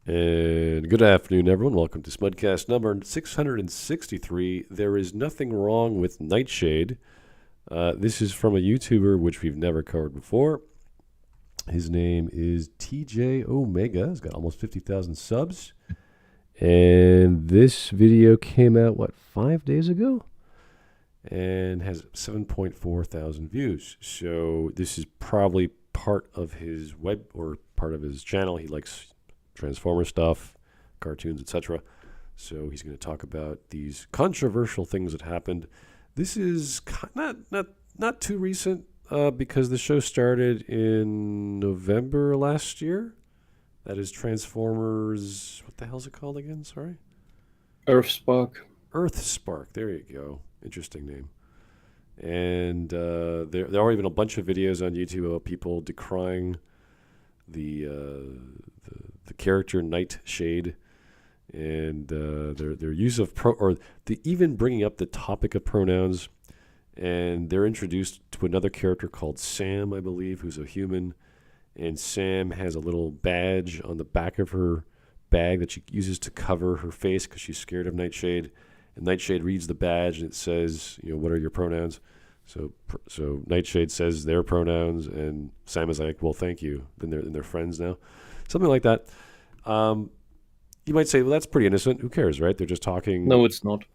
And good afternoon, everyone. Welcome to Smudcast number 663. There is nothing wrong with Nightshade. This is from a YouTuber which we've never covered before. His name is TJOmega. He's got almost 50,000 subs. And this video came out, 5 days ago? And has 7.4 thousand views. So this is probably part of his web or part of his channel. He likes Transformer stuff, cartoons, etc. So he's going to talk about these controversial things that happened. This is not too recent because the show started in November last year. That is Transformers. What the hell's it called again? Sorry. Earthspark. Earthspark. There you go. Interesting name. And there have already been a bunch of videos on YouTube about people decrying the character Nightshade and their use of even bringing up the topic of pronouns. And they're introduced to another character called Sam, I believe, who's a human. And Sam has a little badge on the back of her bag that she uses to cover her face because she's scared of Nightshade. And Nightshade reads the badge and it says, what are your pronouns? So Nightshade says their pronouns, and Sam is like, well, thank you. Then they're friends now. Something like that. You might say, well, that's pretty innocent. Who cares, right? They're just talking. No, it's not.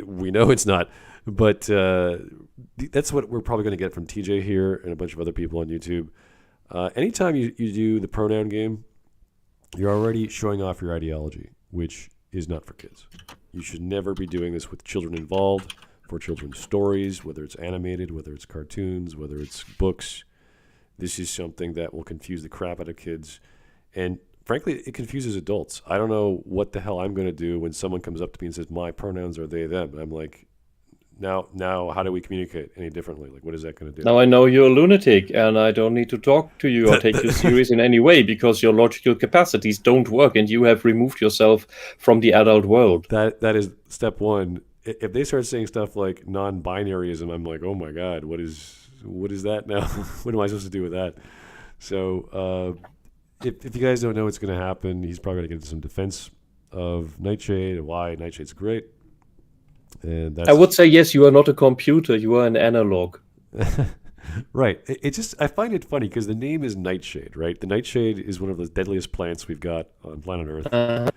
We know it's not. But that's what we're probably going to get from TJ here and a bunch of other people on YouTube. Anytime you do the pronoun game, you're already showing off your ideology, which is not for kids. You should never be doing this with children involved, for children's stories, whether it's animated, whether it's cartoons, whether it's books. This is something that will confuse the crap out of kids. And frankly, it confuses adults. I don't know what the hell I'm going to do when someone comes up to me and says, my pronouns are they, them. And I'm like, now, how do we communicate any differently? Like, what is that going to do? Now I know you're a lunatic, and I don't need to talk to you or take you serious in any way because your logical capacities don't work, and you have removed yourself from the adult world. That is step one. If they start saying stuff like non-binaryism, I'm like, oh my God, what is that now? What am I supposed to do with that? So if you guys don't know what's going to happen, he's probably going to get into some defense of Nightshade and why Nightshade's great. And I would say, yes, you are not a computer, you are an analog. Right. I find it funny because the name is Nightshade, right? The Nightshade is one of the deadliest plants we've got on planet Earth.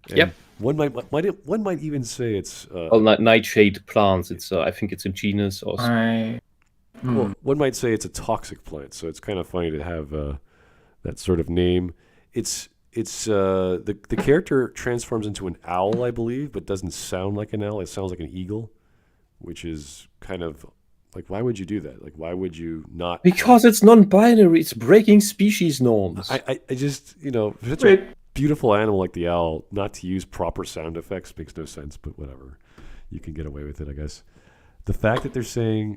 Yep. One might even say it's Nightshade plants. It's I think it's a genus or something. Well, one might say it's a toxic plant, so it's kind of funny to have that sort of name. It's the character transforms into an owl, I believe, but doesn't sound like an owl. It sounds like an eagle, which is kind of like, why would you do that? Like, why would you not? Because it's non-binary. It's breaking species norms. I just, for such a beautiful animal like the owl, not to use proper sound effects makes no sense, but whatever. You can get away with it, I guess. The fact that they're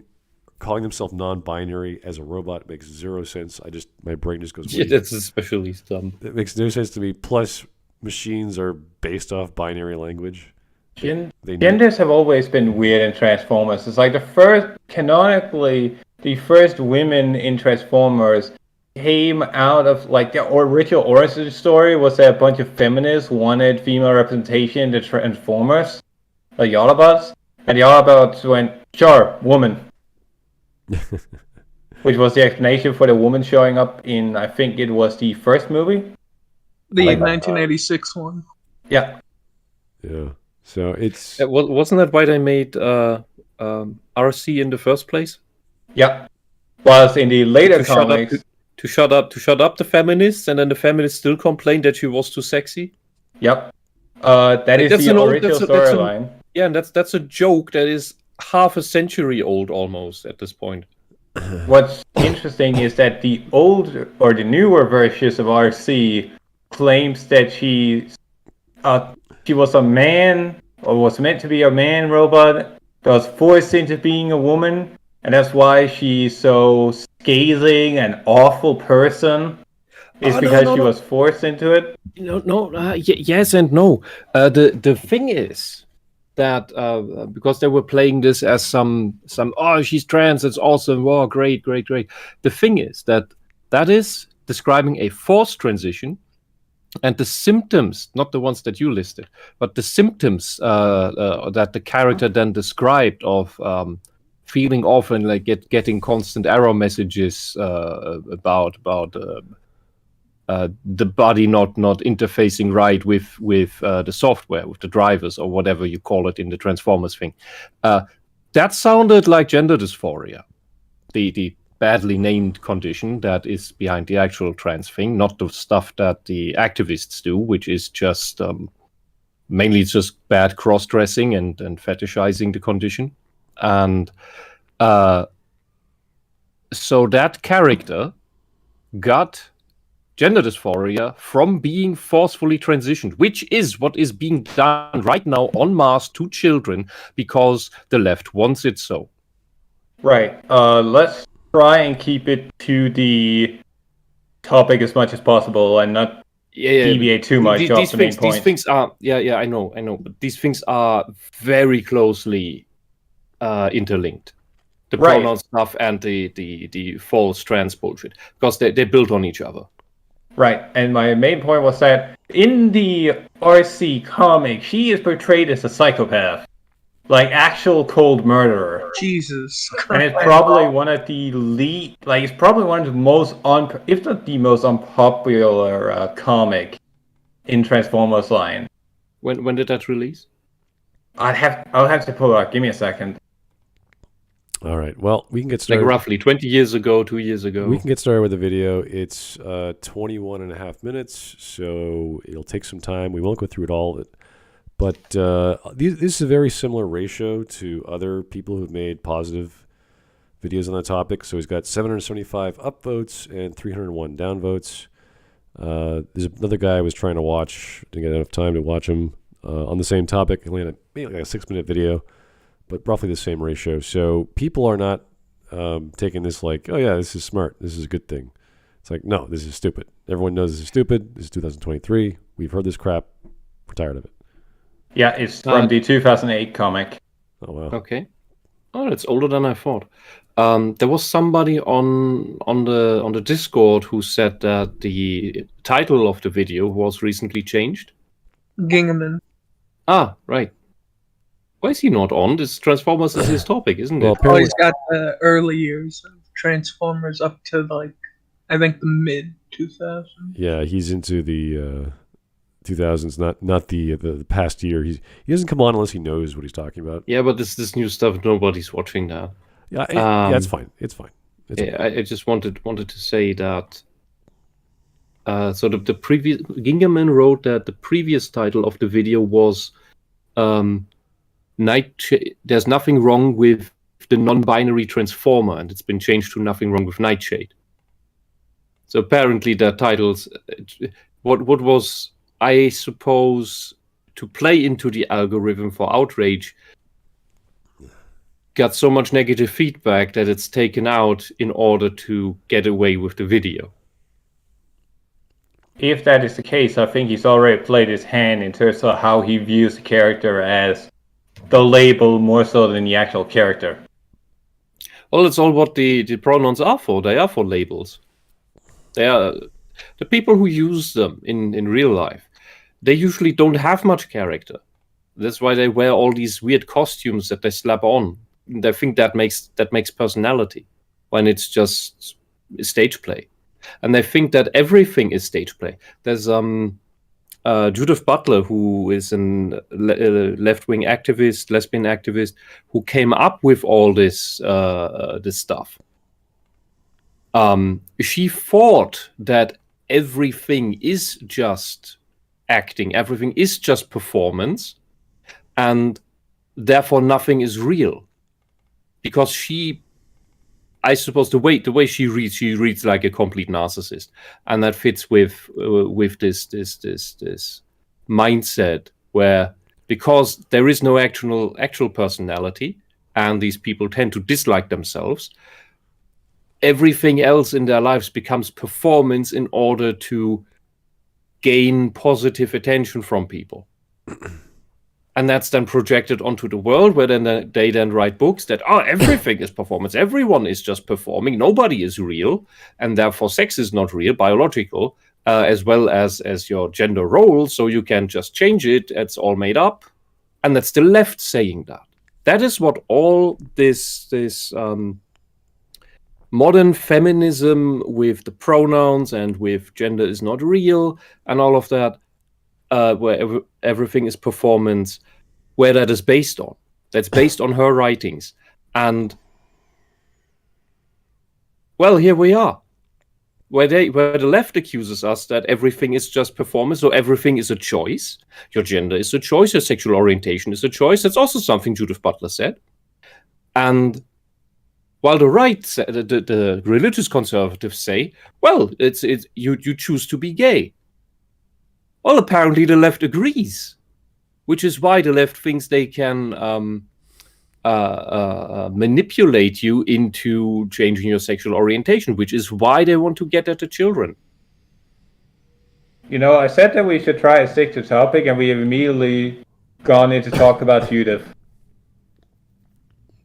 calling themselves non-binary as a robot makes zero sense. My brain just goes, yeah, that's especially dumb. It makes no sense to me. Plus, machines are based off binary language. Genders have always been weird in Transformers. It's like canonically, the first women in Transformers came out of, like, the original origin story was that a bunch of feminists wanted female representation in the Transformers, like the Autobots, and the Autobots went, sure, woman. Which was the explanation for the woman showing up in, I think it was the first movie? The 1986 one. Yeah. Yeah. So it's... wasn't that why they made RC in the first place? Yeah. Was in the later comics... To shut up the feminists, and then the feminists still complained that she was too sexy? Yep. That is the original storyline. Yeah, and that's a joke that is half a century old almost at this point. What's interesting is that the old or the newer versions of RC claims that she was a man or was meant to be a man robot that was forced into being a woman, and that's why she's so scathing and awful person. Is because she was forced into it. Yes and no. The thing is that because they were playing this as some she's trans, it's awesome, wow, great. The thing is that is describing a forced transition, And the symptoms, not the ones that you listed, but the symptoms that the character then described of feeling often like getting constant error messages about the body not interfacing right with the software, with the drivers or whatever you call it in the Transformers thing. That sounded like gender dysphoria, the badly named condition that is behind the actual trans thing, not the stuff that the activists do, which is just mainly just bad cross-dressing and fetishizing the condition. And so that character got gender dysphoria from being forcefully transitioned, which is what is being done right now en masse to children because the left wants it so. Right. Let's try and keep it to the topic as much as possible and not deviate too much off the main point. These things are, I know, but these things are very closely interlinked. The pronoun stuff and the false trans bullshit, because they're built on each other. Right, and my main point was that in the RC comic, she is portrayed as a psychopath. Like, actual cold murderer. Jesus Christ. And it's probably one of the lead... Like, it's probably one of the most... if not the most unpopular comic in Transformers line. When did that release? I'll have to pull it up. Give me a second. All right. Well, we can get started. Like roughly 20 years ago, 2 years ago. We can get started with the video. It's 21 and a half minutes, so it'll take some time. We won't go through it all. But this is a very similar ratio to other people who've made positive videos on the topic. So he's got 775 upvotes and 301 downvotes. There's another guy I was trying to watch. Didn't get enough time to watch him on the same topic. He only had maybe like a 6-minute video, but roughly the same ratio. So people are not taking this like, oh yeah, this is smart. This is a good thing. It's like, no, this is stupid. Everyone knows this is stupid. This is 2023. We've heard this crap. We're tired of it. Yeah, it's from the 2008 comic. Oh, wow. Okay. Oh, it's older than I thought. There was somebody on the Discord who said that the title of the video was recently changed. Gingaman. Ah, right. Why is he not on? This Transformers is his topic, isn't it? Oh, he's got the early years of Transformers up to, like, I think the mid-2000s. Yeah, he's into the 2000s, not the past year. He doesn't come on unless he knows what he's talking about. Yeah, but this new stuff, nobody's watching that. Yeah, yeah, it's fine. It's fine. I just wanted to say that. So the previous Gingaman wrote that the previous title of the video was Nightshade. There's nothing wrong with the non-binary transformer, and it's been changed to nothing wrong with Nightshade. So apparently the titles, what was, I suppose, to play into the algorithm for outrage, got so much negative feedback that it's taken out in order to get away with the video. If that is the case, I think he's already played his hand in terms of how he views the character as the label more so than the actual character. Well, it's all what the pronouns are for. They are for labels. They are the people who use them in real life. They usually don't have much character. That's why they wear all these weird costumes that they slap on. They think that makes personality, when it's just stage play. And they think that everything is stage play. There's Judith Butler, who is a left-wing activist, lesbian activist, who came up with all this stuff. She thought that everything is just acting, everything is just performance, and therefore nothing is real. Because she, I suppose, the way she reads like a complete narcissist, and that fits with this mindset where, because there is no actual personality, and these people tend to dislike themselves, everything else in their lives becomes performance in order to gain positive attention from people. And that's then projected onto the world, where they then write books that, everything is performance. Everyone is just performing. Nobody is real. And therefore sex is not real, biological. as well as your gender role, so you can just change it. It's all made up, and that's the left saying that. That is what all this modern feminism with the pronouns and with gender is not real and all of that, where everything is performance, where that is based on. That's based on her writings. And, well, here we are. Where the left accuses us that everything is just performance, so everything is a choice. Your gender is a choice, your sexual orientation is a choice. That's also something Judith Butler said. And while the right, the religious conservatives say, well, it's you choose to be gay. Well, apparently the left agrees, which is why the left thinks they can manipulate you into changing your sexual orientation, which is why they want to get at the children. You know, I said that we should try to stick to topic, and we have immediately gone into talk about Judith.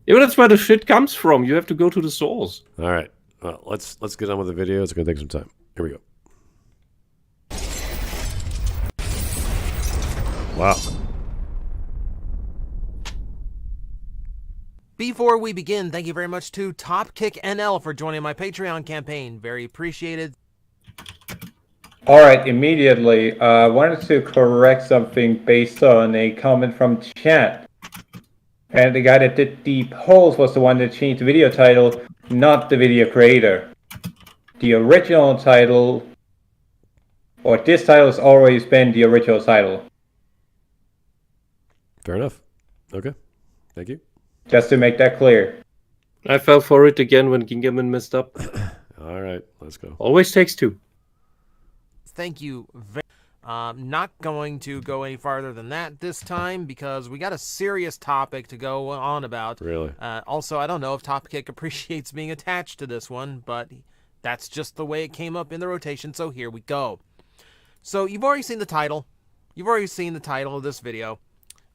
Yeah, but that's where the shit comes from. You have to go to the source. All right. Well, let's get on with the video. It's going to take some time. Here we go. Wow. Before we begin, thank you very much to Topkick NL for joining my Patreon campaign. Very appreciated. All right, immediately, I wanted to correct something based on a comment from chat. And the guy that did the polls was the one that changed the video title, not the video creator. The original title, or this title, has always been the original title. Fair enough. Okay. Thank you. Just to make that clear. I fell for it again when Gingerman messed up. All right. Let's go. Always takes two. Thank you very not going to go any farther than that this time because we got a serious topic to go on about. Really? Also, I don't know if Topkick appreciates being attached to this one, but that's just the way it came up in the rotation, so here we go. So you've already seen the title. You've already seen the title of this video.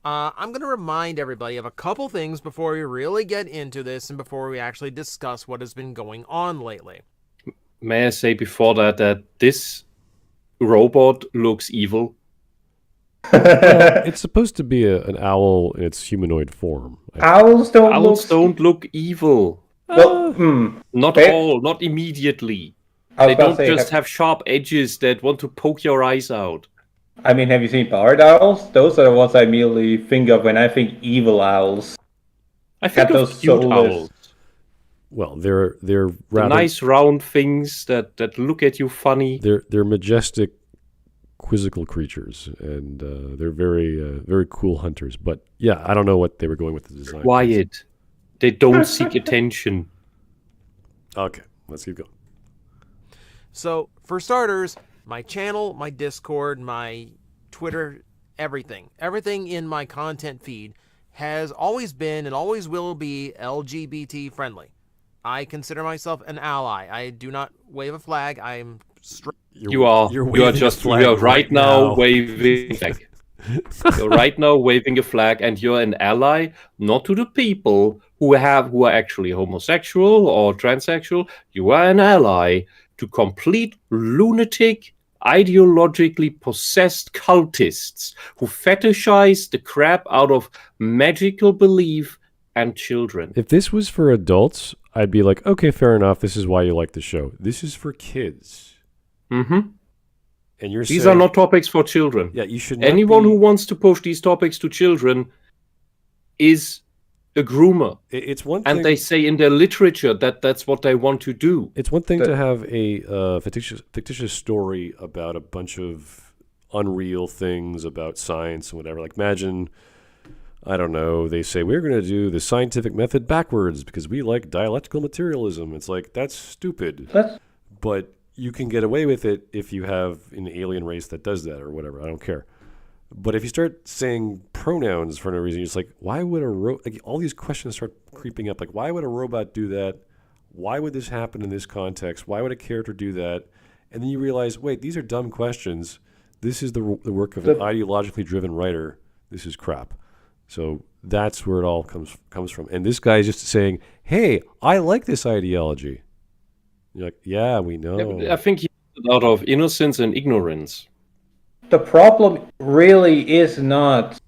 I'm going to remind everybody of a couple things before we really get into this and before we actually discuss what has been going on lately. May I say before that this robot looks evil? It's supposed to be an owl in its humanoid form. Owls don't look evil. Well, Not all, not immediately. They don't just have sharp edges that want to poke your eyes out. I mean, have you seen barred owls? Those are the ones I immediately think of when I think evil owls. I think of cute owls. Well, they're rather nice round things that look at you funny. They're majestic, quizzical creatures, and they're very cool hunters. But yeah, I don't know what they were going with the design. Quiet. They don't seek attention. Okay, let's keep going. So, for starters, my channel, my Discord, my Twitter, everything in my content feed has always been and always will be LGBT friendly. I consider myself an ally. I do not wave a flag. I'm straight. You are right now waving a flag. You're right now waving a flag, and you're an ally, not to the people who are actually homosexual or transsexual. You are an ally to complete lunatic, ideologically possessed cultists who fetishize the crap out of magical belief and children. If this was for adults, I'd be like, okay, fair enough. This is why you like the show. This is for kids. Mm-hmm. And you're these saying, are not topics for children. Yeah, you should. Anyone who wants to push these topics to children is a groomer. It's one thing, and they say in their literature that that's what they want to do. It's one thing to have a fictitious story about a bunch of unreal things about science and whatever. Like imagine, I don't know, they say we're going to do the scientific method backwards because we like dialectical materialism. It's like, that's stupid. But you can get away with it if you have an alien race that does that or whatever. I don't care. But if you start saying pronouns for no reason, you're just like, why would like all these questions start creeping up. Like, why would a robot do that? Why would this happen in this context? Why would a character do that? And then you realize, wait, these are dumb questions. This is the work of an ideologically driven writer. This is crap. So that's where it all comes from. And this guy is just saying, hey, I like this ideology. You're like, yeah, we know. I think he has out of innocence and ignorance. The problem really is not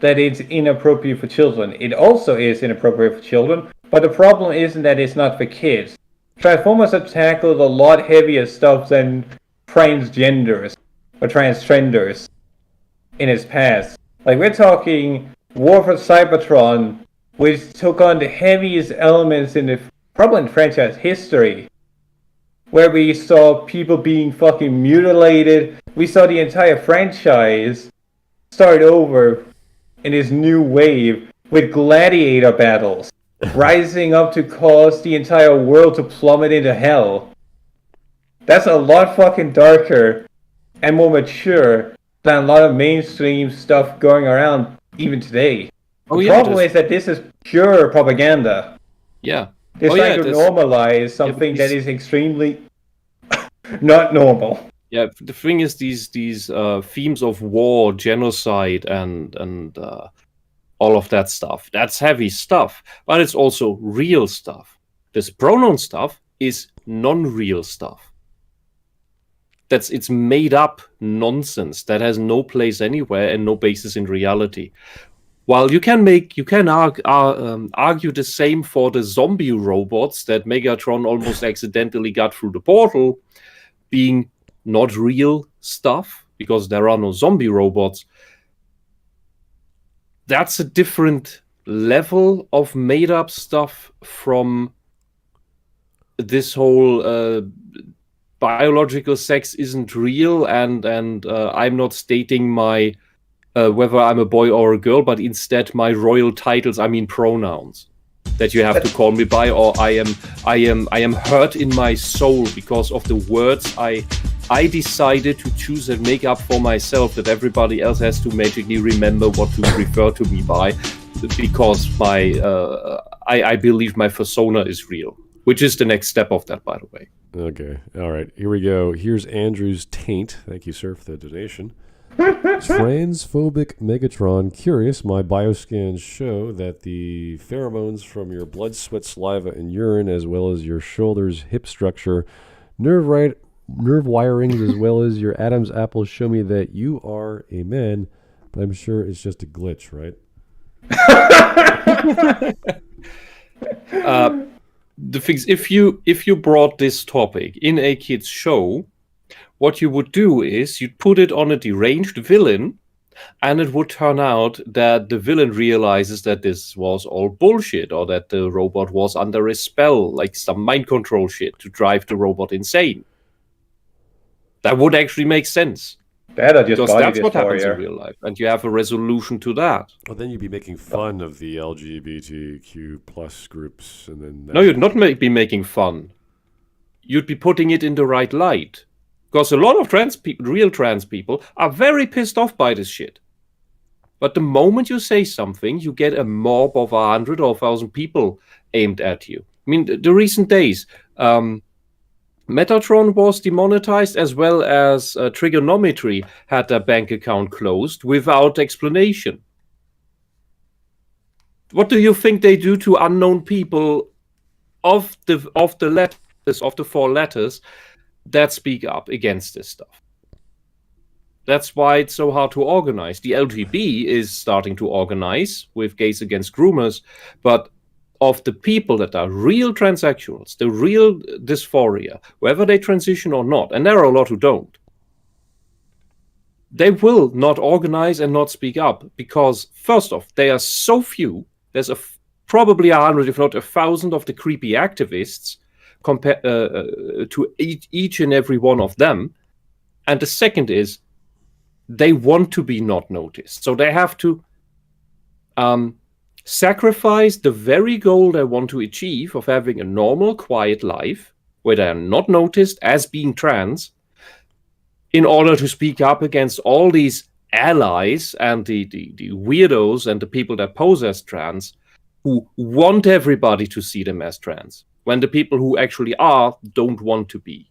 that it's inappropriate for children. It also is inappropriate for children, but the problem isn't that it's not for kids. Transformers have tackled a lot heavier stuff than transgenders or transgenders in its past. Like, we're talking War for Cybertron, which took on the heaviest elements in the probably in franchise history, where we saw people being fucking mutilated. We saw the entire franchise start over in this new wave with gladiator battles, rising up to cause the entire world to plummet into hell. That's a lot fucking darker and more mature than a lot of mainstream stuff going around even today. The problem is that this is pure propaganda. Yeah. They're trying to normalize something that is extremely not normal. Yeah, the thing is, these themes of war, genocide, and all of that stuff. That's heavy stuff, but it's also real stuff. This pronoun stuff is non-real stuff. It's made up nonsense that has no place anywhere and no basis in reality. While you can argue the same for the zombie robots that Megatron almost accidentally got through the portal, being not real stuff because there are no zombie robots. That's a different level of made up stuff from this whole biological sex isn't real and I'm not stating my whether I'm a boy or a girl, but instead my royal titles, I mean pronouns that you have to call me by, or I am hurt in my soul because of the words I decided to choose and make up for myself, that everybody else has to magically remember what to refer to me by, because I believe my persona is real, which is the next step of that, by the way. Okay. All right. Here we go. Here's Andrew's taint. Thank you, sir, for the donation. Transphobic Megatron. Curious, my bioscans show that the pheromones from your blood, sweat, saliva, and urine, as well as your shoulders, hip structure, nerve wirings, as well as your Adam's apple, show me that you are a man. But I'm sure it's just a glitch, right? The thing is, if you brought this topic in a kid's show, what you would do is you'd put it on a deranged villain, and it would turn out that the villain realizes that this was all bullshit, or that the robot was under a spell, like some mind control shit to drive the robot insane. That would actually make sense. Because that's what happens in real life, and you have a resolution to that. Well, then you'd be making fun of the LGBTQ plus groups, and then no, you'd not be making fun. You'd be putting it in the right light, because a lot of real trans people are very pissed off by this shit. But the moment you say something, you get a mob of 100 or 1,000 people aimed at you. I mean, the recent days. Metatron was demonetized, as well as Trigonometry had their bank account closed without explanation. What do you think they do to unknown people of the letters, of the 4 letters that speak up against this stuff? That's why it's so hard to organize. The LGB is starting to organize with Gays Against Groomers, but of the people that are real transsexuals, the real dysphoria, whether they transition or not, and there are a lot who don't, they will not organize and not speak up because, first off, they are so few. There's probably 100, if not 1,000, of the creepy activists compared to each and every one of them. And the second is, they want to be not noticed. So they have to sacrifice the very goal they want to achieve of having a normal, quiet life where they are not noticed as being trans in order to speak up against all these allies and the weirdos and the people that pose as trans who want everybody to see them as trans, when the people who actually are don't want to be.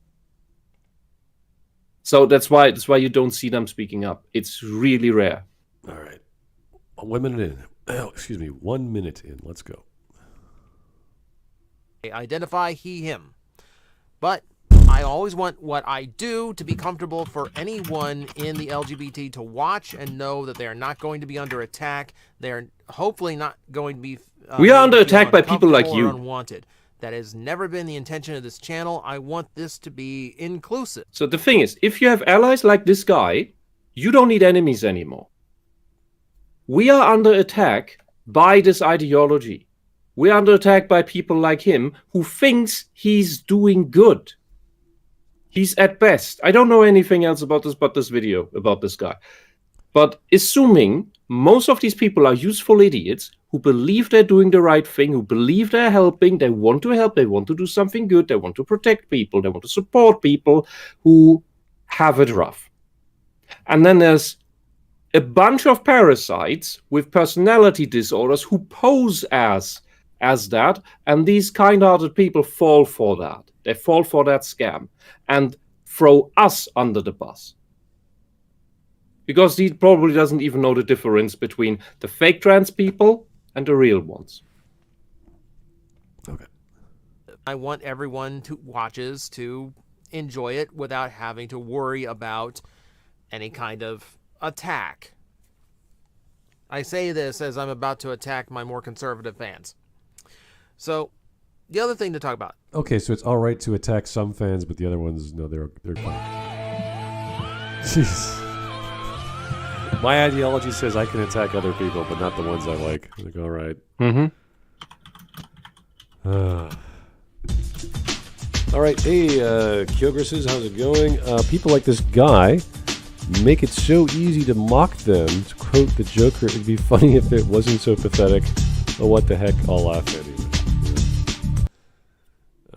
So that's why you don't see them speaking up. It's really rare. All right. 1 minute in. Oh, excuse me, 1 minute in. Let's go. Identify he, him. But I always want what I do to be comfortable for anyone in the LGBT to watch and know that they are not going to be under attack. They're hopefully not going to be We are under made to feel attack by people like uncomfortable or you. unwanted. That has never been the intention of this channel. I want this to be inclusive. So the thing is, if you have allies like this guy, you don't need enemies anymore. We are under attack by this ideology. We're under attack by people like him who thinks he's doing good. He's at best. I don't know anything else about this but this video about this guy. But assuming most of these people are useful idiots who believe they're doing the right thing, who believe they're helping, they want to help, they want to do something good, they want to protect people, they want to support people who have it rough. And then there's a bunch of parasites with personality disorders who pose as that, and these kind-hearted people fall for that. They fall for that scam and throw us under the bus. Because he probably doesn't even know the difference between the fake trans people and the real ones. Okay. I want everyone who watches to enjoy it without having to worry about any kind of attack. I say this as I'm about to attack my more conservative fans. So, the other thing to talk about. Okay, so it's all right to attack some fans, but the other ones, no, they're fine. Jeez. My ideology says I can attack other people, but not the ones I like. Like, all right. Mm-hmm. All right. Hey, Kyogrises, how's it going? People like this guy make it so easy to mock them. To quote the Joker, it'd be funny if it wasn't so pathetic. Oh, what the heck? I'll laugh anyway.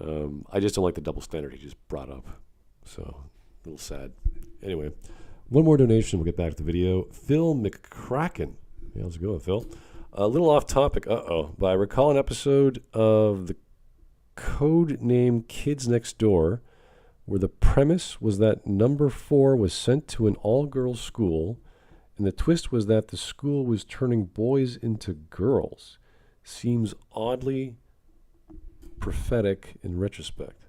Yeah. I just don't like the double standard he just brought up. So, a little sad. Anyway. One more donation, we'll get back to the video. Phil McCracken. Hey, how's it going, Phil? A little off topic, but I recall an episode of the code name Kids Next Door where the premise was that number 4 was sent to an all-girls school, and the twist was that the school was turning boys into girls. Seems oddly prophetic in retrospect.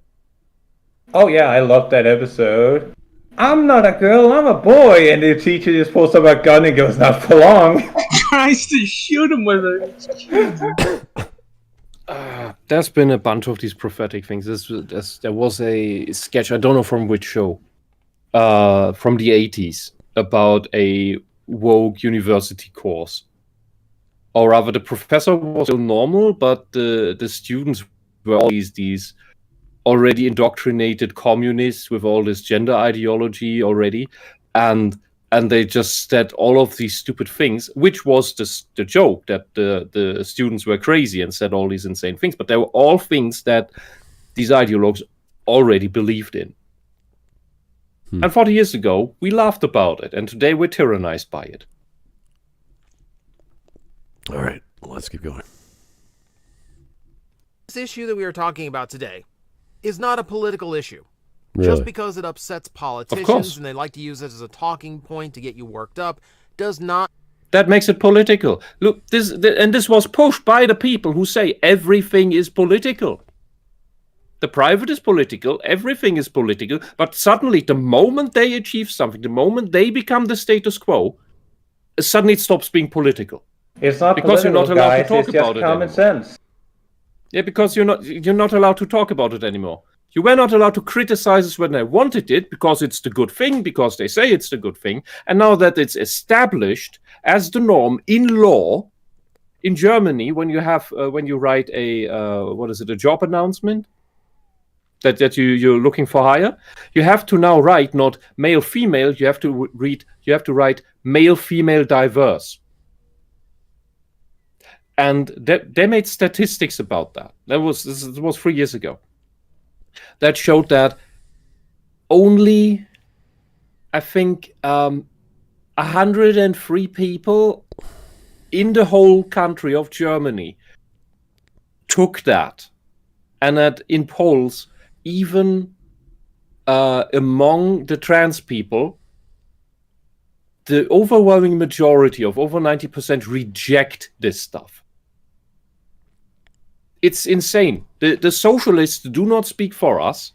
Oh yeah, I loved that episode. I'm not a girl, I'm a boy. And the teacher just pulls up a gun and goes, not for long. Tries to shoot him with it. There's been a bunch of these prophetic things. There was a sketch, I don't know from which show, from the 80s, about a woke university course. Or rather, the professor was still normal, but the students were all these already indoctrinated communists with all this gender ideology already, and they just said all of these stupid things, which was the joke, that the students were crazy and said all these insane things, but they were all things that these ideologues already believed in. And 40 years ago, we laughed about it, and today we're tyrannized by it. All right, let's keep going. This issue that we are talking about today is not a political issue. Really? Just because it upsets politicians and they like to use it as a talking point to get you worked up does not. That makes it political. Look, this was pushed by the people who say everything is political. The private is political, everything is political, but suddenly the moment they achieve something, the moment they become the status quo, suddenly it stops being political. It's not because political, you're not allowed guys. to talk it's about just it common anymore. sense. Yeah, because you're not allowed to talk about it anymore. You were not allowed to criticize us when they wanted it, because it's the good thing, because they say it's the good thing. And now that it's established as the norm in law, in Germany, when you write a a job announcement that you're looking for hire, you have to now write not male female. You have to write male female diverse. And they made statistics about that. This was 3 years ago. That showed that only, I think, 103 people in the whole country of Germany took that. And that in polls, even among the trans people, the overwhelming majority of over 90% reject this stuff. It's insane. The socialists do not speak for us.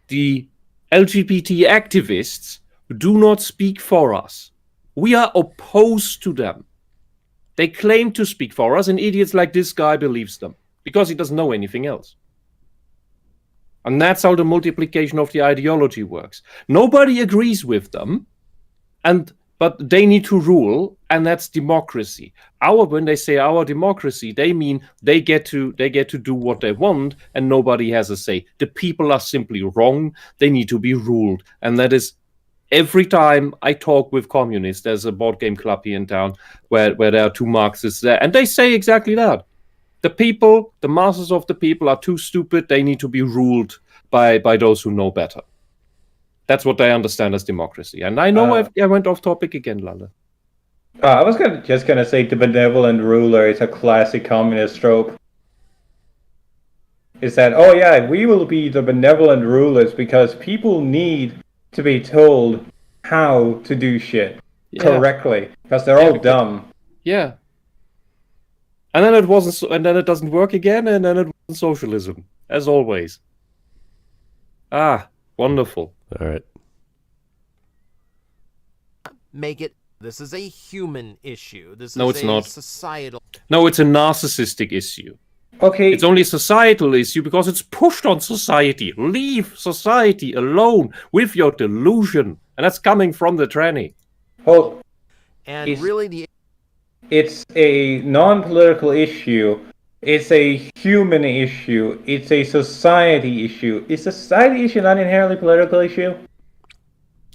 the LGBT activists do not speak for us. We are opposed to them. They claim to speak for us, and idiots like this guy believes them because he doesn't know anything else. And that's how the multiplication of the ideology works. Nobody agrees with them, but they need to rule, and that's democracy. When they say our democracy, they mean they get to do what they want, and nobody has a say. The people are simply wrong. They need to be ruled, and that is every time I talk with communists. There's a board game club here in town where there are two Marxists there, and they say exactly that. The people, the masses of the people, are too stupid. They need to be ruled by those who know better. That's what they understand as democracy. And I know I went off topic again, Lala. I was just gonna say the benevolent ruler is a classic communist trope. Is that, oh yeah, we will be the benevolent rulers because people need to be told how to do shit correctly because they're all dumb. Yeah. And then it wasn't, and then it doesn't work again, and then it wasn't socialism, as always. Ah, wonderful. All right. Make it. This is a human issue. This No, is it's a not. societal. No, it's a narcissistic issue. Okay. It's only a societal issue because it's pushed on society. Leave society alone with your delusion. And that's coming from the tranny. Oh, And It's- really, it's a non-political issue. It's a human issue. It's a society issue. Is society issue not inherently political issue?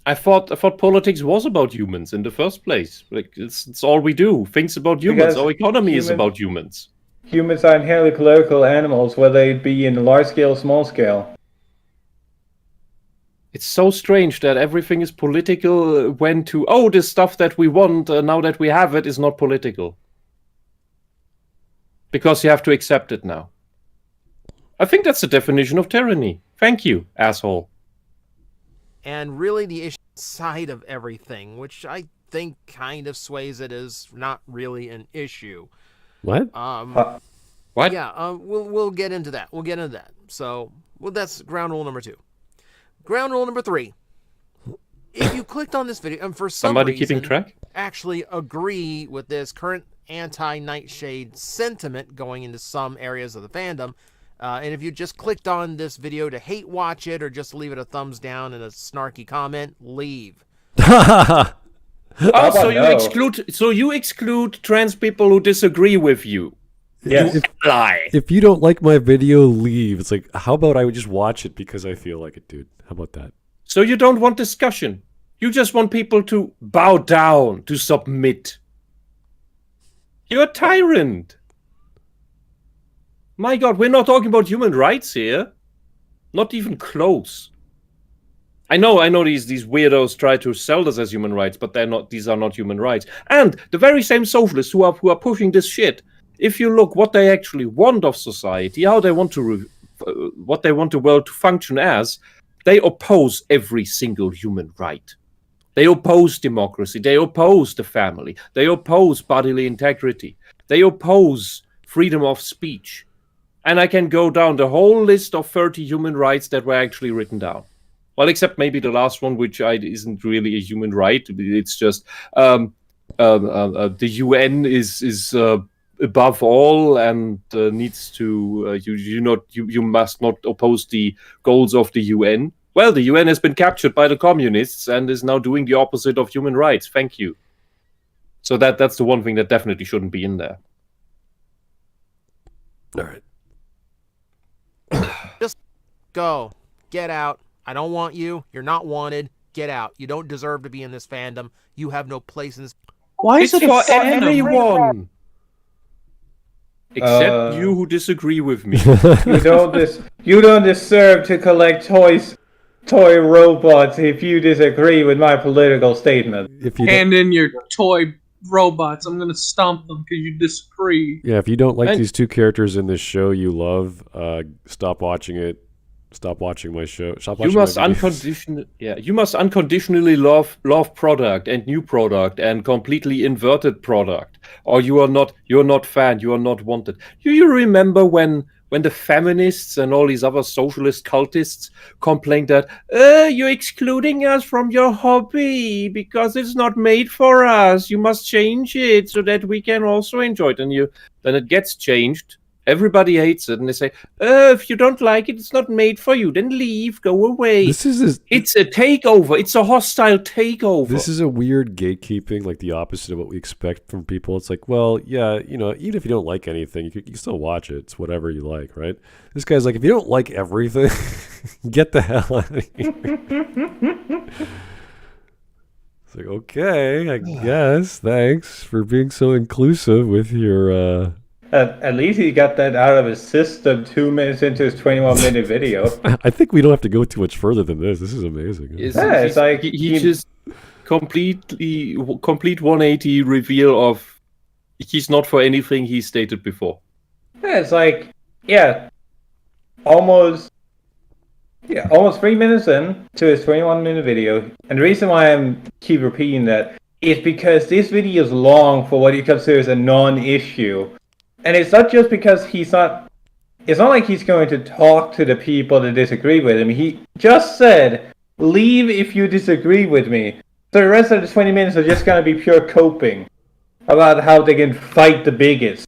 I thought politics was about humans in the first place. Like it's all we do. Things about humans. Because Our economy is human- about humans. Humans are inherently political animals, whether it be in large scale or small scale. It's so strange that everything is political when this stuff that we want, now that we have it, is not political. Because you have to accept it now. I think that's the definition of tyranny. Thank you, asshole. and really the issue side of everything, which I think kind of sways it as not really an issue. What? What? Yeah, we'll get into that. We'll get into that. So, that's ground rule number 2. Ground rule number 3. If you clicked on this video and for some Somebody reason keeping track? actually agree with this current anti-Nightshade sentiment going into some areas of the fandom, and if you just clicked on this video to hate watch it or just leave it a thumbs down and a snarky comment, leave. Oh, so no? you exclude trans people who disagree with you. Yes. You lie. If you don't like my video, leave. It's like, how about I would just watch it because I feel like it, dude? How about that? So you don't want discussion. You just want people to bow down, to submit. You're a tyrant. My God, we're not talking about human rights here. Not even close. I know these weirdos try to sell this as human rights, but these are not human rights. And the very same socialists who are pushing this shit, if you look what they actually want of society, how they want what they want the world to function as, they oppose every single human right. They oppose democracy. They oppose the family. They oppose bodily integrity. They oppose freedom of speech. And I can go down the whole list of 30 human rights that were actually written down. Well, except maybe the last one, which isn't really a human right. It's just the UN is above all and needs to you must not oppose the goals of the UN. Well, the UN has been captured by the communists and is now doing the opposite of human rights. Thank you. So that's the one thing that definitely shouldn't be in there. All right. Just go. Get out. I don't want you. You're not wanted. Get out. You don't deserve to be in this fandom. You have no place in this. Why is It's it for a fandom? everyone. Except you who disagree with me. You don't deserve to collect toy robots if you disagree with my political statement. If you Hand in your toy robots. I'm gonna stomp them because you disagree. if you don't like And- these two characters in this show you love, stop watching it. Stop watching my show. Stop watching You must my videos. you must unconditionally love product and new product and completely inverted product, or you're not fan. You are not wanted. Do you remember when when the feminists and all these other socialist cultists complained that you're excluding us from your hobby because it's not made for us. You must change it so that we can also enjoy it. And then it gets changed. Everybody hates it, and they say, if you don't like it, it's not made for you. Then leave, go away. It's a takeover. It's a hostile takeover. This is a weird gatekeeping, like the opposite of what we expect from people. It's like, well, yeah, even if you don't like anything, you can still watch it. It's whatever you like, right? This guy's like, if you don't like everything, get the hell out of here. It's like, okay, I guess. Thanks for being so inclusive with your... At least he got that out of his system 2 minutes into his 21-minute video. I think we don't have to go too much further than this. This is amazing. It's like he just complete 180 reveal of he's not for anything he stated before. Yeah, it's like almost 3 minutes in to his 21-minute video, and the reason why I keep repeating that is because this video is long for what he considers a non-issue. And it's not just because it's not like he's going to talk to the people that disagree with him. He just said, leave if you disagree with me. So the rest of the 20 minutes are just going to be pure coping about how they can fight the bigots.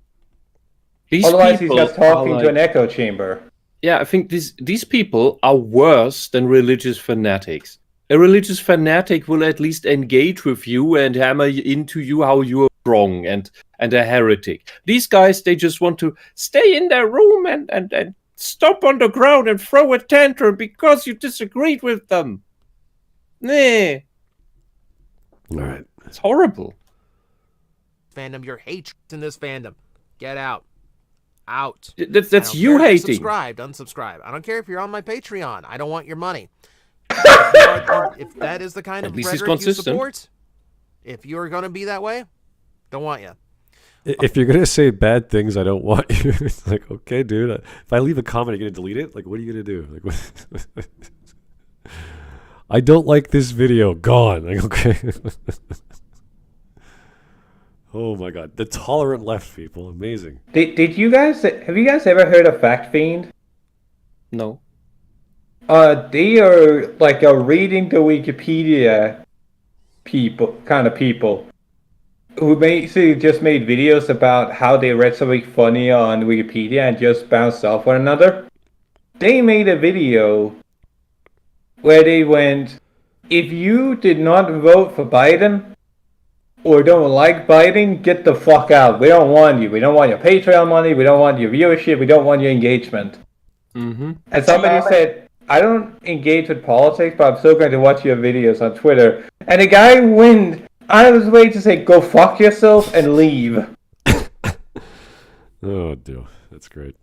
Otherwise, he's just talking to an echo chamber. Yeah, I think these people are worse than religious fanatics. A religious fanatic will at least engage with you and hammer into you how you are wrong and a heretic. These guys, they just want to stay in their room and stomp on the ground and throw a tantrum because you disagreed with them. Nah. All right. It's horrible. Fandom, your hatred in this fandom. Get out. Out. That's you hating. Unsubscribe. I don't care if you're on my Patreon. I don't want your money. If that is the kind of rhetoric you support, if you're going to be that way, don't want you. If you're going to say bad things, I don't want you. It's like, okay, dude. If I leave a comment, you're going to delete it? Like, what are you going to do? Like, what? I don't like this video. Gone. Like, okay. Oh my god. The tolerant left, people. Amazing. Have you guys ever heard of Fact Fiend? No. They are like a reading the Wikipedia people who basically just made videos about how they read something funny on Wikipedia and just bounced off one another. They made a video where they went, if you did not vote for Biden or don't like Biden, get the fuck out. We don't want you. We don't want your Patreon money. We don't want your viewership. We don't want your engagement. Mm-hmm. And somebody said, I don't engage with politics, but I'm still going to watch your videos on Twitter. And the guy went out of his way to say, go fuck yourself and leave. Oh, dear. That's great.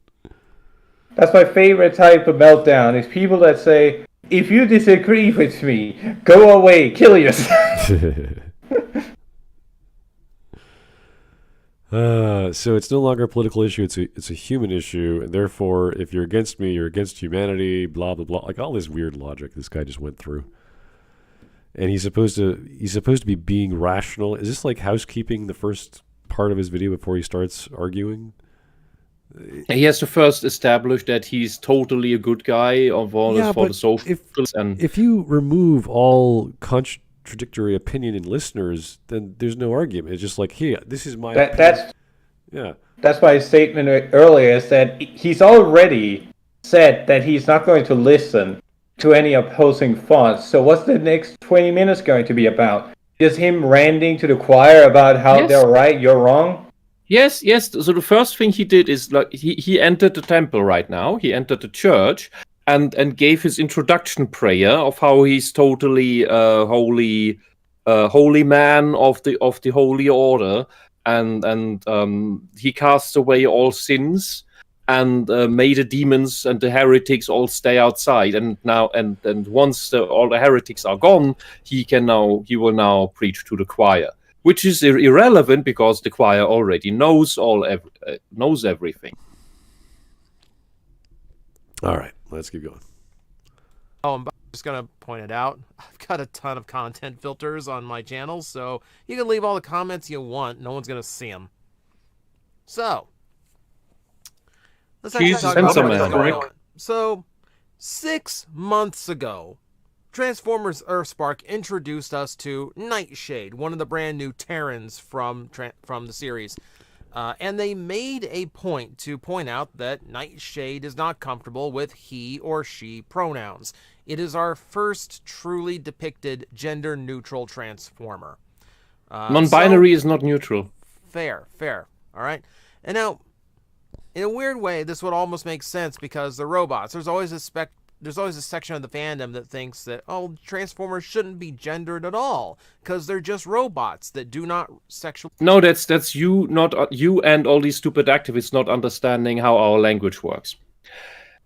That's my favorite type of meltdown, is people that say, if you disagree with me, go away, kill yourself. So it's no longer a political issue, it's a human issue, and therefore, if you're against me, you're against humanity, blah, blah, blah. Like all this weird logic this guy just went through. And he's supposed to be being rational. Is this like housekeeping, the first part of his video before he starts arguing? He has to first establish that he's totally a good guy for the socialists. If you remove all contradictory opinion in listeners, then there's no argument. It's just like, hey, this is my opinion. That's my statement earlier, is that he's already said that he's not going to listen to any opposing thoughts. So what's the next 20 minutes going to be about? Just him ranting to the choir about how they're right, you're wrong? Yes. So the first thing he did is like he entered the temple right now. He entered the church and gave his introduction prayer of how he's totally holy man of the holy order, and he casts away all sins and made the demons and the heretics all stay outside. And now and once all the heretics are gone, he will now preach to the choir. Which is irrelevant because the choir already knows everything. All right, let's keep going. Oh, I'm just going to point it out. I've got a ton of content filters on my channel, so you can leave all the comments you want. No one's going to see them. So, let's actually Jesus, talk about censor what's man. going on. So, 6 months ago, Transformers Earthspark introduced us to Nightshade, one of the brand new Terrans from the series. And they made a point to point out that Nightshade is not comfortable with he or she pronouns. It is our first truly depicted gender-neutral Transformer. Non-binary is not neutral. Fair. All right. And now, in a weird way, this would almost make sense because the robots. There's always a section of the fandom that thinks that Transformers shouldn't be gendered at all because they're just robots that do not sexually. No, that's you, not you, and all these stupid activists not understanding how our language works.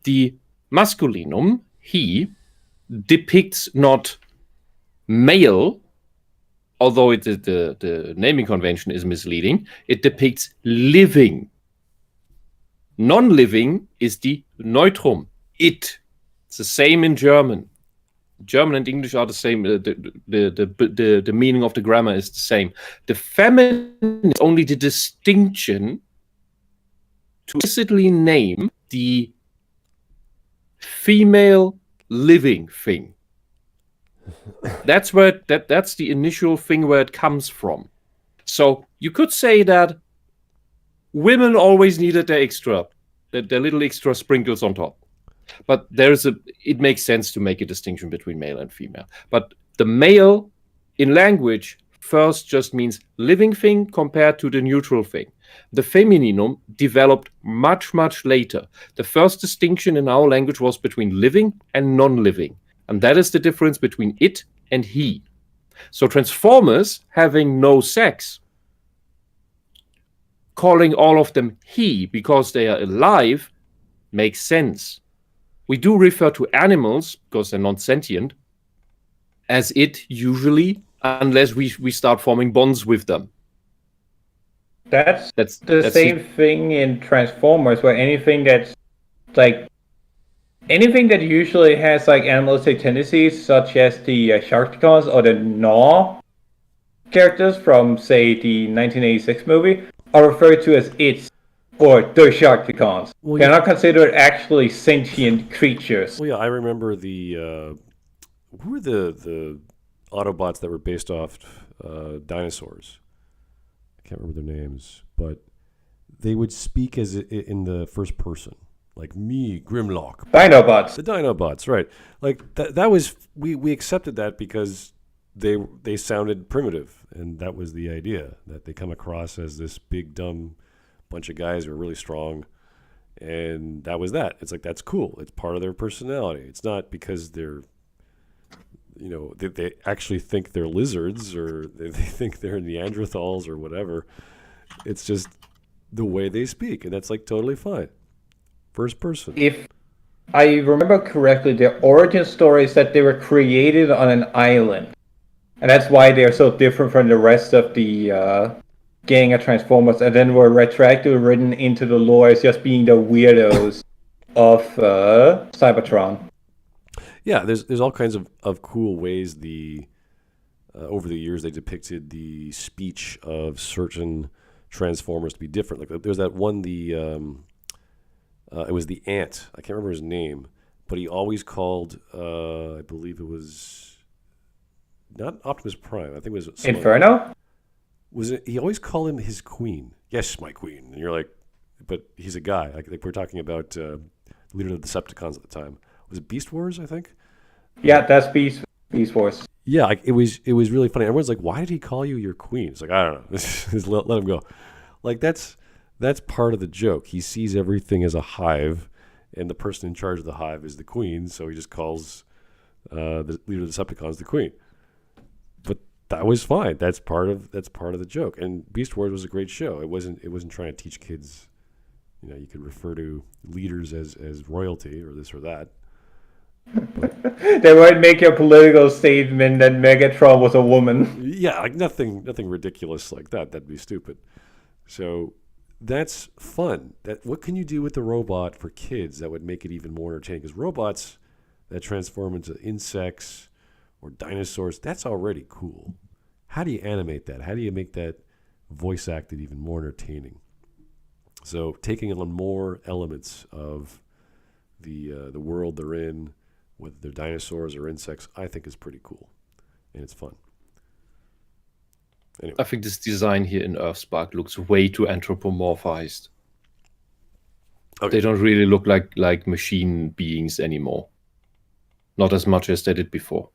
The masculinum, he, depicts not male, although the naming convention is misleading. It depicts living. Non-living is the neutrum, it. It's the same in German. German and English are the same. The meaning of the grammar is the same. The feminine is only the distinction to explicitly name the female living thing. That's where that's the initial thing where it comes from. So you could say that women always needed their little extra sprinkles on top. But it makes sense to make a distinction between male and female. But the male in language first just means living thing compared to the neutral thing. The femininum developed much, much later. The first distinction in our language was between living and non-living. And that is the difference between it and he. So Transformers having no sex, calling all of them he because they are alive, makes sense. We do refer to animals, because they're non-sentient, as it usually, unless we start forming bonds with them. That's the same thing in Transformers, where anything that usually has like animalistic tendencies, such as the Sharkticons or the Gnaw characters from, say, the 1986 movie, are referred to as its. Or the Sharkticons. Well, They're not considered actually sentient creatures. Well, yeah, I remember who were the Autobots that were based off dinosaurs? I can't remember their names, but they would speak as in the first person, like me, Grimlock. Dinobots. The Dinobots, right? Like that was we accepted that because they sounded primitive, and that was the idea, that they come across as this big dumb bunch of guys who are really strong, and that was that. It's like, that's cool. It's part of their personality. It's not because they're, they actually think they're lizards or they think they're Neanderthals or whatever. It's just the way they speak, and that's like totally fine. First person. If I remember correctly, their origin story is that they were created on an island, and that's why they're so different from the rest of the gang of Transformers, and then were retroactively written into the lore as just being the weirdos of Cybertron. Yeah, there's all kinds of cool ways over the years they depicted the speech of certain Transformers to be different. Like there's that one, it was the ant. I can't remember his name, but he always called, I believe it was not Optimus Prime. I think it was Inferno? Was it? He always called him his queen. Yes, my queen. And you're like, but he's a guy. Like we're talking about the leader of the Decepticons at the time. Was it Beast Wars? I think. Yeah, that's Beast Wars. Yeah, it was really funny. Everyone's like, "Why did he call you your queen?" It's like, I don't know. Just let him go. Like that's part of the joke. He sees everything as a hive, and the person in charge of the hive is the queen. So he just calls the leader of the Decepticons the queen. That was fine. That's part of the joke. And Beast Wars was a great show. It wasn't trying to teach kids, you could refer to leaders as royalty or this or that. They might make a political statement that Megatron was a woman. Yeah, like nothing ridiculous like that. That'd be stupid. So that's fun. What can you do with the robot for kids that would make it even more entertaining? Because robots that transform into insects or dinosaurs, that's already cool. How do you animate that? How do you make that voice acted even more entertaining? So taking on more elements of the world they're in, whether they're dinosaurs or insects, I think is pretty cool, and it's fun. Anyway. I think this design here in Earthspark looks way too anthropomorphized. Okay. They don't really look like machine beings anymore. Not as much as they did before.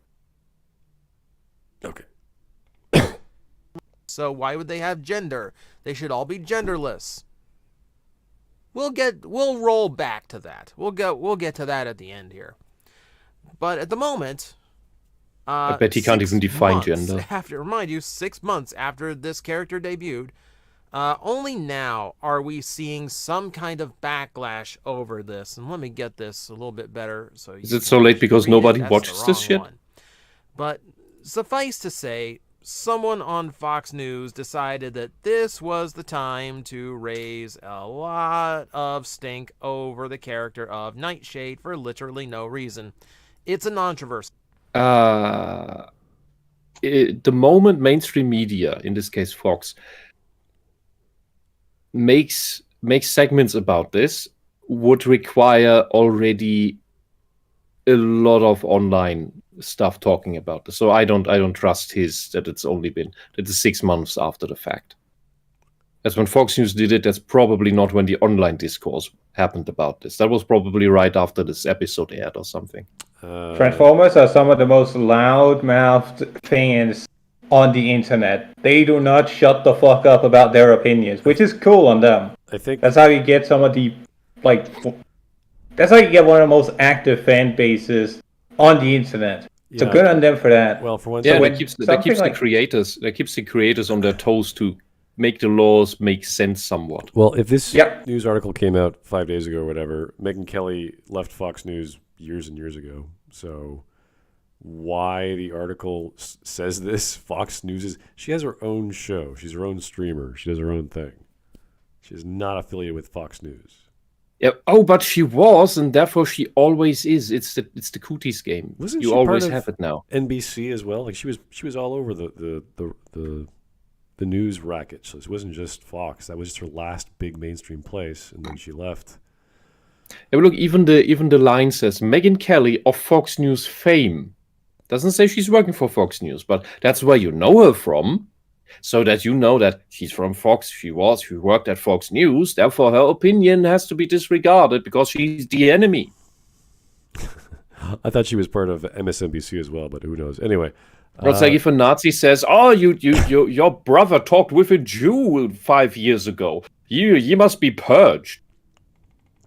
Okay. So why would they have gender? They should all be genderless. We'll roll back to that. We'll get to that at the end here. But at the moment, I bet he can't even define gender. Remind you, 6 months after this character debuted, only now are we seeing some kind of backlash over this. And let me get this a little bit better. Is it so late because nobody watches this shit? But suffice to say, someone on Fox News decided that this was the time to raise a lot of stink over the character of Nightshade for literally no reason. It's a non-controversy. The moment mainstream media, in this case Fox, makes segments about this, would require already a lot of online stuff talking about this. So I don't trust that it's 6 months after the fact. That's when Fox News did it. That's probably not when the online discourse happened about this. That was probably right after this episode aired or something. Transformers are some of the most loud-mouthed fans on the internet. They do not shut the fuck up about their opinions, which is cool on them. I think that's how you get some of the that's how you get one of the most active fan bases on the internet. So good on them for that. Well, for one, yeah, that keeps the creators on their toes to make the laws make sense somewhat. Well, if this news article came out 5 days ago or whatever, Megyn Kelly left Fox News years and years ago. So why the article says this, Fox News she has her own show. She's her own streamer. She does her own thing. She's not affiliated with Fox News. Yeah. Oh, but she was, and therefore she always is. It's the cooties game. Wasn't you she always part of have it now? NBC as well. Like she was all over the news racket. So it wasn't just Fox. That was just her last big mainstream place, and then she left. Yeah, but look, even the line says Megyn Kelly of Fox News fame. Doesn't say she's working for Fox News, but that's where you know her from. So that you know that she's from Fox, she worked at Fox News, therefore her opinion has to be disregarded because she's the enemy. I thought she was part of MSNBC as well, but who knows? Anyway. It's like if a Nazi says, "Oh, your brother talked with a Jew 5 years ago. You must be purged."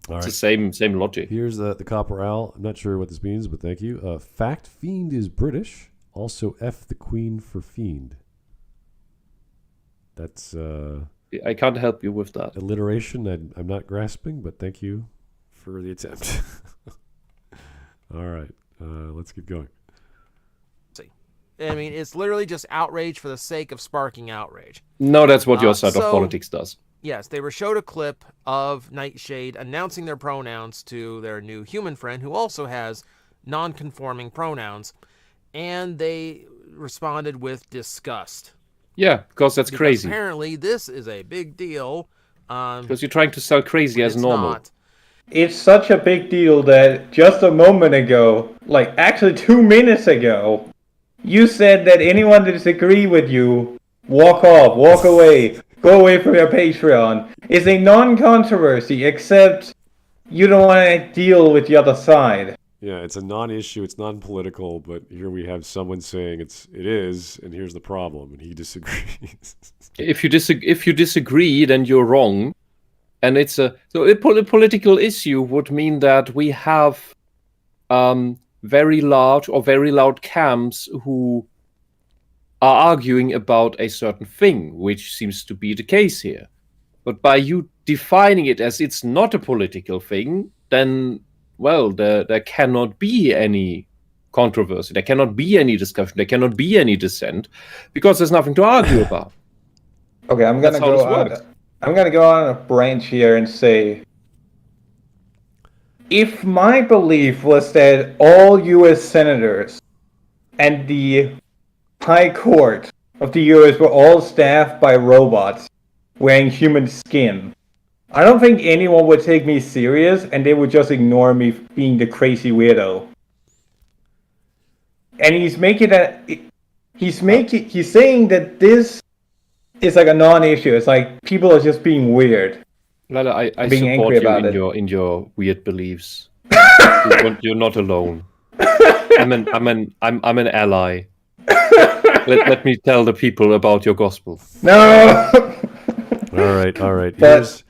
All it's right. the same logic. Here's the Copper Owl. I'm not sure what this means, but thank you. Fact Fiend is British. Also F the Queen for Fiend. That's I can't help you with that. alliteration. I'm not grasping, but thank you for the attempt. All right, let's keep going. I mean, it's literally just outrage for the sake of sparking outrage. No, that's what your side of politics does. Yes, they were showed a clip of Nightshade announcing their pronouns to their new human friend, who also has non-conforming pronouns, and they responded with disgust. Yeah, because that's crazy. Apparently, this is a big deal. Because you're trying to sell crazy as normal. Not. It's such a big deal that just a moment ago, like actually 2 minutes ago, you said that anyone that disagrees with you, walk off, walk away, go away from your Patreon. It's a non-controversy, except you don't want to deal with the other side. Yeah, it's a non-issue, it's non-political, but here we have someone saying it is, and here's the problem, and he disagrees. If you disagree, then you're wrong, and it's a political issue would mean that we have very large or very loud camps who are arguing about a certain thing, which seems to be the case here. But by you defining it as it's not a political thing, then well, there cannot be any controversy, there cannot be any discussion, there cannot be any dissent, because there's nothing to argue about. Okay, I'm gonna go on a branch here and say, if my belief was that all U.S. senators and the High Court of the U.S. were all staffed by robots wearing human skin, I don't think anyone would take me serious, and they would just ignore me being the crazy weirdo. And he's making that. He's saying that this is like a non-issue. It's like people are just being weird. Lila, I being support angry you about in your weird beliefs. You're not alone. I'm an ally. Let me tell the people about your gospel. No. All right. But-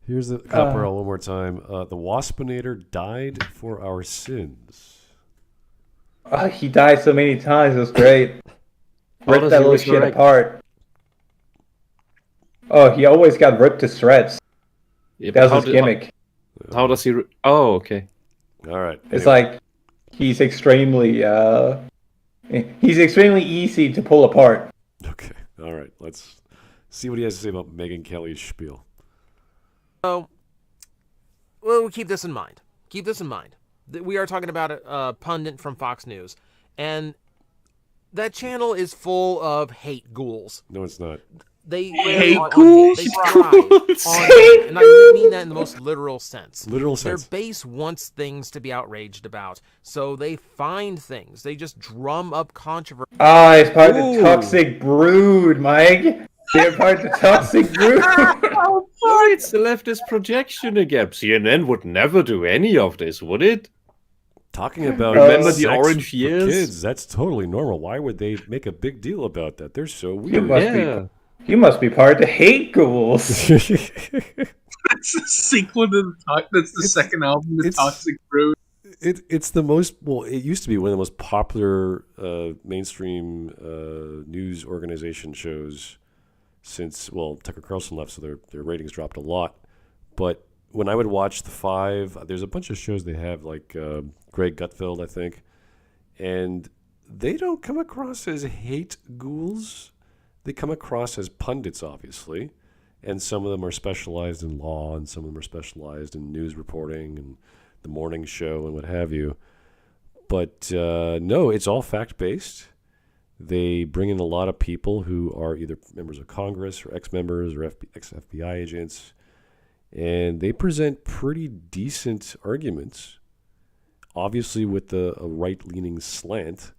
Here's the Copperell one more time. The Waspinator died for our sins. Oh, he died so many times. It was great. How Ripped does that he little shit resurrect? apart. Oh, he always got ripped to shreds. Yeah, but That was his gimmick. How does he? Oh, okay. All right. It's anyway. like he's extremely easy to pull apart. Okay. All right. Let's see what he has to say about Megyn Kelly's spiel. So, well, keep this in mind. Keep this in mind. We are talking about a pundit from Fox News, and that channel is full of hate ghouls. No, it's not. They Hate on ghouls? They thrive on hate, and I mean that in the most literal sense. Literal Their sense. base wants things to be outraged about, so they find things. They just drum up controversy. Ah, it's part of Ooh. the toxic brood, Mike. They're part of the toxic brood. Oh, it's the leftist projection again. CNN would never do any of this, would it? Talking about Remember the sex orange for years? kids, that's totally normal. Why would they make a big deal about that? They're so You weird. must be part of the hate ghouls. That's the sequel to the that's the second album, The it's- Toxic Brood. It's the most, well, it used to be one of the most popular mainstream news organization shows since, well, Tucker Carlson left, so their ratings dropped a lot. But when I would watch The Five, there's a bunch of shows they have, like Greg Gutfeld, I think, and they don't come across as hate ghouls. They come across as pundits, obviously, and some of them are specialized in law, and some of them are specialized in news reporting and the morning show and what have you. But no, it's all fact-based. They bring in a lot of people who are either members of Congress or ex-members or ex-FBI agents, and they present pretty decent arguments, obviously with a right-leaning slant,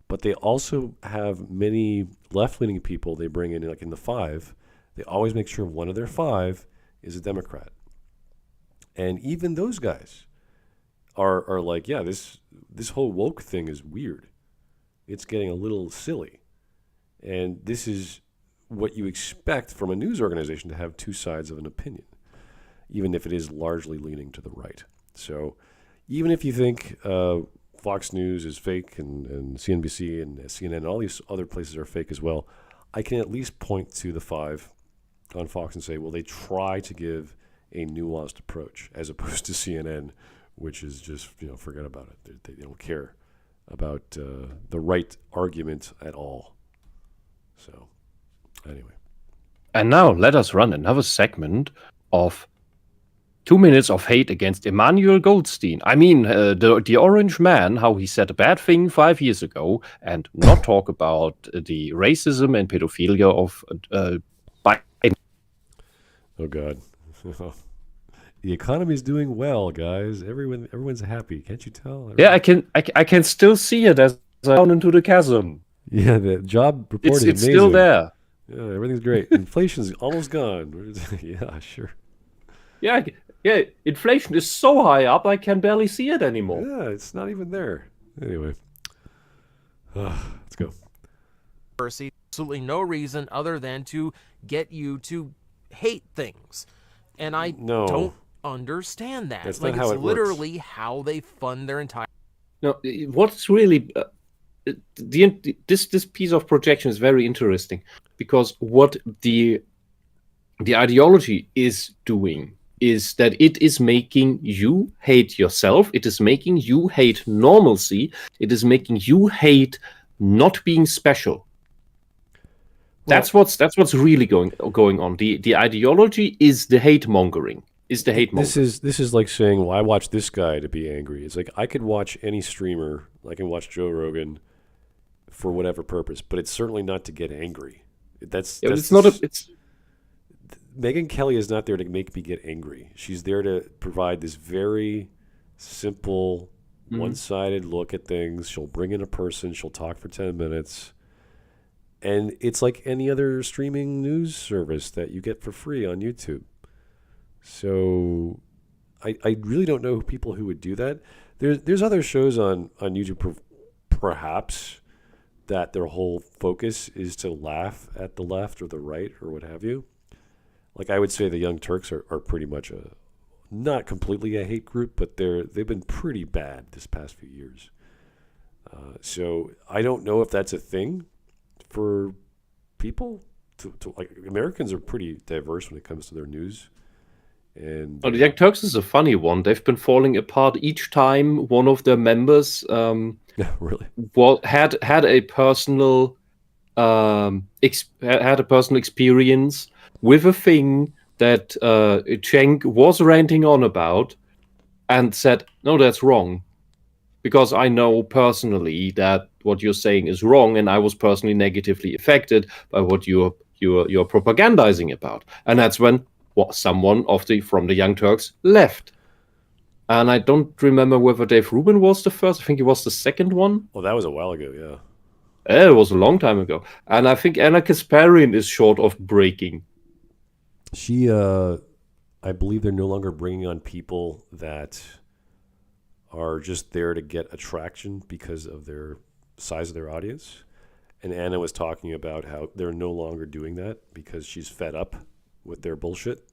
but they also have many left-leaning people they bring in, like in The Five. They always make sure one of their five is a Democrat. And even those guys are like, yeah, this whole woke thing is weird. It's getting a little silly. And this is what you expect from a news organization, to have two sides of an opinion, even if it is largely leaning to the right. So even if you think Fox News is fake and CNBC and CNN and all these other places are fake as well, I can at least point to The Five on Fox and say, well, they try to give a nuanced approach, as opposed to CNN, which is just, forget about it. They don't care about the right argument at all. So, anyway. And now let us run another segment of 2 minutes of hate against Emmanuel Goldstein. I mean, the Orange Man, how he said a bad thing 5 years ago, and not talk about the racism and pedophilia of Biden. Oh, God. The economy's doing well, guys. Everyone's happy. Can't you tell? Yeah, I can still see it as I down into the chasm. Yeah, the job report is It's amazing. still there. Yeah, everything's great. Inflation's almost gone. Yeah, sure. Yeah, inflation is so high up I can barely see it anymore. Yeah, it's not even there. Anyway. Let's go. Absolutely no reason other than to get you to hate things. And I No. don't understand that. That's like, not how it's it works. literally how they fund their entire. No, what's really this piece of projection is very interesting, because what the ideology is doing is that it is making you hate yourself. It is making you hate normalcy. It is making you hate not being special. That's what's really going on. The ideology is the hate mongering. This is like saying, well, I watch this guy to be angry. It's like I could watch any streamer. I can watch Joe Rogan for whatever purpose, but it's certainly not to get angry. It's Megyn Kelly is not there to make me get angry. She's there to provide this very simple, one-sided look at things. She'll bring in a person. She'll talk for 10 minutes. And it's like any other streaming news service that you get for free on YouTube. So I really don't know people who would do that. There's other shows on YouTube perhaps that their whole focus is to laugh at the left or the right or what have you. Like I would say the Young Turks are pretty much not completely a hate group, but they've been pretty bad this past few years. So I don't know if that's a thing for people. Like Americans are pretty diverse when it comes to their news. And the Young Turks is a funny one. They've been falling apart each time one of their members yeah, really had a personal had a personal experience with a thing that Cenk was ranting on about, and said, "No, that's wrong, because I know personally that what you're saying is wrong, and I was personally negatively affected by what you're propagandizing about." And that's when someone from the Young Turks left. And I don't remember whether Dave Rubin was the first. I think he was the second one. Well, that was a while ago, yeah. It was a long time ago. And I think Anna Kasparian is short of breaking. She, I believe they're no longer bringing on people that are just there to get attraction because of their size of their audience. And Anna was talking about how they're no longer doing that because she's fed up with their bullshit,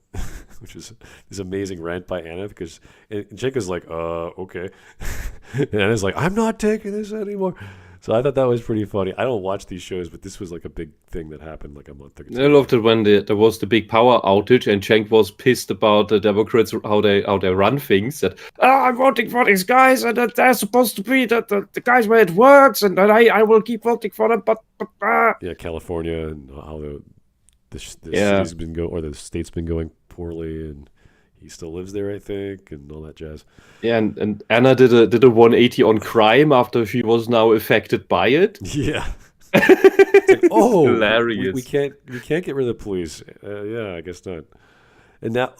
which is this amazing rant by Anna, because Cenk is like, okay. And Anna's like, I'm not taking this anymore. So I thought that was pretty funny. I don't watch these shows, but this was like a big thing that happened like a month ago. I loved it when there was the big power outage and Cenk was pissed about the Democrats, how they run things. That I'm voting for these guys, and that they're supposed to be the guys where it works, and that I will keep voting for them. But yeah, California and how the city's been or the state's been going poorly, and he still lives there, I think, and all that jazz. Yeah, and Anna did a 180 on crime after she was now affected by it. Yeah. Like, oh, hilarious. We can't get rid of the police. Yeah, I guess not. And now,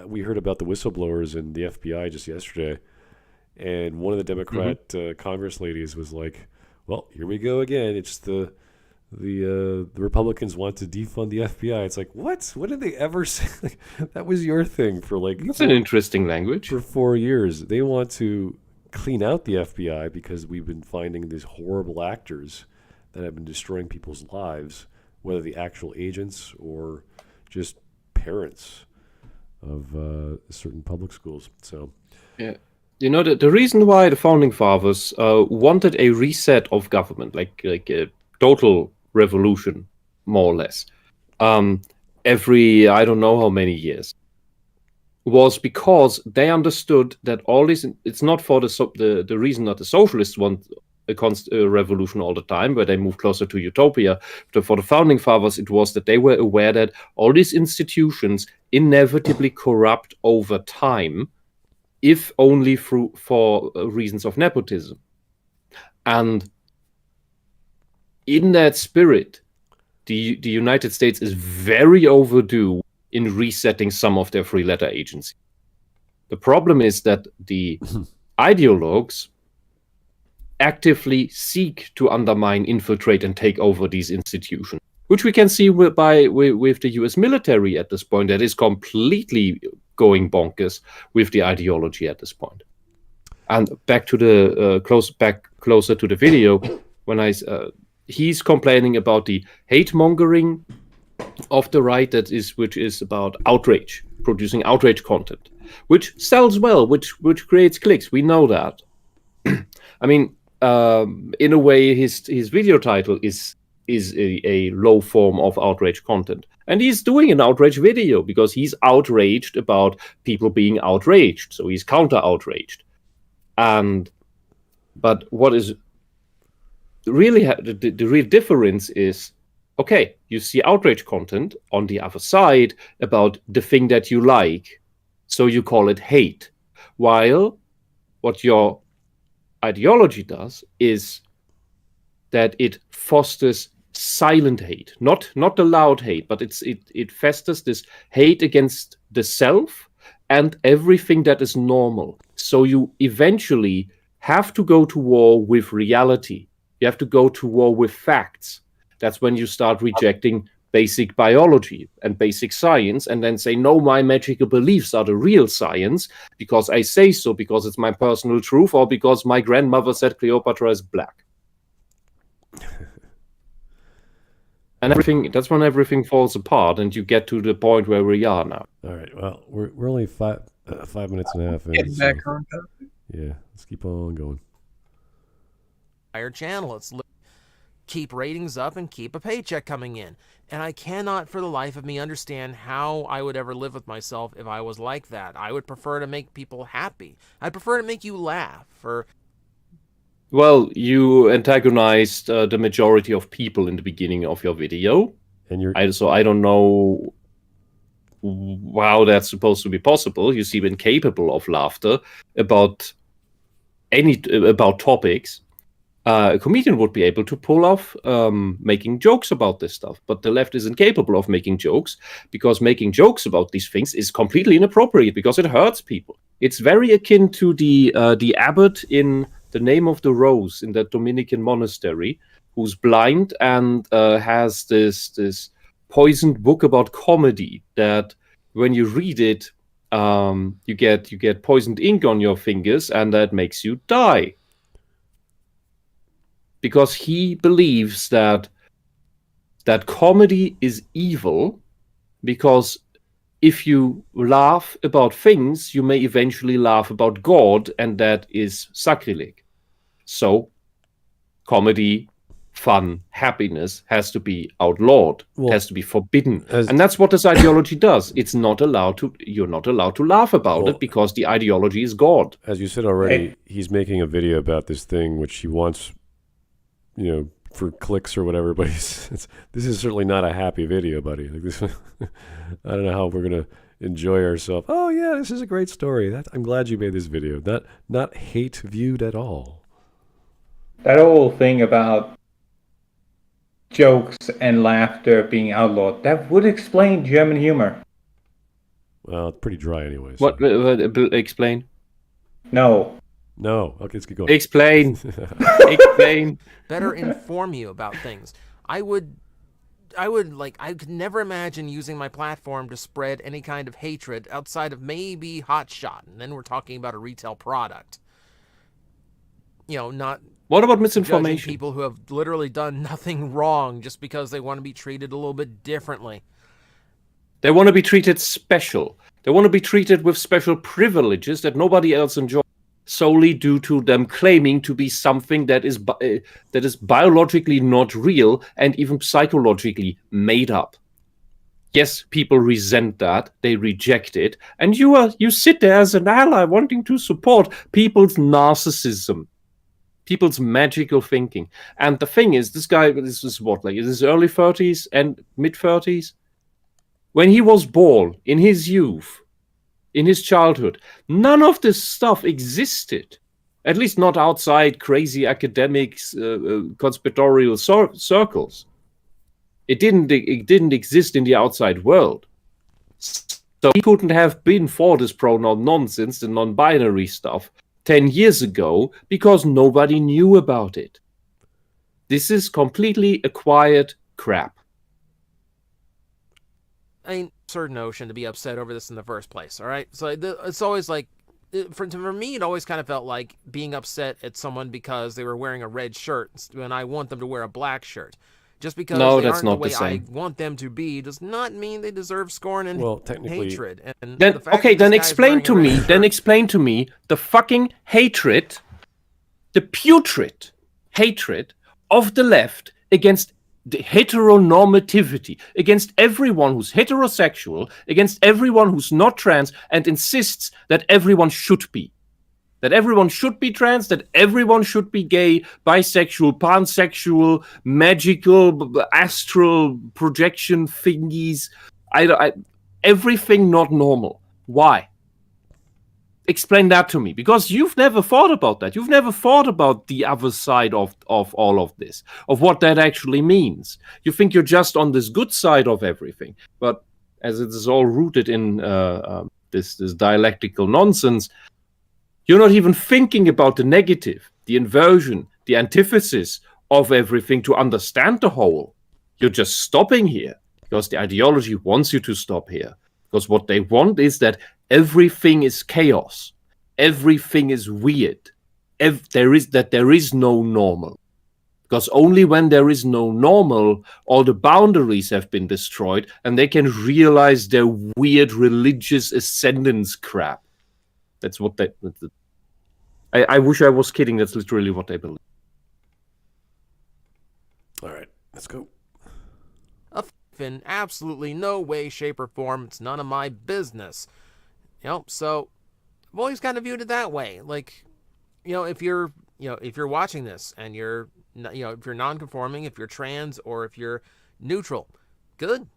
we heard about the whistleblowers and the FBI just yesterday, and one of the Democrat Congress ladies was like, "Well, here we go again. It's the Republicans want to defund the FBI." It's like, what? What did they ever say? Like, that was your thing for like... That's an interesting language. For 4 years. They want to clean out the FBI because we've been finding these horrible actors that have been destroying people's lives, whether the actual agents or just parents of certain public schools. So, yeah. You know, the reason why the Founding Fathers wanted a reset of government, like a total revolution, more or less, every I don't know how many years, was because they understood that all this, it's not for the reason that the socialists want a revolution all the time, where they move closer to utopia. But for the Founding Fathers, it was that they were aware that all these institutions inevitably corrupt over time, if only for reasons of nepotism. And in that spirit, the United States is very overdue in resetting some of their free letter agencies. The problem is that the ideologues actively seek to undermine, infiltrate, and take over these institutions, which we can see with the US military at this point, that is completely going bonkers with the ideology at this point. And back to the closer to the video, when he's complaining about the hate mongering of the right, which is about outrage, producing outrage content, which sells well, which creates clicks. We know that. I mean, in a way, his video title is a low form of outrage content, and he's doing an outrage video because he's outraged about people being outraged, so he's counter outraged. But what is really the real difference is, okay, you see outrage content on the other side about the thing that you like, so you call it hate, while what your ideology does is that it fosters silent hate, not the loud hate, but it festers this hate against the self and everything that is normal. So you eventually have to go to war with reality. You have to go to war with facts. That's when you start rejecting basic biology and basic science and then say, no, my magical beliefs are the real science because I say so, because it's my personal truth, or because my grandmother said Cleopatra is black. And that's when everything falls apart and you get to the point where we are now. All right. Well, we're only 5 minutes and a half in. Getting back on topic. Yeah, let's keep on going. Higher channel. It's keep ratings up and keep a paycheck coming in. And I cannot for the life of me understand how I would ever live with myself if I was like that. I would prefer to make people happy. I'd prefer to make you laugh. Well, you antagonized the majority of people in the beginning of your video. And so I don't know how that's supposed to be possible. You seem incapable of laughter about topics. A comedian would be able to pull off making jokes about this stuff, but the left is incapable of making jokes because making jokes about these things is completely inappropriate because it hurts people. It's very akin to the abbot in The Name of the Rose in that Dominican monastery, who's blind and has this poisoned book about comedy that when you read it, you get poisoned ink on your fingers and that makes you die. Because he believes that comedy is evil, because if you laugh about things, you may eventually laugh about God, and that is sacrilege. So, comedy, fun, happiness has to be outlawed, has to be forbidden. And that's what this ideology does. You're not allowed to laugh about it because the ideology is God. As you said already, he's making a video about this thing which he wants, for clicks or whatever, but this is certainly not a happy video, buddy. Like this, I don't know how we're gonna enjoy ourselves. Oh yeah, this is a great story. I'm glad you made this video. Not hate viewed at all. That whole thing about jokes and laughter being outlawed, that would explain German humor. Well, it's pretty dry anyway. So. What? Explain? No. Okay, let's get going. Explain. Explain. Better inform you about things. I could never imagine using my platform to spread any kind of hatred outside of maybe Hotshot, and then we're talking about a retail product. Not. What about misinformation? People who have literally done nothing wrong just because they want to be treated a little bit differently. They want to be treated special. They want to be treated with special privileges that nobody else enjoys, solely due to them claiming to be something that is biologically not real and even psychologically made up. Yes, people resent that, they reject it, and you sit there as an ally wanting to support people's narcissism, people's magical thinking. And the thing is, this guy, this is what, like in his early 30s and mid 30s? When he was born, in his youth, in his childhood, none of this stuff existed. At least not outside crazy academics, conspiratorial circles. It didn't exist in the outside world. So he couldn't have been for this pronoun nonsense, the non-binary stuff, 10 years ago because nobody knew about it. This is completely acquired crap. I mean, absurd notion to be upset over this in the first place, all right? So it's always like, for me, it always kind of felt like being upset at someone because they were wearing a red shirt when I want them to wear a black shirt. Just because they aren't the way I want them to be does not mean they deserve scorn and hatred. And then explain to me the fucking hatred, the putrid hatred of the left against the heteronormativity, against everyone who's heterosexual, against everyone who's not trans, and insists that everyone should be. That everyone should be trans, that everyone should be gay, bisexual, pansexual, magical, astral projection thingies. Everything not normal. Why? Explain that to me, because you've never thought about that. You've never thought about the other side of all of this, of what that actually means. You think you're just on this good side of everything. But as it is all rooted in this dialectical nonsense, you're not even thinking about the negative, the inversion, the antithesis of everything to understand the whole. You're just stopping here because the ideology wants you to stop here. Because what they want is that everything is chaos. Everything is weird. There is no normal. Because only when there is no normal, all the boundaries have been destroyed and they can realize their weird religious ascendance crap. That's what they... I wish I was kidding. That's literally what they believe. All right, let's go. In absolutely no way, shape, or form. It's none of my business. So I've always kind of viewed it that way. Like, if you're watching this and you're, if you're non-conforming, if you're trans, or if you're neutral, good.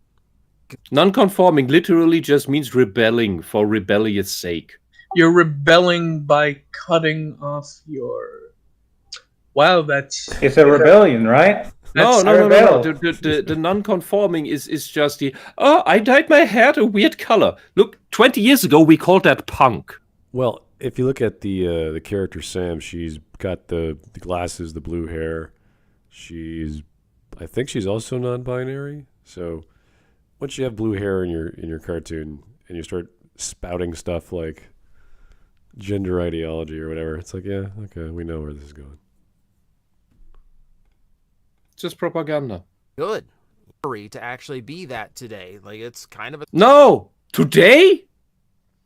Non-conforming literally just means rebelling for rebellious sake. You're rebelling by cutting off your... Wow, that's... It's a rebellion, right? No. rebel. The non-conforming is just I dyed my hair a weird color. Look, 20 years ago we called that punk. Well, if you look at the character Sam, she's got the glasses, the blue hair. I think she's also non-binary. So once you have blue hair in your cartoon and you start spouting stuff like gender ideology or whatever, it's like, yeah, okay, we know where this is going. Just propaganda. Good. To actually be that today. Like, it's kind of a... No! Today?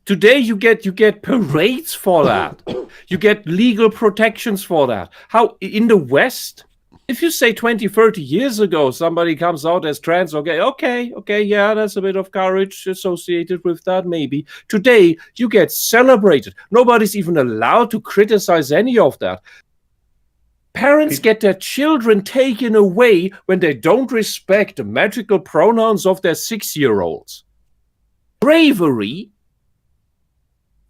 Today you get parades for that. You get legal protections for that. How, in the West, if you say 20, 30 years ago somebody comes out as trans or gay, okay, yeah, there's a bit of courage associated with that, maybe. Today, you get celebrated. Nobody's even allowed to criticize any of that. Parents get their children taken away when they don't respect the magical pronouns of their 6-year-olds. Bravery?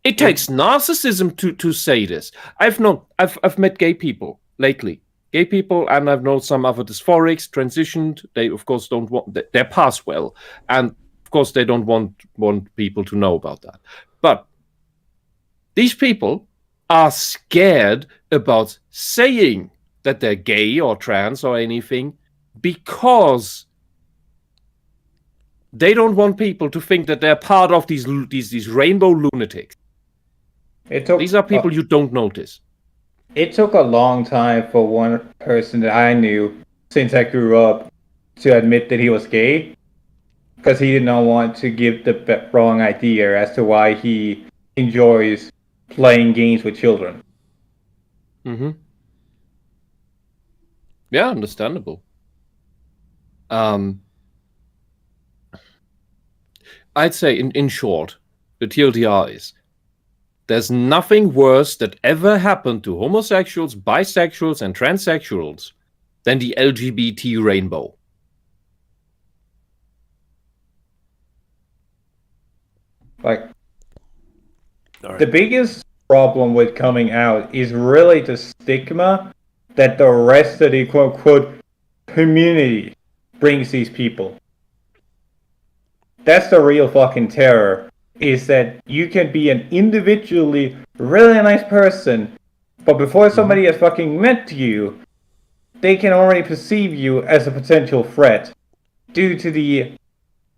It takes narcissism to say this. I've met gay people lately. Gay people, and I've known some other dysphorics, transitioned. They, of course, don't want... They pass well. And, of course, they don't want people to know about that. But these people are scared about saying that they're gay or trans or anything because they don't want people to think that they're part of these rainbow lunatics. These are people you don't notice. It took a long time for one person that I knew since I grew up to admit that he was gay, because he did not want to give the wrong idea as to why he enjoys playing games with children. Mm-hmm. Yeah, understandable. I'd say, in short, the TLDR is, there's nothing worse that ever happened to homosexuals, bisexuals, and transsexuals than the LGBT rainbow. Like, the biggest problem with coming out is really the stigma that the rest of the quote-unquote community brings these people. That's the real fucking terror, is that you can be an individually really nice person, but before somebody has fucking met you, they can already perceive you as a potential threat due to the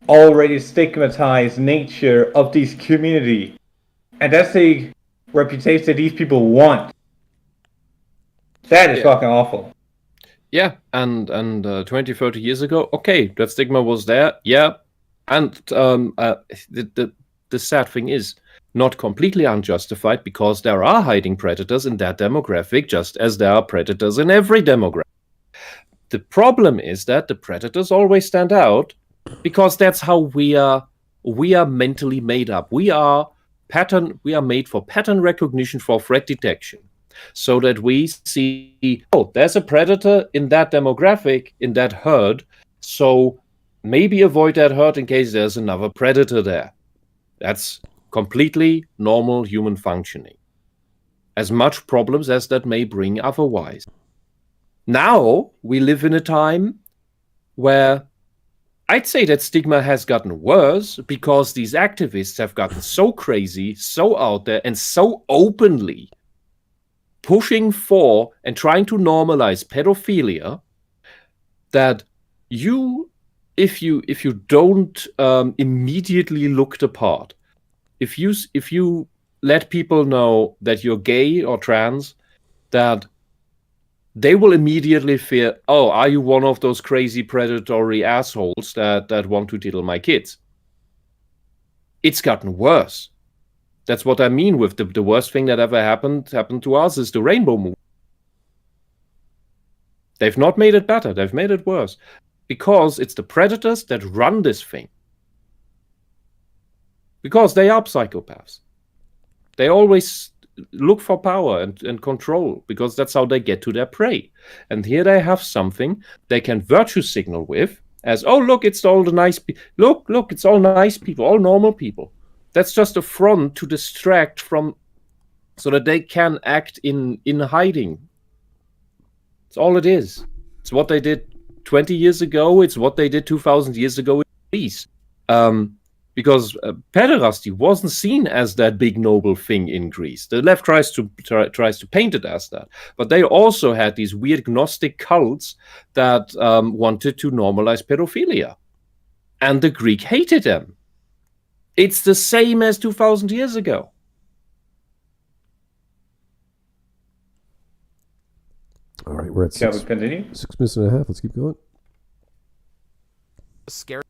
already stigmatized nature of this community. And that's the reputation that these people want. That is fucking awful. Yeah, and 20, 30 years ago, okay, that stigma was there, yeah. And the sad thing is, not completely unjustified, because there are hiding predators in that demographic, just as there are predators in every demographic. The problem is that the predators always stand out, because that's how we are mentally made up. We are made for pattern recognition, for threat detection. So that we see, oh, there's a predator in that demographic, in that herd, so maybe avoid that herd in case there's another predator there. That's completely normal human functioning. As much problems as that may bring otherwise. Now, we live in a time where I'd say that stigma has gotten worse because these activists have gotten so crazy, so out there, and so openly pushing for and trying to normalize pedophilia that if you don't immediately look the part, if you let people know that you're gay or trans, that they will immediately fear, oh, are you one of those crazy predatory assholes that want to diddle my kids? It's gotten worse. That's what I mean with the worst thing that ever happened to us is the Rainbow Movement. They've not made it better. They've made it worse. Because it's the predators that run this thing. Because they are psychopaths. They always look for power and control because that's how they get to their prey. And here they have something they can virtue signal with as, oh, look, it's all the nice people. Look, it's all nice people, all normal people. That's just a front to distract from so that they can act in hiding. It's all it is. It's what they did 20 years ago. It's what they did 2,000 years ago in Greece. Because pederasty wasn't seen as that big noble thing in Greece. The left tries to paint it as that. But they also had these weird Gnostic cults that wanted to normalize pedophilia. And the Greek hated them. It's the same as 2,000 years ago. All right, we're at Shall we continue? 6 minutes and a half. Let's keep going. Scary.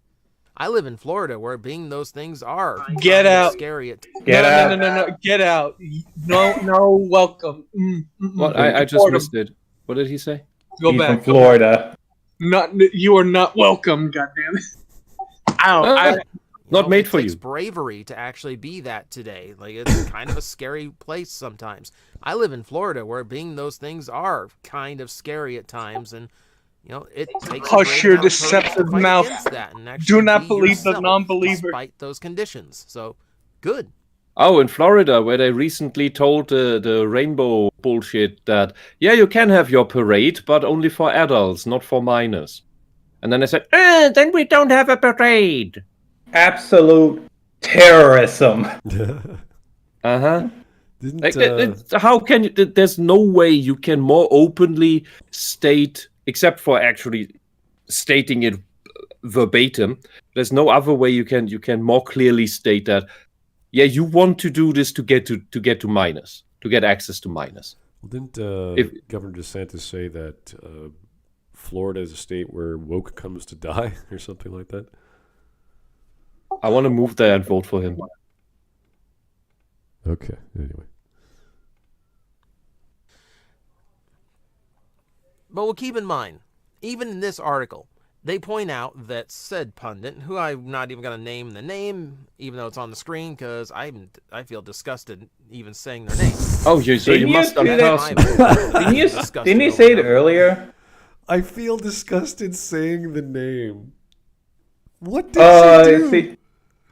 I live in Florida, where being those things are Get out. scary. Get out. No, get out. No, welcome. What? I just missed it. What did he say? Go He's back. from Florida. You are not welcome, goddammit. Not made for It takes you. bravery to actually be that today. Like, it's kind of a scary place sometimes. I live in Florida, where being those things are kind of scary at times, and it takes Hush a your great amount of courage to deceptive fight mouth. against that and Do actually not be believe the yourself non-believer. despite those conditions. So, good. Oh, in Florida, where they recently told the rainbow bullshit that, yeah, you can have your parade, but only for adults, not for minors. And then they said, then we don't have a parade. Absolute terrorism. Uh-huh. Didn't How can you... There's no way you can more openly state, except for actually stating it verbatim, there's no other way you can more clearly state that, yeah, you want to do this to get to minors, to get access to minors. Well, didn't Governor DeSantis say that Florida is a state where woke comes to die or something like that? I want to move there and vote for him. Okay, anyway. But we'll keep in mind, even in this article, they point out that said pundit, who I'm not even going to name the name, even though it's on the screen, because I feel disgusted even saying their name. Oh, so you must do unperson. Didn't you say it earlier? I feel disgusted saying the name. What did she do?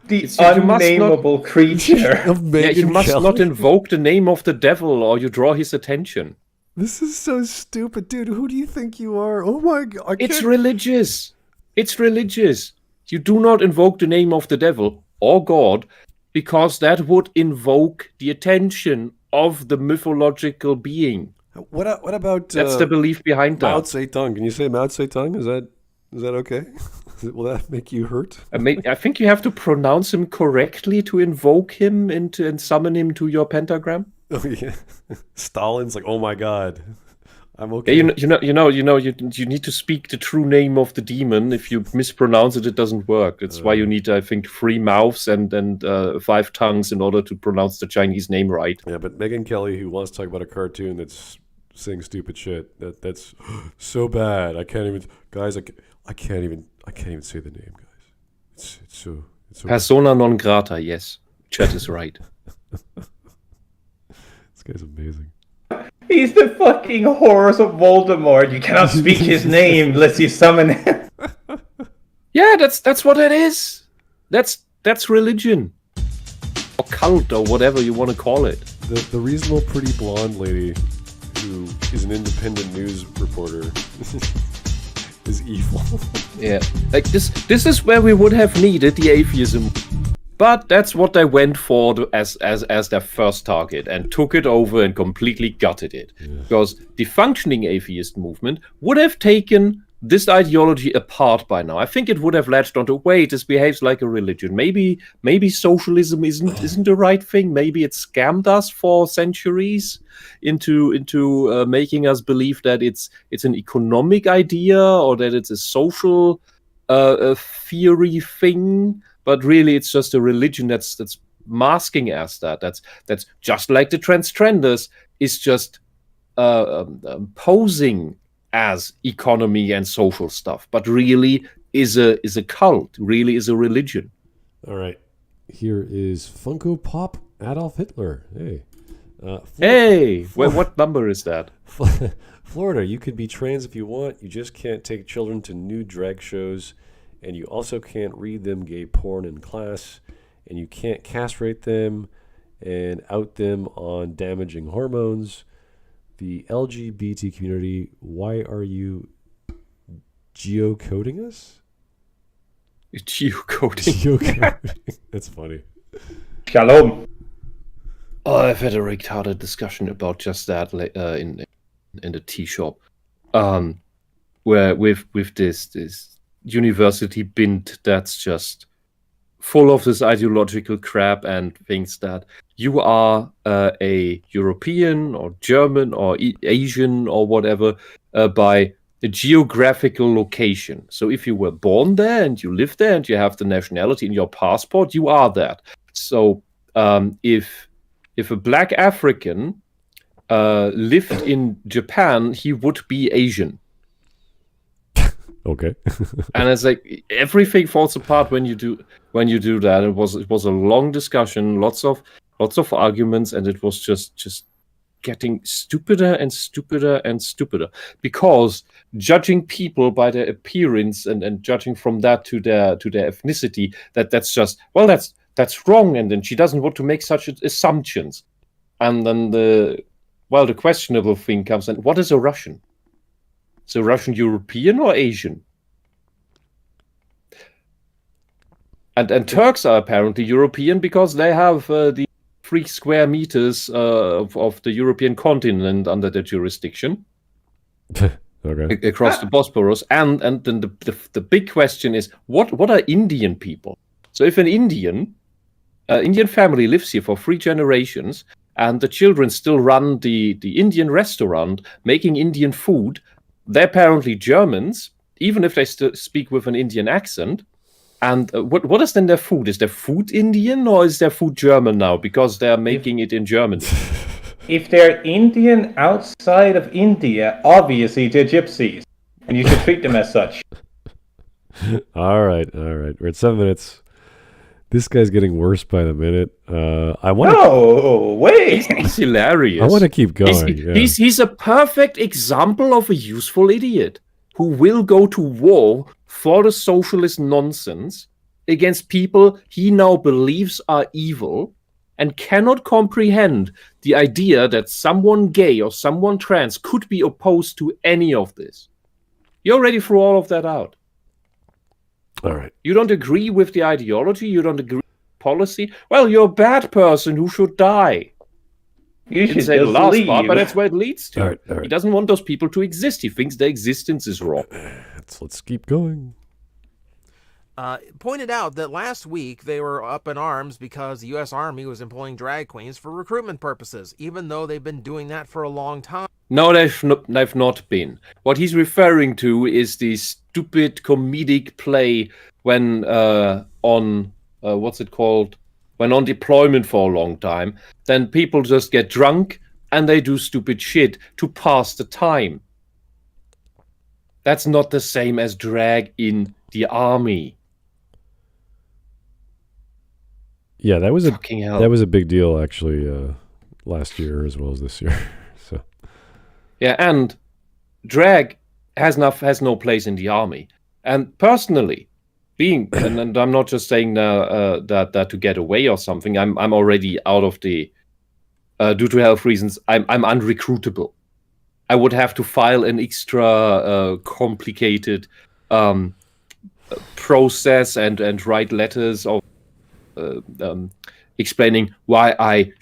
The You must not- unnameable creature. Of Yeah, Megyn you must Kelly? not invoke the name of the devil or you draw his attention. This is so stupid, dude. Who do you think you are? Oh my god! It's religious. It's religious. You do not invoke the name of the devil or God because that would invoke the attention of the mythological being. What about That's the belief behind Mao that. Zedong? Can you say Mao Zedong? Is that okay? Will that make you hurt? I think you have to pronounce him correctly to invoke him and summon him to your pentagram. Oh yeah. Stalin's like, oh my god, I'm okay. Yeah, you need to speak the true name of the demon. If you mispronounce it, it doesn't work. That's why you need, I think, 3 mouths and 5 tongues in order to pronounce the Chinese name right. Yeah, but Megyn Kelly, who wants to talk about a cartoon that's saying stupid shit, that's so bad. I can't even, guys. I can't even say the name, guys. It's so. Persona non grata. Yes, Chet is right. This guy's amazing. He's the fucking horrors of Voldemort. You cannot speak his name unless you summon him. Yeah, that's what it is. That's religion. or cult or whatever you want to call it. The reasonable pretty blonde lady who is an independent news reporter is evil. Yeah, like this is where we would have needed the atheism. But that's what they went for as their first target, and took it over and completely gutted it. Yeah. Because the functioning atheist movement would have taken this ideology apart by now. I think it would have latched onto, wait, this behaves like a religion. Maybe socialism isn't the right thing. Maybe it scammed us for centuries into making us believe that it's an economic idea or that it's a social theory thing. But really, it's just a religion that's masking as that. That's just like the transgenders is just posing as economy and social stuff, but really is a cult. Really is a religion. All right, here is Funko Pop Adolf Hitler. Hey, what number is that? Florida, you could be trans if you want. You just can't take children to nude drag shows. And you also can't read them gay porn in class, and you can't castrate them and out them on damaging hormones. The LGBT community, why are you geocoding us? Geocoding. That's funny. Shalom. Oh, I've had a retarded discussion about just that in the tea shop, where with this university bint that's just full of this ideological crap and thinks that you are a European or German or Asian or whatever by a geographical location. So if you were born there and you live there and you have the nationality in your passport, you are that. So if a black African lived in Japan, he would be Asian. Okay. And it's like everything falls apart when you do that. It was a long discussion, lots of arguments, and it was just getting stupider and stupider and stupider. Because judging people by their appearance and judging from that to their ethnicity, that's just, well, that's wrong, and then she doesn't want to make such assumptions. And then the questionable thing comes, and what is a Russian? So Russian European or Asian? And Turks are apparently European because they have the 3 square meters of the European continent under their jurisdiction. Okay. Across the Bosporus. And then the big question is, what are Indian people? So if an Indian family lives here for 3 generations, and the children still run the Indian restaurant making Indian food, they're apparently Germans, even if they still speak with an Indian accent. And what is then their food? Is their food Indian or is their food German now? Because they're making it in Germany. If they're Indian outside of India, obviously they're gypsies. And you should treat them as such. All right. We're at 7 minutes. This guy's getting worse by the minute. Wait! He's hilarious. I want to keep going. He's a perfect example of a useful idiot who will go to war for the socialist nonsense against people he now believes are evil and cannot comprehend the idea that someone gay or someone trans could be opposed to any of this. You already threw all of that out. All right. You don't agree with the ideology? You don't agree with policy? Well, you're a bad person who should die. You should say the just last leave. part, but that's where it leads to. All right. He doesn't want those people to exist. He thinks their existence is wrong. Let's keep going. Pointed out that last week they were up in arms because the U.S. Army was employing drag queens for recruitment purposes, even though they've been doing that for a long time. No, they've not been. What he's referring to is the stupid comedic play when on what's it called? When on deployment for a long time, then people just get drunk and they do stupid shit to pass the time. That's not the same as drag in the army. Yeah, that was Fucking hell. That was a big deal actually last year as well as this year. So yeah, and drag has no place in the army. And personally, and I'm not just saying that to get away or something. I'm already out of the due to health reasons. I'm unrecruitable. I would have to file an extra complicated process and write letters of explaining why I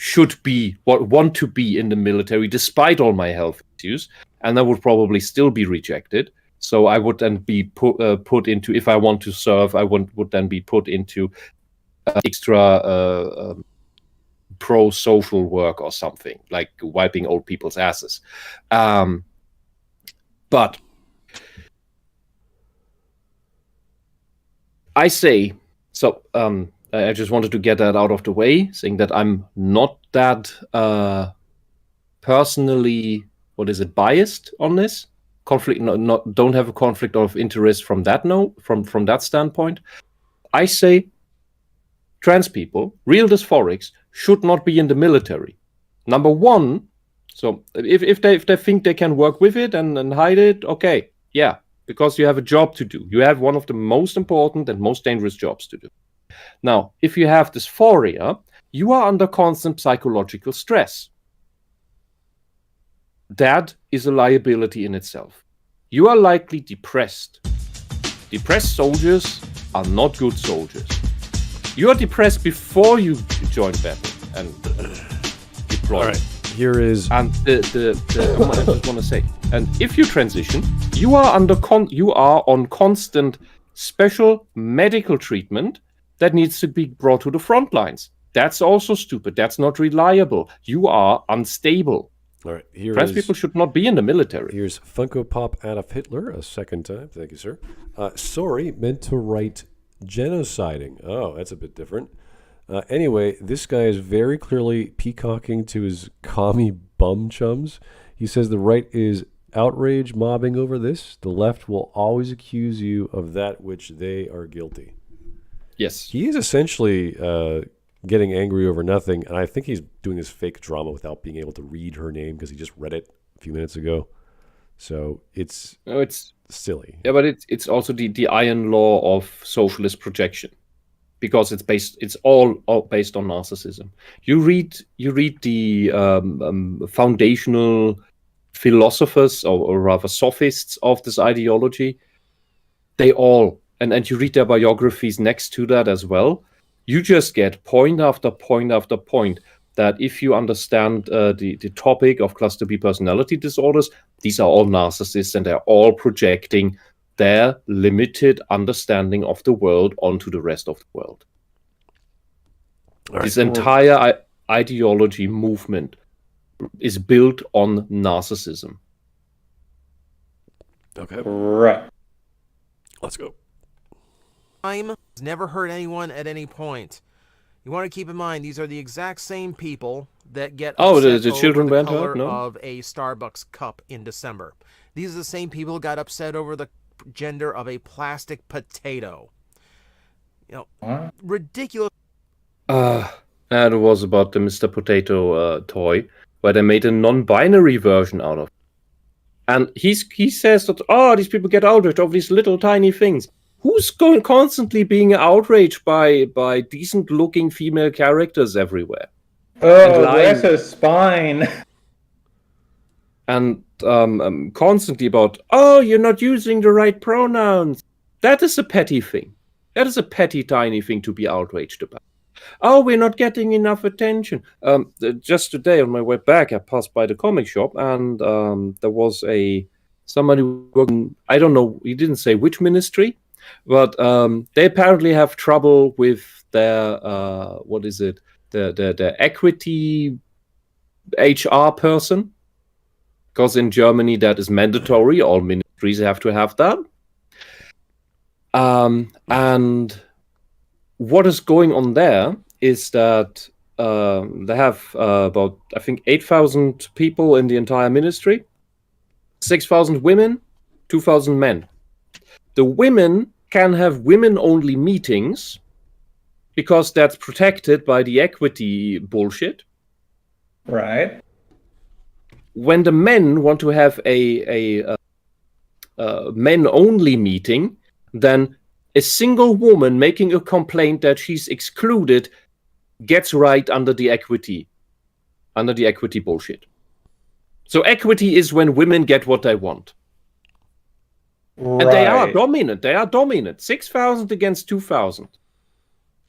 want to be in the military despite all my health issues, and I would probably still be rejected. So I would then be put into, if I want to serve, I would then be put into extra pro-social work or something, like wiping old people's asses. But I say, so I just wanted to get that out of the way, saying that I'm not that personally, biased on this. Don't have a conflict of interest from that from that standpoint. I say trans people, real dysphorics, should not be in the military. Number one, so if they think they can work with it and hide it, okay, yeah, because you have a job to do. You have one of the most important and most dangerous jobs to do. Now, if you have dysphoria, you are under constant psychological stress. That is a liability in itself. You are likely depressed. Depressed soldiers are not good soldiers. You are depressed before you join battle and deploy. All right, here is... And I just want to say, and if you transition, you are on constant special medical treatment that needs to be brought to the front lines. That's also stupid. That's not reliable. You are unstable. All right, trans people should not be in the military. Here's Funko Pop Adolf Hitler a second time. Thank you, sir. Sorry, meant to write genociding. Oh, that's a bit different. Anyway, this guy is very clearly peacocking to his commie bum chums. He says the right is outrage mobbing over this. The left will always accuse you of that which they are guilty. Yes. He is essentially getting angry over nothing, and I think he's doing this fake drama without being able to read her name because he just read it a few minutes ago. So it's silly. Yeah, but it's also the iron law of socialist projection, because it's all based on narcissism. You read the foundational philosophers or rather sophists of this ideology. They all and you read their biographies next to that as well. You just get point after point after point that if you understand the topic of cluster B personality disorders, these are all narcissists and they're all projecting their limited understanding of the world onto the rest of the world. Right. This entire ideology movement is built on narcissism. Okay. Right. Let's go. Time has never hurt anyone at any point. You want to keep in mind, these are the exact same people that get upset the children over the went color hurt? No? of a Starbucks cup in December. These are the same people who got upset over the gender of a plastic potato. Ridiculous. That was about the Mr. Potato toy, where they made a non-binary version out of it. And he says that, these people get outraged over these little tiny things. Who's constantly being outraged by decent-looking female characters everywhere? Oh, there's a spine. And constantly about, you're not using the right pronouns. That is a petty thing. That is a petty, tiny thing to be outraged about. Oh, we're not getting enough attention. Just today on my way back, I passed by the comic shop, and there was somebody working, I don't know, he didn't say which ministry, but they apparently have trouble with their, the equity HR person. Because in Germany that is mandatory. All ministries have to have that. And what is going on there is that they have about, I think, 8,000 people in the entire ministry, 6,000 women, 2,000 men. The women can have women-only meetings because that's protected by the equity bullshit. Right. When the men want to have a men-only meeting, then a single woman making a complaint that she's excluded gets right under the equity bullshit. So equity is when women get what they want. Right. And they are dominant. 6,000 against 2,000.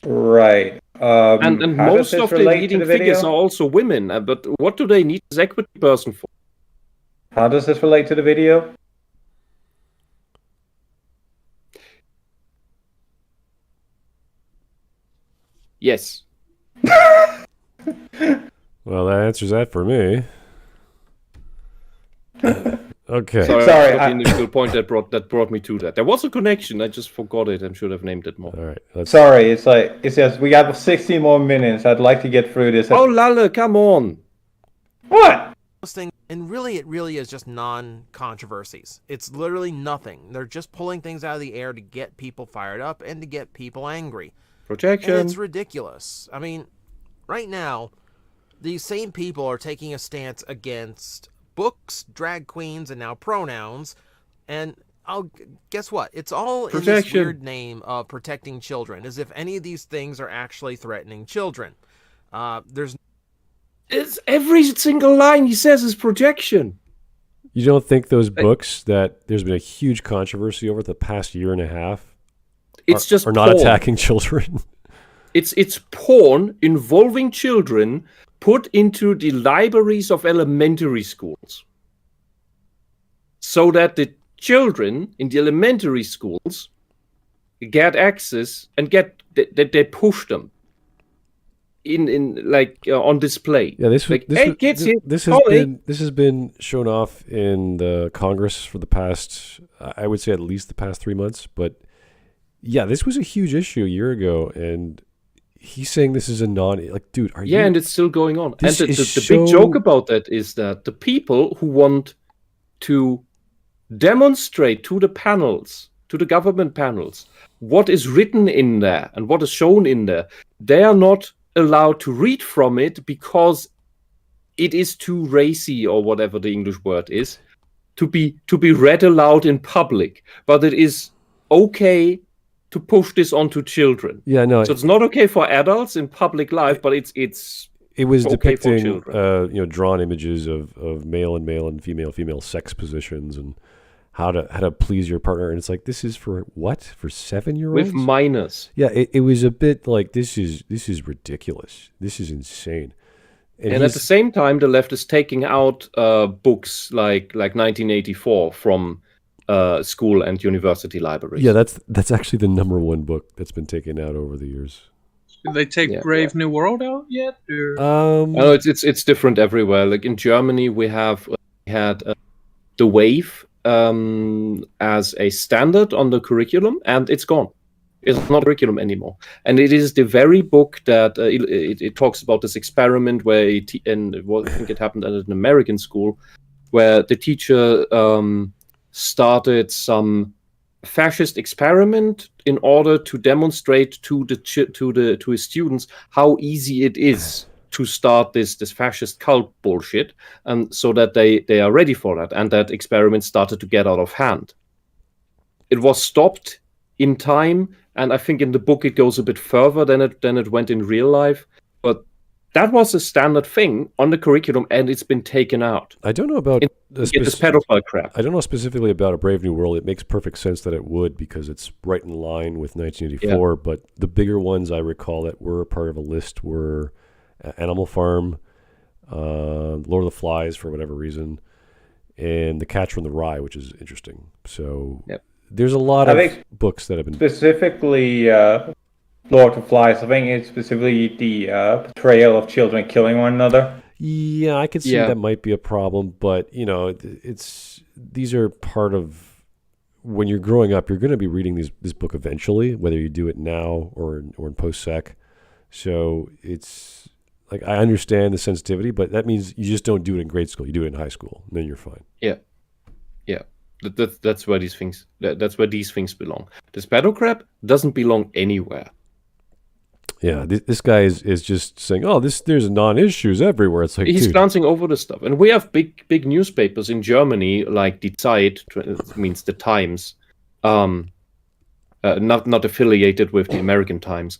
Right. And how most does this of the relate to leading the figures video? are also women. But what do they need this equity person for? How does this relate to the video? Yes. Well, that answers that for me. Okay. Sorry, I forgot the initial point that brought me to that. There was a connection. I just forgot it and should have named it more. All right. Sorry, it says we got 60 more minutes. I'd like to get through this. Oh, Lala, come on. What? Those things, and really, it really is just non-controversies. It's literally nothing. They're just pulling things out of the air to get people fired up and to get people angry. Projection. And it's ridiculous. I mean, right now, these same people are taking a stance against books, drag queens, and now pronouns. And guess what? It's all in this weird name of protecting children, as if any of these things are actually threatening children. It's every single line he says is projection. You don't think those books that there's been a huge controversy over the past year and a half are not attacking children? It's porn involving children put into the libraries of elementary schools, so that the children in the elementary schools get access and they push them on display. Yeah, this has been shown off in the Congress for the past, I would say at least the past 3 months. But yeah, this was a huge issue a year ago, and he's saying this is a dude, are you? Yeah, and it's still going on. And This the is big joke about that is that the people who want to demonstrate to the panels, to the government panels, what is written in there and what is shown in there, they are not allowed to read from it because it is too racy, or whatever the English word is, to be read aloud in public. But it is okay to push this onto children. Yeah, no. So it's not okay for adults in public life, but it was okay for depicting children. drawn images of male and female sex positions and how to please your partner, and it's like, this is for what? For 7-year-olds? With minors. Yeah, it was a bit like, this is ridiculous. This is insane. And at the same time, the left is taking out books like 1984 from school and university libraries. Yeah, that's actually the number one book that's been taken out over the years. Did they take Brave New World out yet? Or? No, it's different everywhere. Like in Germany, we had The Wave as a standard on the curriculum, and it's gone. It's not curriculum anymore. And it is the very book that it talks about this experiment where I think it happened at an American school, where the teacher started some fascist experiment in order to demonstrate to his students how easy it is to start this fascist cult bullshit, and so that they are ready for that. And that experiment started to get out of hand. It was stopped in time, and I think in the book it goes a bit further than it went in real life. But that was a standard thing on the curriculum, and it's been taken out. I don't know about this pedophile crap. I don't know specifically about A Brave New World. It makes perfect sense that it would, because it's right in line with 1984. Yeah. But the bigger ones I recall that were part of a list were Animal Farm, Lord of the Flies for whatever reason, and The Catcher in the Rye, which is interesting. So there's a lot of books that have been specifically Lord of the Flies. I think it's specifically the portrayal of children killing one another. Yeah, I could see that might be a problem, but these are part of when you're growing up. You're going to be reading this book eventually, whether you do it now or in post-sec. So it's like, I understand the sensitivity, but that means you just don't do it in grade school. You do it in high school, and then you're fine. Yeah. That's where these things. That's where these things belong. This battle crap doesn't belong anywhere. Yeah, this guy is just saying, "Oh, there's non-issues everywhere." It's like, he's dude, glancing over the stuff, and we have big newspapers in Germany, like Die Zeit, means the Times, not affiliated with the American Times,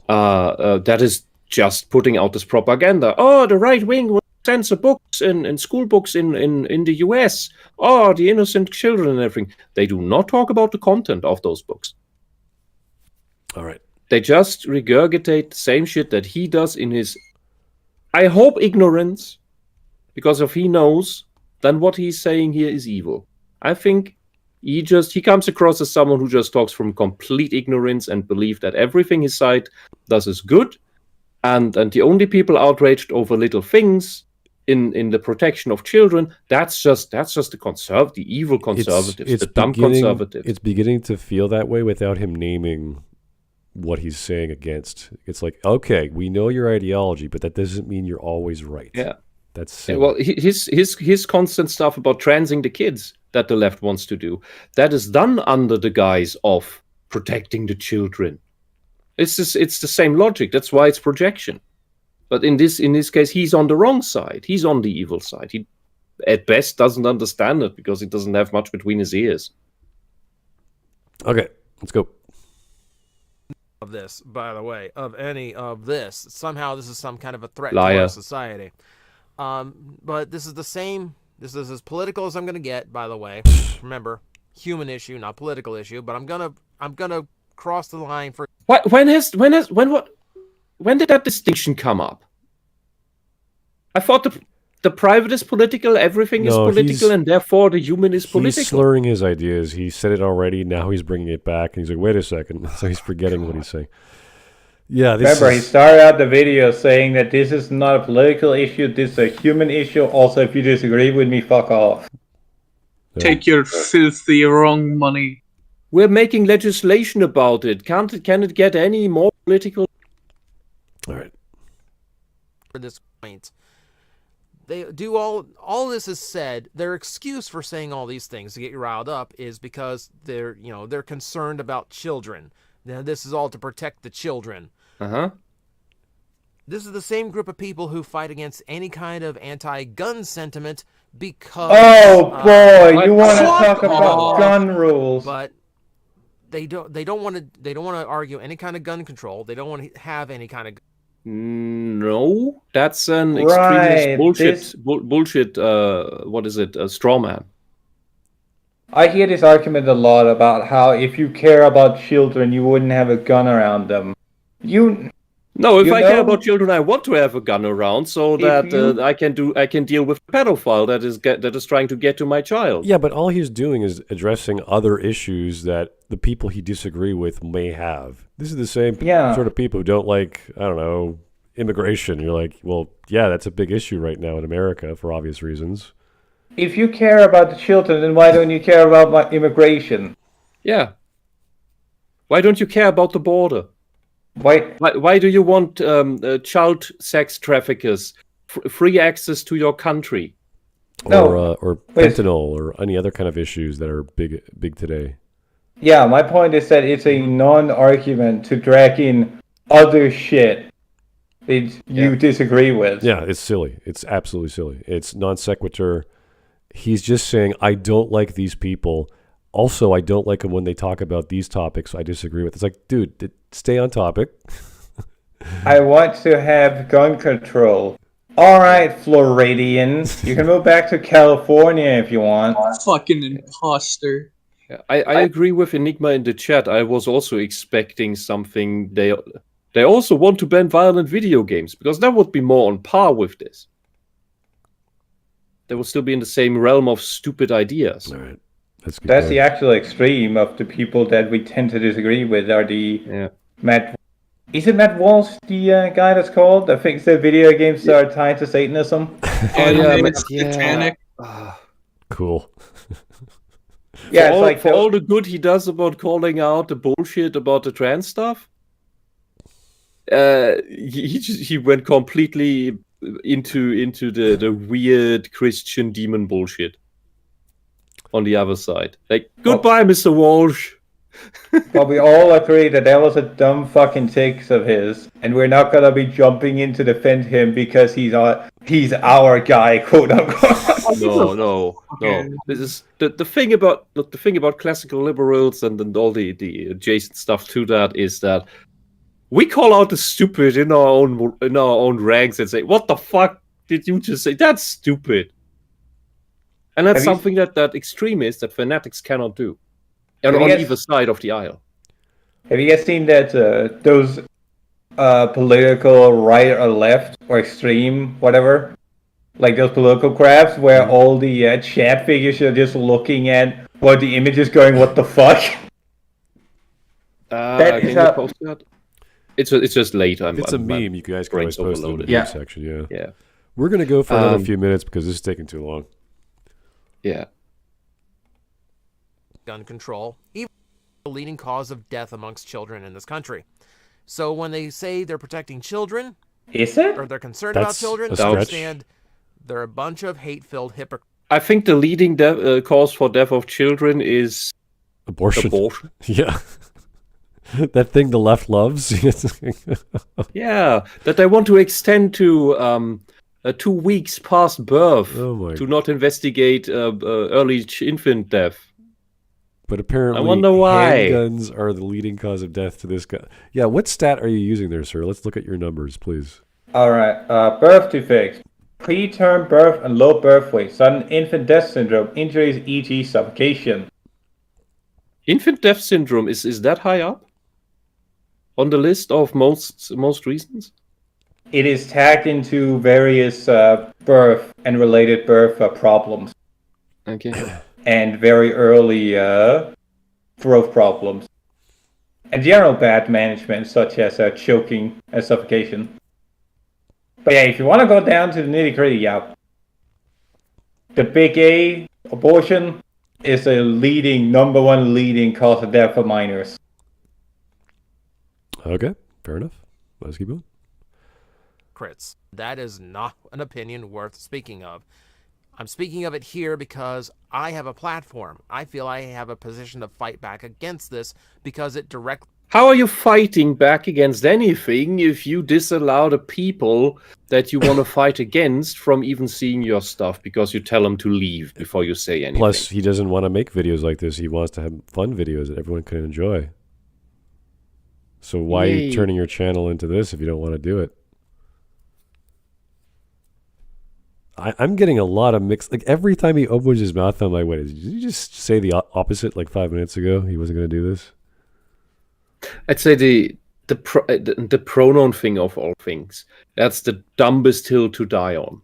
that is just putting out this propaganda. Oh, the right wing will censor books in school books in the US. Oh, the innocent children and everything. They do not talk about the content of those books. All right. They just regurgitate the same shit that he does in his, I hope, ignorance, because if he knows, then what he's saying here is evil. I think he comes across as someone who just talks from complete ignorance and believe that everything his side does is good, and the only people outraged over little things in the protection of children, that's just the evil conservatives, the dumb conservatives. It's beginning to feel that way without him naming what he's saying against. It's like, okay, we know your ideology, but that doesn't mean you're always right. Yeah. That's well, his constant stuff about transing the kids that the left wants to do, that is done under the guise of protecting the children. It's the same logic. That's why it's projection. But in this case, he's on the wrong side. He's on the evil side. He, at best, doesn't understand it because he doesn't have much between his ears. Okay, let's go. Of this, by the way, of any of this, somehow this is some kind of a threat Liar. to our society. But this is the same. This is as political as I'm gonna get. By the way, remember, human issue, not political issue. But I'm gonna cross the line for. When did that distinction come up? I thought the private is political, everything is political, and therefore the human is political. He's slurring his ideas. He said it already. Now he's bringing it back, and he's like, "Wait a second." So he's forgetting what he's saying. Yeah, he started out the video saying that this is not a political issue, this is a human issue. Also, if you disagree with me, fuck off. Take your filthy wrong money. We're making legislation about it. Can it get any more political? All right. For this point, they do all this is said. Their excuse for saying all these things to get you riled up is because they're concerned about children. Now, this is all to protect the children. This is the same group of people who fight against any kind of anti-gun sentiment because. Oh boy, you want to talk about gun rules? But they don't want to argue any kind of gun control. They don't want to have any kind of. No, that's an extremist bullshit. What is it? A straw man. I hear this argument a lot about how if you care about children, you wouldn't have a gun around them. If I care about children, I want to have a gun around so that I can deal with a pedophile that is trying to get to my child. Yeah, but all he's doing is addressing other issues that the people he disagree with may have. This is the same sort of people who don't like, I don't know, immigration. You're like, well, yeah, that's a big issue right now in America for obvious reasons. If you care about the children, then why don't you care about my immigration? Yeah. Why don't you care about the border? Why do you want child sex traffickers free access to your country? Or fentanyl or any other kind of issues that are big today. Yeah, my point is that it's a non-argument to drag in other shit that you disagree with. Yeah, it's silly. It's absolutely silly. It's non sequitur. He's just saying, I don't like these people. Also, I don't like them when they talk about these topics I disagree with. It's like, dude, stay on topic. I want to have gun control. All right, Floridian. You can move back to California if you want. Fucking imposter. Yeah, I agree with Enigma in the chat. I was also expecting something. They also want to ban violent video games because that would be more on par with this. They will still be in the same realm of stupid ideas. All right. That's the actual extreme of the people that we tend to disagree with are the Matt. Is it Matt Walsh, the guy that's called that thinks that video games are tied to Satanism? Satanic. Cool. For all the good he does about calling out the bullshit about the trans stuff, he went completely into the weird Christian demon bullshit on the other side. Like, goodbye, Mr. Walsh. But we all agree that was a dumb fucking take of his, and we're not gonna be jumping in to defend him because he's our guy, quote unquote. No. This is the thing about classical liberals and all the adjacent stuff to that is that we call out the stupid in our own ranks and say, "What the fuck did you just say? That's stupid." And that's something that extremists, that fanatics cannot do. And on either side of the aisle. Have you guys seen that those political right or left or extreme, whatever, like those political graphs where all the chat figures are just looking at what the image is going, what the fuck? Can you post that? It's just late. It's a meme. You guys can always post it in the meme section. Yeah. We're gonna go for another few minutes because this is taking too long. Yeah. Gun control, even the leading cause of death amongst children in this country. So when they say they're protecting children, is it? Or they're concerned about children, understand they're a bunch of hate-filled hypocrites. I think the leading cause for death of children is abortion. Yeah. That thing the left loves. Yeah, that they want to extend to 2 weeks past birth to not investigate early infant death. But apparently, I wonder why handguns are the leading cause of death to this guy. Yeah, what stat are you using there, sir? Let's look at your numbers, please. All right. Birth defects, preterm birth and low birth weight, sudden infant death syndrome, injuries, e.g., suffocation. Infant death syndrome is that high up on the list of most reasons? It is tagged into various birth and related birth problems. Okay. And very early growth problems. And general bad management, such as choking and suffocation. But yeah, if you want to go down to the nitty-gritty, yeah. The big A, abortion, is a number one leading cause of death for minors. Okay, fair enough. Let's keep going. Crits. That is not an opinion worth speaking of. I'm speaking of it here because I have a platform. I feel I have a position to fight back against this because it directly... How are you fighting back against anything if you disallow the people that you want to fight against from even seeing your stuff because you tell them to leave before you say anything? Plus, he doesn't want to make videos like this. He wants to have fun videos that everyone can enjoy. So why are you turning your channel into this if you don't want to do it? I'm getting a lot of mixed... Like, every time he opens his mouth, I'm like, wait, did you just say the opposite like 5 minutes ago? He wasn't going to do this? I'd say the pronoun thing of all things. That's the dumbest hill to die on.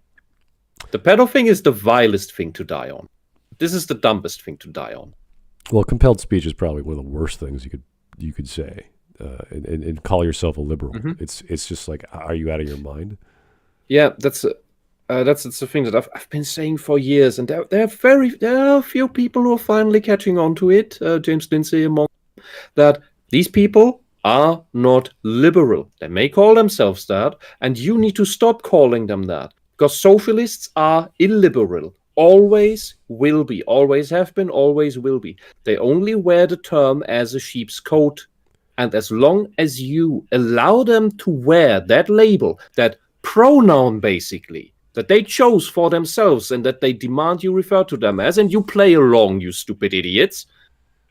The pedo thing is the vilest thing to die on. This is the dumbest thing to die on. Well, compelled speech is probably one of the worst things you could say. And call yourself a liberal. Mm-hmm. It's just like, are you out of your mind? Yeah, that's the thing that I've been saying for years, and there are a few people who are finally catching on to it. James Lindsay among them, that these people are not liberal. They may call themselves that, and you need to stop calling them that, because socialists are illiberal. Always will be. Always have been. Always will be. They only wear the term as a sheep's coat. And as long as you allow them to wear that label, that pronoun basically, that they chose for themselves and that they demand you refer to them as, and you play along, you stupid idiots,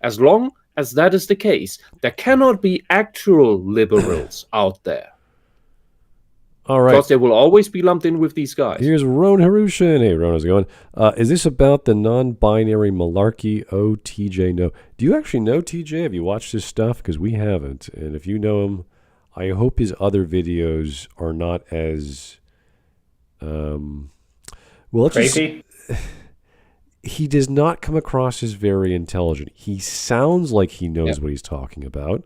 as long as that is the case, there cannot be actual liberals out there. All right. Because they will always be lumped in with these guys. Here's Ron Harushin. Hey, Ron, how's it going? Is this about the non-binary malarkey? Oh, TJ, no. Do you actually know TJ? Have you watched his stuff? Because we haven't. And if you know him, I hope his other videos are not as... crazy? He does not come across as very intelligent. He sounds like he knows what he's talking about.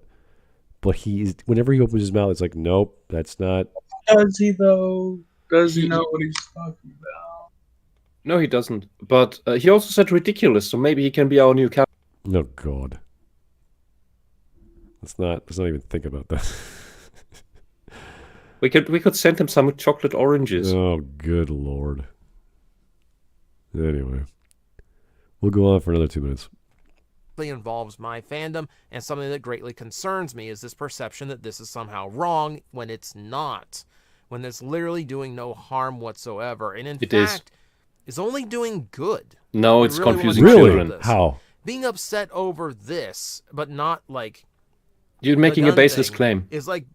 But whenever he opens his mouth, it's like, nope, that's not... Does he, though? Does he know what he's talking about? No, he doesn't. But he also said ridiculous, so maybe he can be our new captain. Oh, God. Let's not even think about that. We could send him some chocolate oranges. Oh, good Lord. Anyway. We'll go on for another 2 minutes. involves my fandom, and something that greatly concerns me is this perception that this is somehow wrong when it's not, when it's literally doing no harm whatsoever, and in fact is only doing good. No, it's really confusing Really? children. How? Being upset over this, but not like You're making the a gun baseless thing, claim. is like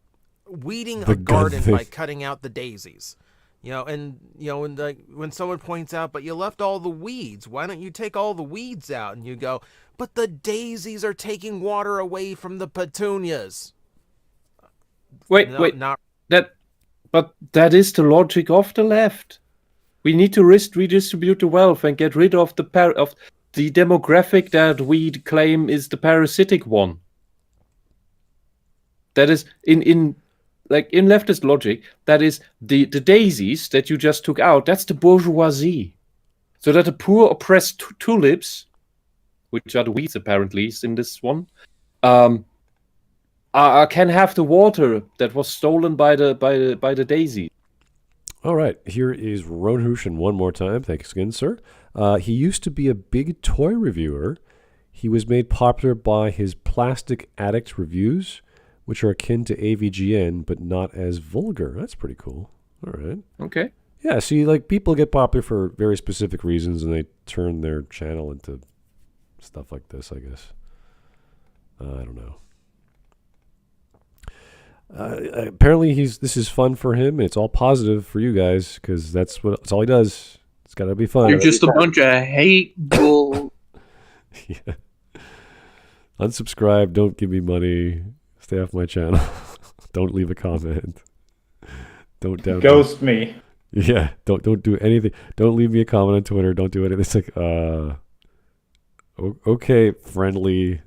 weeding The a gun garden thing. by cutting out the daisies. When someone points out, but you left all the weeds. Why don't you take all the weeds out? And you go, but the daisies are taking water away from the petunias. Wait. Not But that is the logic of the left. We need to redistribute the wealth and get rid of the demographic that we claim is the parasitic one. That is in leftist logic. That is the daisies that you just took out. That's the bourgeoisie. So that the poor oppressed tulips, which are the weeds apparently in this one, can have the water that was stolen by the daisy. All right, here is Ron Hushin one more time. Thanks again, sir. He used to be a big toy reviewer. He was made popular by his Plastic Addict reviews, which are akin to AVGN, but not as vulgar. That's pretty cool. All right. Okay. Yeah, see, like, people get popular for very specific reasons, and they turn their channel into stuff like this, I guess. I don't know. Apparently, this is fun for him, and it's all positive for you guys, because that's all he does. It's got to be fun. You're just a bunch of hateful. Yeah. Unsubscribe, don't give me money, stay off my channel, don't leave a comment, don't download. Ghost me. Yeah, don't do anything. Don't leave me a comment on Twitter. Don't do anything. It's like, okay, friendly,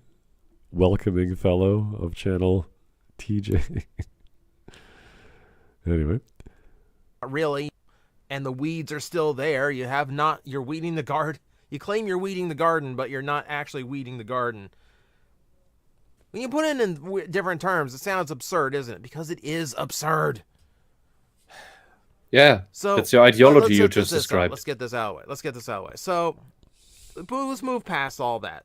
welcoming fellow of channel TJ. Anyway, really, and the weeds are still there. You're weeding the garden. You claim you're weeding the garden, but you're not actually weeding the garden. When you put it in different terms, it sounds absurd, isn't it? Because it is absurd. Yeah, So that's your ideology you let's just get this out. described. Let's get this out of the way. So let's move past all that.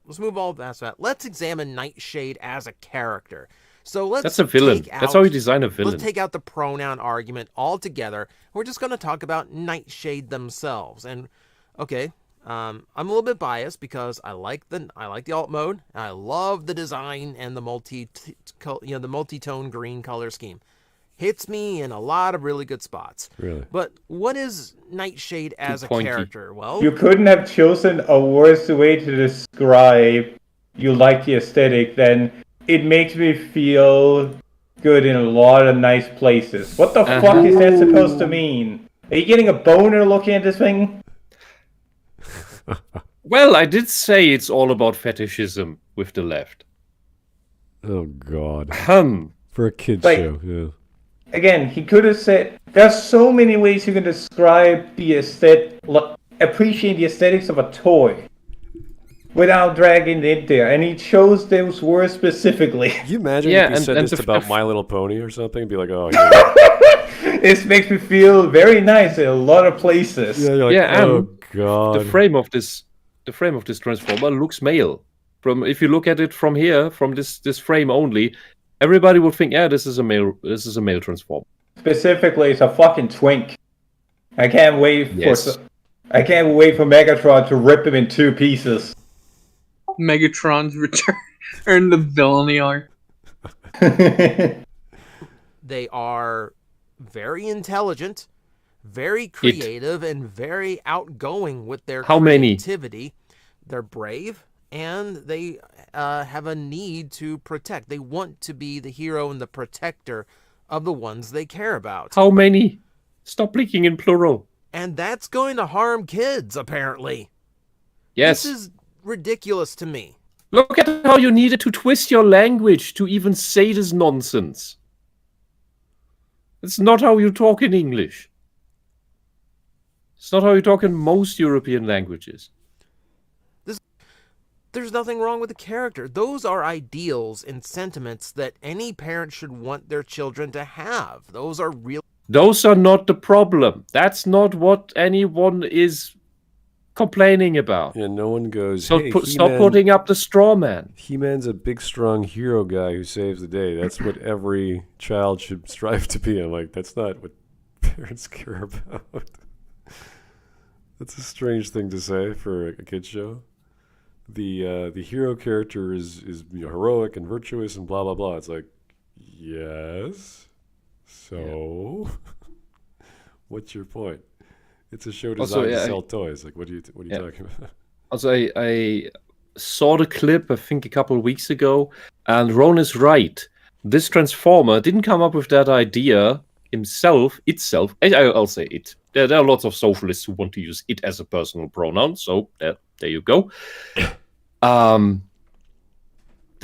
Let's examine Nightshade as a character. So That's a villain. That's how you design a villain. Let's take out the pronoun argument altogether. We're just going to talk about Nightshade themselves. And okay, I'm a little bit biased because I like the alt mode. I love the design and the multi-tone green color scheme. Hits me in a lot of really good spots. really. But what is Nightshade as a pointy. character? Well, You couldn't have chosen a worse way to describe you like the aesthetic than it makes me feel good in a lot of nice places. What the fuck is that supposed to mean? Are you getting a boner looking at this thing? Well, I did say it's all about fetishism with the left. Oh God, for a kids Like- show. Yeah. Again, he could have said, there's so many ways you can describe the appreciate the aesthetics of a toy without dragging it there, and he chose those words specifically. Can you imagine Yeah, if you said and this the about f- My Little Pony or something? It'd be like, oh, yeah. This makes me feel very nice in a lot of places. Yeah, you're like, Yeah, oh and God. The frame of this transformer looks male. If you look at it from here, from this frame only, everybody would think, yeah, this is a male transformer. Specifically, it's a fucking twink. I can't wait Yes. I can't wait for Megatron to rip him in two pieces. Megatron's return to villainy arc. they are very intelligent, very creative, and very outgoing with their How many? creativity. They're brave, and they have a need to protect. They want to be the hero and the protector of the ones they care about. How many? Stop blinking in plural. And that's going to harm kids, apparently. Yes. This is ridiculous to me. Look at how you needed to twist your language to even say this nonsense. It's not how you talk in English. It's not how you talk in most European languages. There's nothing wrong with the character. Those are ideals and sentiments that any parent should want their children to have. Those are real. Those are not the problem. That's not what anyone is complaining about? Yeah, no one goes, So hey, stop He-Man, putting up the straw man. He-Man's a big, strong hero guy who saves the day. That's what every child should strive to be. I'm like, that's not what parents care about. That's a strange thing to say for a kid's show. The hero character is heroic and virtuous and blah, blah, blah. It's like, yes. So, what's your point? It's a show designed to sell toys. Like, what are you talking about? Also, I saw the clip, I think, a couple of weeks ago, and Ron is right. This Transformer didn't come up with that idea itself. I'll say it. There are lots of socialists who want to use it as a personal pronoun, so there you go. The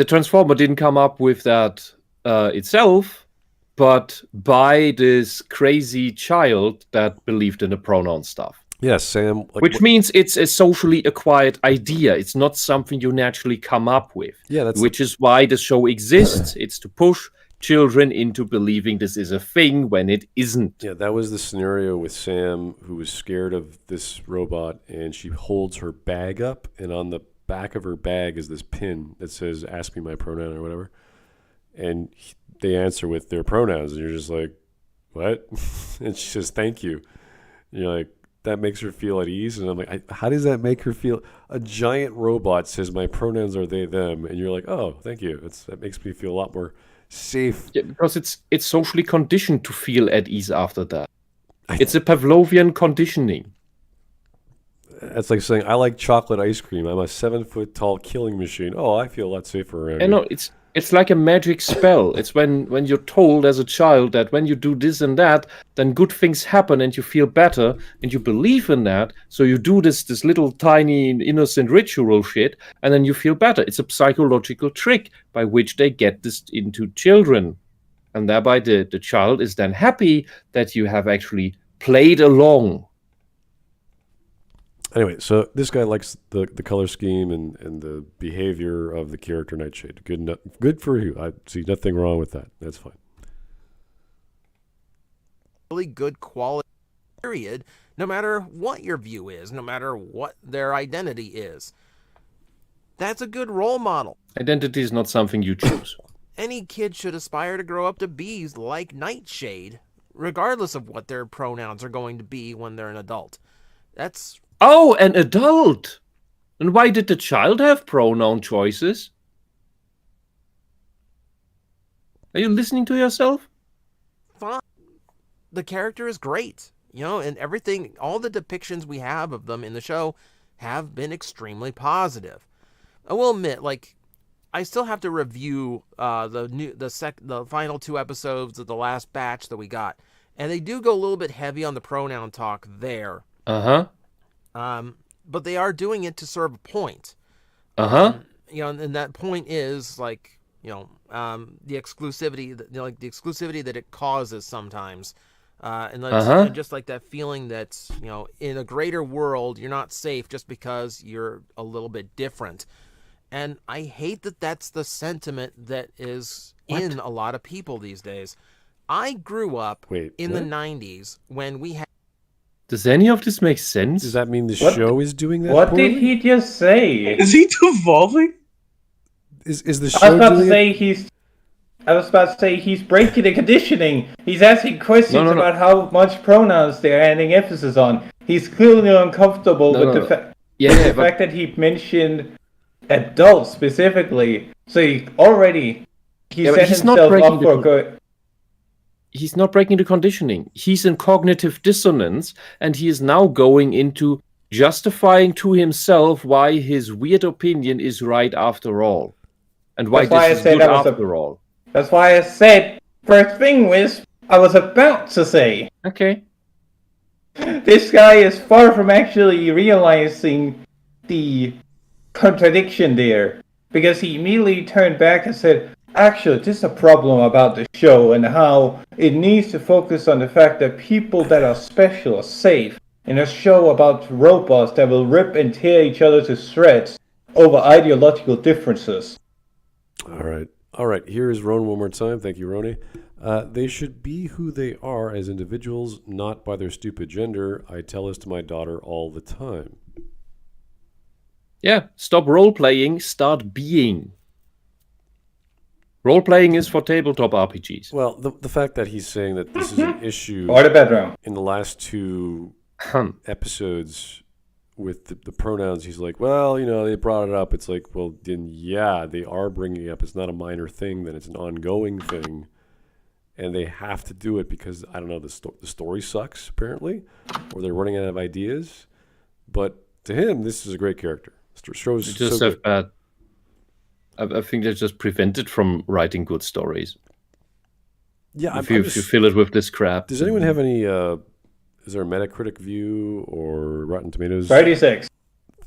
Transformer didn't come up with that itself, but by this crazy child that believed in the pronoun stuff. Yes, Sam. Which means it's a socially acquired idea. It's not something you naturally come up with. Yeah, which is why the show exists. It's to push children into believing this is a thing when it isn't. Yeah, that was the scenario with Sam, who was scared of this robot, and she holds her bag up, and on the back of her bag is this pin that says, ask me my pronoun or whatever. And they answer with their pronouns, and you're just like, what? And she says, thank you. And you're like, that makes her feel at ease. And I'm like, how does that make her feel? A giant robot says my pronouns are they, them. And you're like, oh, thank you. That makes me feel a lot more safe. Yeah, because it's socially conditioned to feel at ease after that. It's a Pavlovian conditioning. That's like saying, I like chocolate ice cream. I'm a 7-foot tall killing machine. Oh, I feel a lot safer around you. No, it's like a magic spell. It's when you're told as a child that when you do this and that, then good things happen and you feel better and you believe in that. So you do this little tiny innocent ritual shit and then you feel better. It's a psychological trick by which they get this into children. And thereby the child is then happy that you have actually played along. Anyway, so this guy likes the color scheme and the behavior of the character Nightshade. Good for you. I see nothing wrong with that. That's fine. Really good quality, period, no matter what your view is, no matter what their identity is. That's a good role model. Identity is not something you choose. Any kid should aspire to grow up to be like Nightshade, regardless of what their pronouns are going to be when they're an adult. That's... Oh, an adult! And why did the child have pronoun choices? Are you listening to yourself? Fine. The character is great, and everything, all the depictions we have of them in the show have been extremely positive. I will admit, I still have to review the final 2 episodes of the last batch that we got, and they do go a little bit heavy on the pronoun talk there. But they are doing it to serve a point. And that point is the exclusivity, the exclusivity that it causes sometimes, and just like that feeling that in a greater world you're not safe just because you're a little bit different. And I hate that that's the sentiment that is in a lot of people these days. I grew up in the 90s when we had... Does any of this make sense? Does that mean the show is doing that? What poorly? did he just say? Is he devolving? Is the show I was about to say he's breaking the conditioning. He's asking questions about how much pronouns they're adding emphasis on. He's clearly uncomfortable with the fact that he mentioned adults specifically. So he set himself up for good. He's not breaking the conditioning. He's in cognitive dissonance, and he is now going into justifying to himself why his weird opinion is right after all. And why this is good after all. That's why I said, first thing, Whisp, I was about to say. Okay. This guy is far from actually realizing the contradiction there. Because he immediately turned back and said, actually, this is a problem about the show and how it needs to focus on the fact that people that are special are safe in a show about robots that will rip and tear each other to shreds over ideological differences. All right. Here is Ron one more time. Thank you, Roni. They should be who they are as individuals, not by their stupid gender. I tell this to my daughter all the time. Yeah, stop role-playing, start being. Role-playing is for tabletop RPGs. Well, the fact that he's saying that this is an issue Or the bedroom. in the last 2 episodes with the pronouns, he's like, well, they brought it up. It's like, well, then, yeah, they are bringing it up. It's not a minor thing, then it's an ongoing thing. And they have to do it because, I don't know, the story sucks, apparently, or they're running out of ideas. But to him, this is a great character. Stroh's just so have bad. I think they're just prevented from writing good stories. Yeah, if you fill it with this crap. Does anyone have any? Is there a Metacritic view or Rotten Tomatoes? 36%.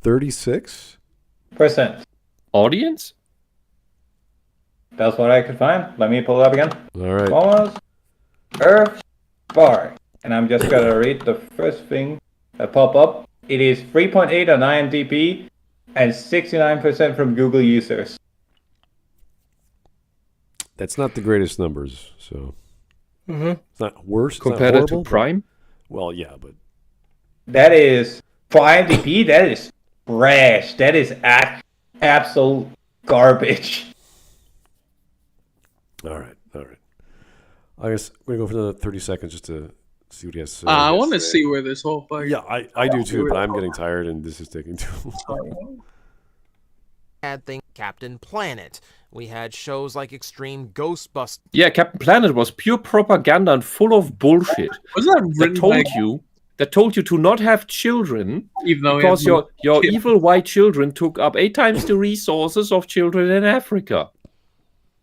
36%. Audience? That's what I could find. Let me pull it up again. All right. Almost Earth Bar. And I'm just going to read the first thing that pop up. It is 3.8 on IMDb and 69% from Google users. That's not the greatest numbers, so it's not worse. Compared it's not to horrible, Prime? Well, yeah, but That is, for IMDb, that is trash. That is absolute garbage. all right. I guess we're going to go for another 30 seconds just to see what he has to say. I want to see where this whole fight. Yeah, I do too, but I'm getting tired and this is taking too long. Had thing Captain Planet. We had shows like Extreme Ghostbusters. Yeah, Captain Planet was pure propaganda and full of bullshit. Was that written That told you to not have children even though because your evil white children took up 8 times the resources of children in Africa.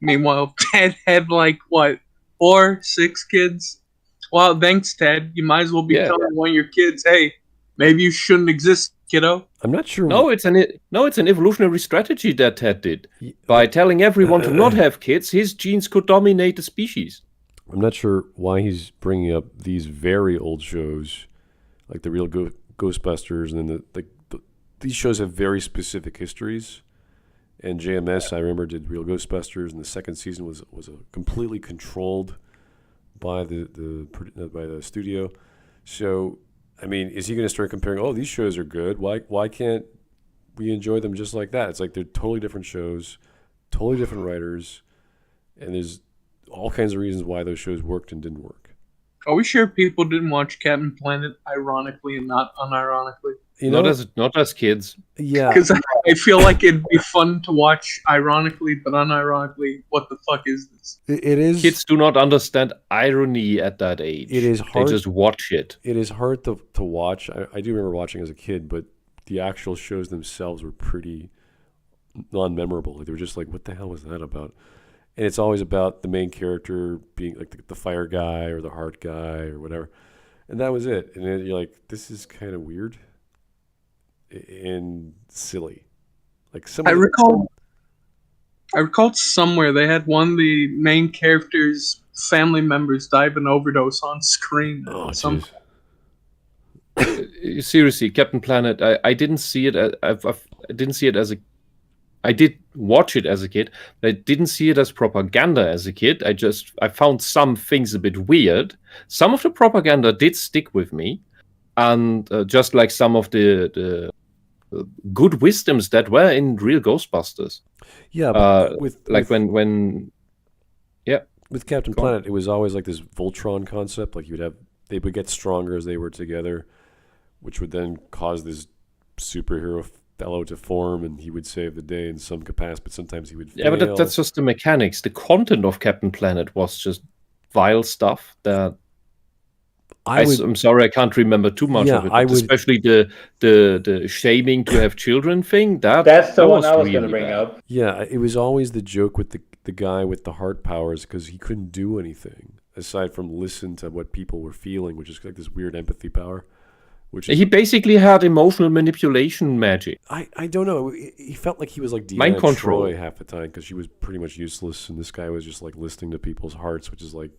Meanwhile, Ted had 4, 6 kids. Well, thanks, Ted. You might as well be telling one of your kids, "Hey, maybe you shouldn't exist, kiddo." I'm not sure. No, it's an evolutionary strategy that Ted did. By telling everyone to not have kids, his genes could dominate the species. I'm not sure why he's bringing up these very old shows, like the real Ghostbusters, and then these shows have very specific histories. And JMS, I remember, did Real Ghostbusters, and the second season was completely controlled by the studio. So, I mean, is he going to start comparing? Oh, these shows are good. Why can't we enjoy them just like that? It's like they're totally different shows, totally different writers, and there's all kinds of reasons why those shows worked and didn't work. Are we sure people didn't watch Captain Planet ironically and not unironically? Not as kids. Yeah, because I feel like it'd be fun to watch ironically, but unironically, what the fuck is this? It is. Kids do not understand irony at that age. It is hard. They just watch it. It is hard to watch. I do remember watching as a kid, but the actual shows themselves were pretty non-memorable. They were just like, what the hell was that about? And it's always about the main character being like the fire guy or the heart guy or whatever. And that was it. And then you're like, this is kind of weird and silly. Like I recall somewhere they had one of the main characters' family members die of an overdose on screen. Oh, seriously, Captain Planet. I didn't see it. I didn't see it as a. I did watch it as a kid, but I didn't see it as propaganda as a kid. I found some things a bit weird. Some of the propaganda did stick with me, and just like some of the good wisdoms that were in real Ghostbusters. Yeah, but with Captain Planet, it was always like this Voltron concept. Like they would get stronger as they were together, which would then cause this superhero fellow to form, and he would save the day in some capacity, but sometimes he would fail. Yeah, but that's just the mechanics. The content of Captain Planet was just vile stuff that I'm sorry, I can't remember too much of it. Especially the shaming to have children thing. That's the one I was going to bring up. Yeah, it was always the joke with the guy with the heart powers because he couldn't do anything aside from listen to what people were feeling, which is like this weird empathy power. He basically had emotional manipulation magic. I don't know. He felt like he was like mind control half the time because she was pretty much useless, and this guy was just like listening to people's hearts, which is like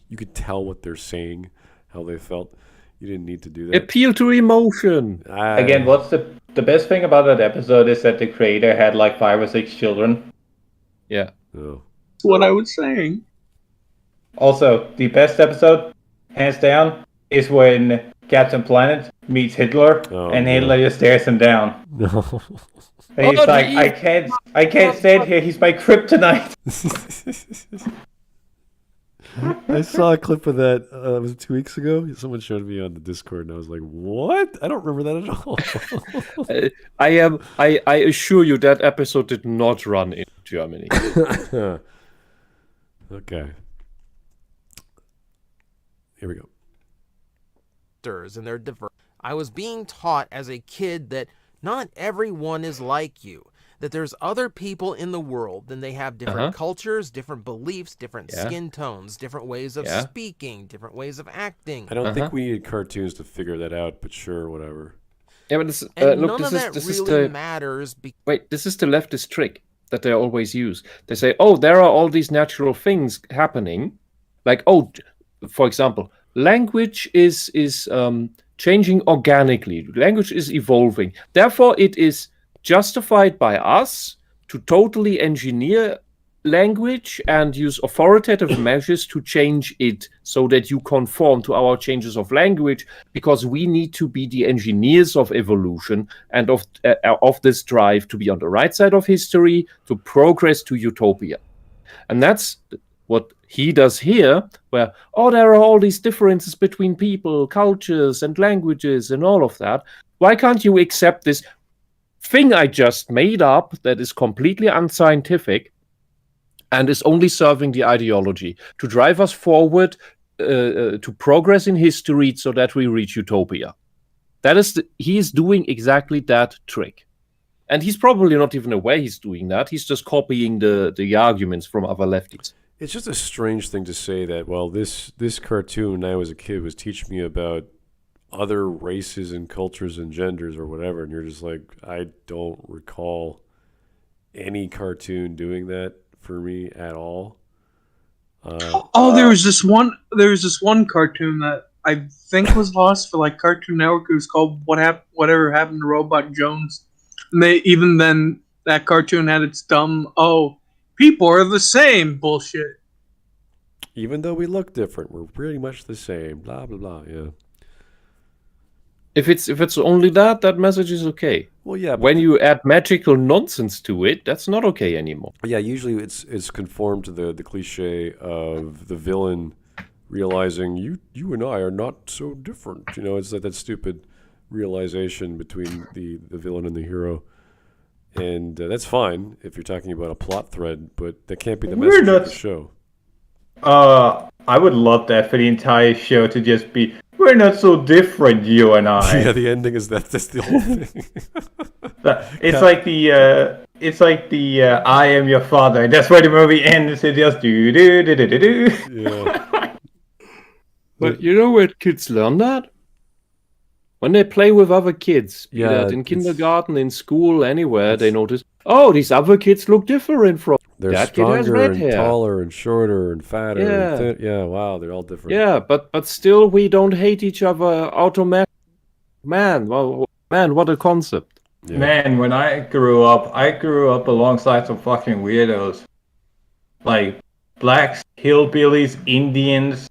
you could tell what they're saying, how they felt. You didn't need to do that. Appeal to emotion. Again, what's the best thing about that episode is that the creator had like 5 or 6 children. Yeah. Oh. That's what I was saying. Also, the best episode, hands down, is when Captain Planet meets Hitler, and Hitler just stares him down. No. And he's Oh, like, the I can't stand here. He's my kryptonite. I saw a clip of that. Was it 2 weeks ago? Someone showed me on the Discord, and I was like, "What? I don't remember that at all." I assure you that episode did not run in Germany. Okay. Here we go. And they're diverse. I was being taught as a kid that not everyone is like you. That there's other people in the world, and they have different cultures, different beliefs, different skin tones, different ways of speaking, different ways of acting. I don't think we need cartoons to figure that out, but sure, whatever. Yeah, but this, and look, none this of is that this really is the matters. wait. This is the leftist trick that they always use. They say, "Oh, there are all these natural things happening," like, "Oh, for example, language is changing organically. Language is evolving. Therefore, it is justified by us to totally engineer language and use authoritative measures to change it so that you conform to our changes of language, because we need to be the engineers of evolution and of this drive to be on the right side of history, to progress to utopia." And that's what he does here, where, oh, there are all these differences between people, cultures, and languages, and all of that. Why can't you accept this thing I just made up that is completely unscientific and is only serving the ideology to drive us forward to progress in history so that we reach utopia? That is, he is doing exactly that trick. And he's probably not even aware he's doing that. He's just copying the arguments from other lefties. It's just a strange thing to say that, well, this cartoon when I was a kid was teaching me about other races and cultures and genders or whatever, and you're just like, I don't recall any cartoon doing that for me at all. There was this one cartoon that I think was lost for like Cartoon Network. It was called Whatever Happened to Robot Jones. And that cartoon had its dumb, oh, people are the same bullshit. Even though we look different, we're pretty much the same. Blah blah blah. Yeah. If it's only that message is okay. Well, yeah. When you add magical nonsense to it, that's not okay anymore. Yeah, usually it's conformed to the cliche of the villain realizing you and I are not so different. You know, it's like that stupid realization between the villain and the hero. And that's fine if you're talking about a plot thread, but that can't be the message of the show. I would love that for the entire show to just be, we're not so different, you and I. Yeah, the ending is that's the whole thing. It's like the I am your father. That's where the movie ends. It just do. Yeah. But you know where kids learn that? When they play with other kids, be that in kindergarten, in school, anywhere, they notice, oh, these other kids look different from they're that kid has stronger red and hair. taller and shorter and fatter. Yeah. And thin. Yeah, wow, they're all different. Yeah, but still we don't hate each other automatically. Man, what a concept. Yeah. Man, when I grew up alongside some fucking weirdos. Like blacks, hillbillies, Indians.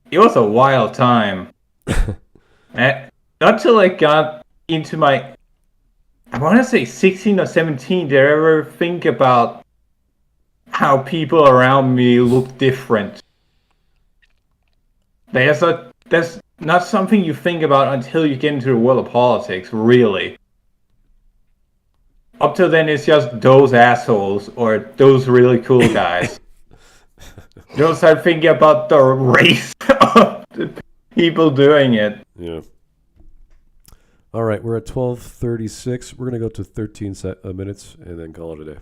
It was a wild time. Not till I got into my, I want to say 16 or 17, did I ever think about how people around me look different. That's not something you think about until you get into the world of politics, really. Up till then, it's just those assholes or those really cool guys. You don't start thinking about the race of the people doing it. Yeah. All right, we're at 12:36. We're gonna go to 13 minutes and then call it a day.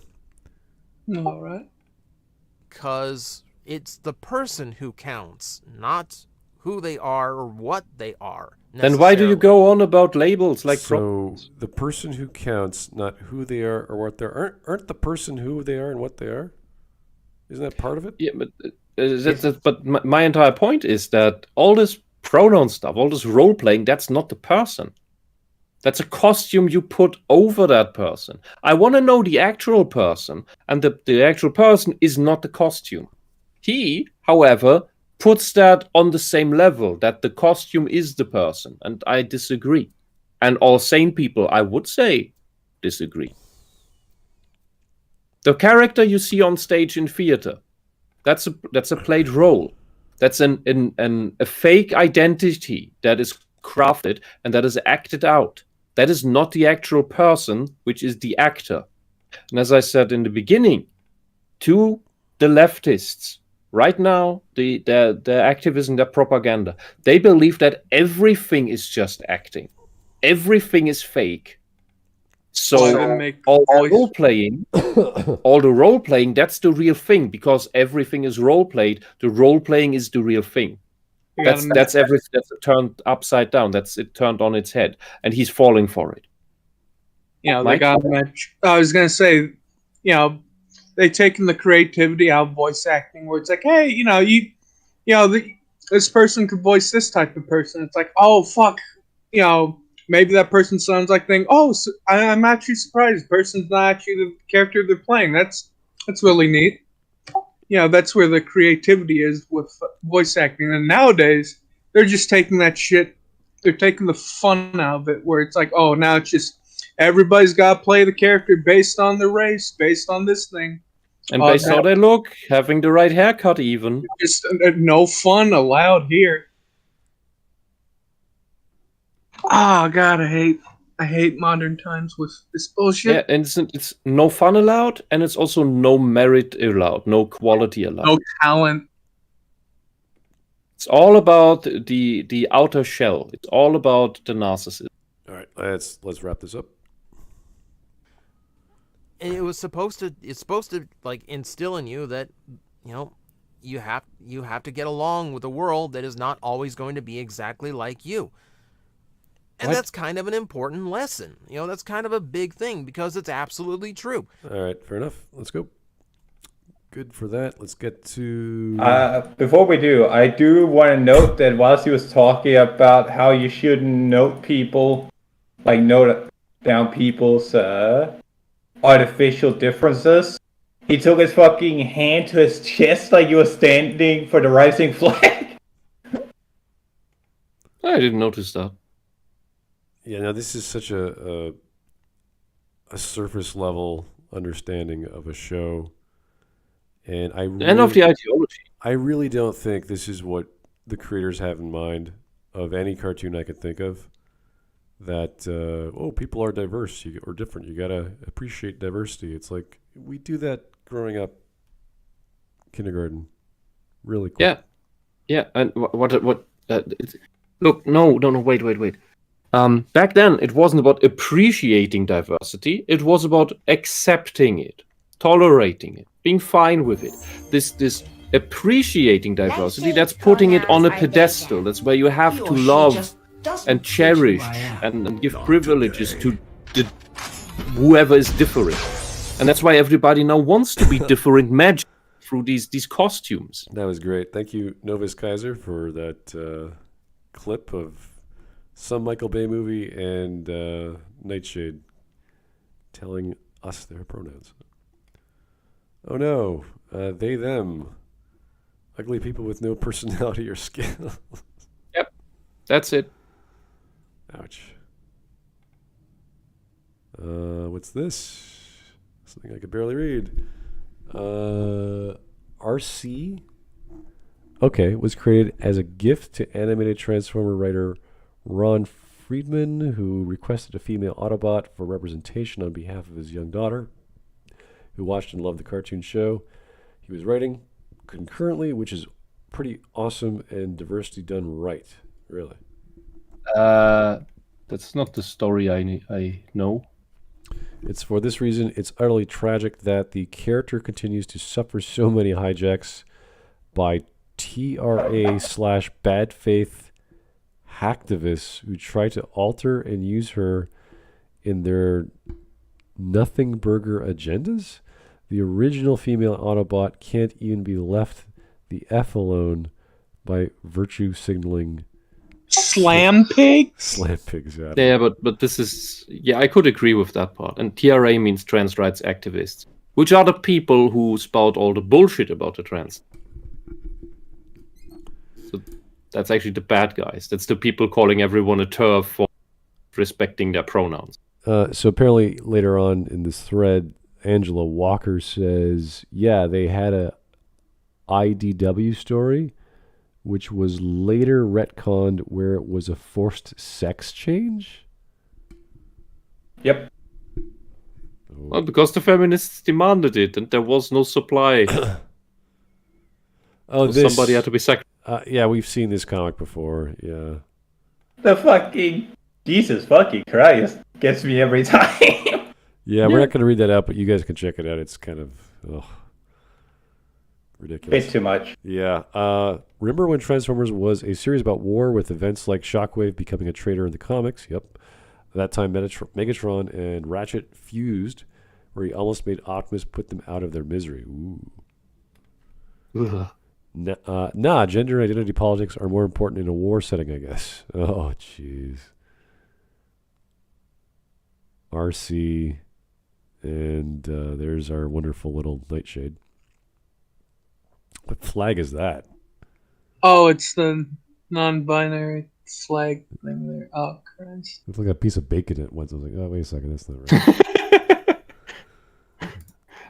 All right. Because it's the person who counts, not who they are or what they are. Then why do you go on about labels like? So the person who counts, not who they are or what they are. Aren't the person who they are and what they are? Isn't that part of it? Yeah, but my entire point is that all this pronoun stuff, all this role playing, that's not the person. That's a costume you put over that person. I want to know the actual person, and the actual person is not the costume. He, however, puts that on the same level, that the costume is the person, and I disagree. And all sane people, I would say, disagree. The character you see on stage in theater, that's a played role. That's a fake identity that is crafted and that is acted out. That is not the actual person, which is the actor. And as I said in the beginning, to the leftists, right now, their activism, their propaganda, they believe that everything is just acting. Everything is fake. So all the role playing, that's the real thing, because everything is role played. The role playing is the real thing. That's everything that's turned upside down. That's it turned on its head, and he's falling for it. You know, Mike? they got much. I was gonna say, you know, they taken the creativity out of voice acting, where it's like, hey, this person could voice this type of person. It's like, oh fuck, maybe that person sounds like thing. Oh, so I'm actually surprised. The person's not actually the character they're playing. That's really neat. That's where the creativity is with voice acting. And nowadays, they're just taking that shit. They're taking the fun out of it, where it's like, oh, now it's just everybody's got to play the character based on their race, based on this thing. And based on how they look, having the right haircut even. Just no fun allowed here. Oh God, I hate modern times with this bullshit. Yeah, and it's no fun allowed, and it's also no merit allowed, no quality allowed. No talent. It's all about the outer shell. It's all about the narcissist. All right, let's wrap this up. And it's supposed to like instill in you that, you have to get along with a world that is not always going to be exactly like you. And that's kind of an important lesson. That's kind of a big thing, because it's absolutely true. All right, fair enough. Let's go. Good for that. Let's get to... Before we do, I do want to note that whilst he was talking about how you shouldn't note down people's artificial differences, he took his fucking hand to his chest like he was standing for the rising flag. I didn't notice that. Yeah, no, this is such a surface level understanding of a show, and of the ideology. I really don't think this is what the creators have in mind of any cartoon I could think of. That people are diverse or different. You gotta appreciate diversity. It's like we do that growing up, kindergarten, really quick. Yeah. And what? Look, no, wait. Back then, it wasn't about appreciating diversity. It was about accepting it, tolerating it, being fine with it. This appreciating diversity, that's putting it on a pedestal. That's where you have to love and cherish and give privileges to whoever is different. And that's why everybody now wants to be different magic through these costumes. That was great. Thank you, Novus Kaiser, for that clip of some Michael Bay movie and Nightshade telling us their pronouns. Oh no, they, them. Ugly people with no personality or skill. Yep, that's it. Ouch. What's this? Something I could barely read. RC? Okay, was created as a gift to animated Transformer writer Ron Friedman, who requested a female Autobot for representation on behalf of his young daughter, who watched and loved the cartoon show. He was writing concurrently, which is pretty awesome, and diversity done right, really. That's not the story I know. It's for this reason, it's utterly tragic that the character continues to suffer so many hijacks by TRA/bad faith hacktivists who try to alter and use her in their nothing burger agendas. The original female Autobot can't even be left the F alone by virtue signaling. Slam pig? Slam pigs, yeah. Yeah, but this is... Yeah, I could agree with that part. And TRA means trans rights activists, which are the people who spout all the bullshit about the trans. So that's actually the bad guys. That's the people calling everyone a TERF for respecting their pronouns. So apparently later on in this thread, Angela Walker says, yeah, they had a IDW story, which was later retconned where it was a forced sex change. Yep. Well, because the feminists demanded it, and there was no supply. Oh, So somebody had to be sacrificed. yeah, we've seen this comic before. Yeah. The fucking Jesus fucking Christ gets me every time. Yeah, we're not going to read that out, but you guys can check it out. It's kind of ridiculous. It's too much. Yeah. Remember when Transformers was a series about war with events like Shockwave becoming a traitor in the comics? Yep. That time Megatron and Ratchet fused, where he almost made Optimus put them out of their misery. Ooh. Ugh. Nah, gender and identity politics are more important in a war setting, I guess. Oh, jeez. RC, and there's our wonderful little Nightshade. What flag is that? Oh, it's the non-binary flag thing there. Oh, Christ. It's like a piece of bacon at once. I was like, oh, wait a second, that's not right.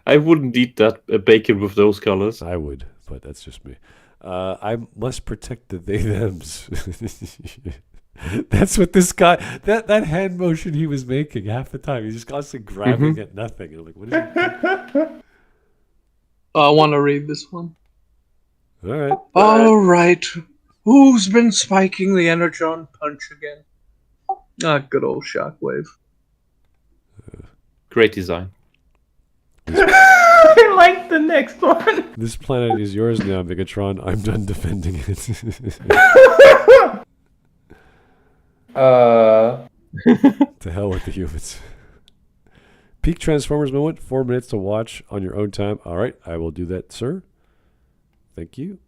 I wouldn't eat that bacon with those colors. I would, but that's just me. I must protect the they-thems. That's what this guy, that hand motion he was making half the time. He's just constantly grabbing at nothing. And I'm like, what is he doing? I want to read this one. All right. All right. Who's been spiking the Energon punch again? Ah, good old Shockwave. Great design. I like the next one. This planet is yours now, Megatron. I'm done defending it. To hell with the humans. Peak Transformers moment, 4 minutes to watch on your own time. All right, I will do that, sir. Thank you.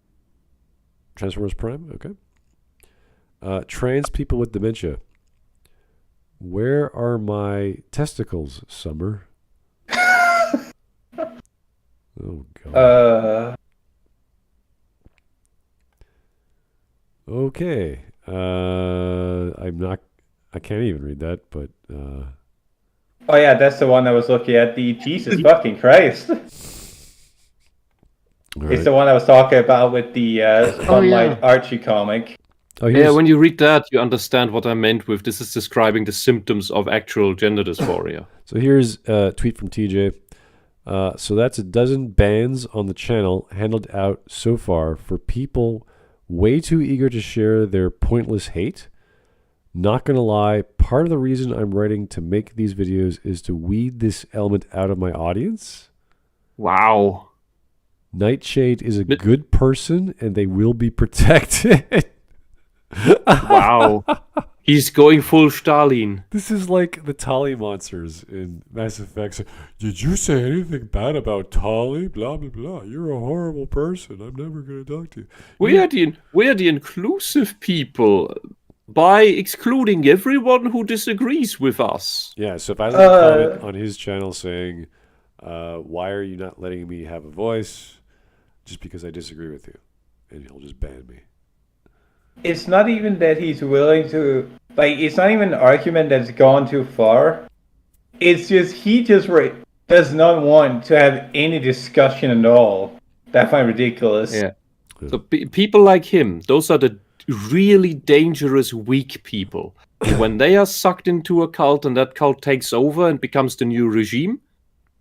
Transformers Prime, okay. Trans people with dementia. Where are my testicles, Summer? Oh, God. Okay. I can't even read that, but Oh yeah, that's the one I was looking at. The Jesus fucking Christ. It's the one I was talking about with the Sunlight Archie comic. Oh, Yeah, when you read that, you understand what I meant with this is describing the symptoms of actual gender dysphoria. So here's a tweet from TJ. So that's a dozen bans on the channel handled out so far for people way too eager to share their pointless hate. Not gonna lie, part of the reason I'm writing to make these videos is to weed this element out of my audience. Wow. Nightshade is a good person and they will be protected. Wow. He's going full Stalin. This is like the Tali monsters in Mass Effect. Did you say anything bad about Tali? Blah, blah, blah. You're a horrible person. I'm never going to talk to you. We are the inclusive people by excluding everyone who disagrees with us. Yeah, so if I leave a comment on his channel saying, why are you not letting me have a voice? Just because I disagree with you. And he'll just ban me. It's not even that he's willing to, like, it's not even an argument that's gone too far. It's just, he just does not want to have any discussion at all. That I find ridiculous. Yeah. So people like him, those are the really dangerous, weak people. When they are sucked into a cult and that cult takes over and becomes the new regime,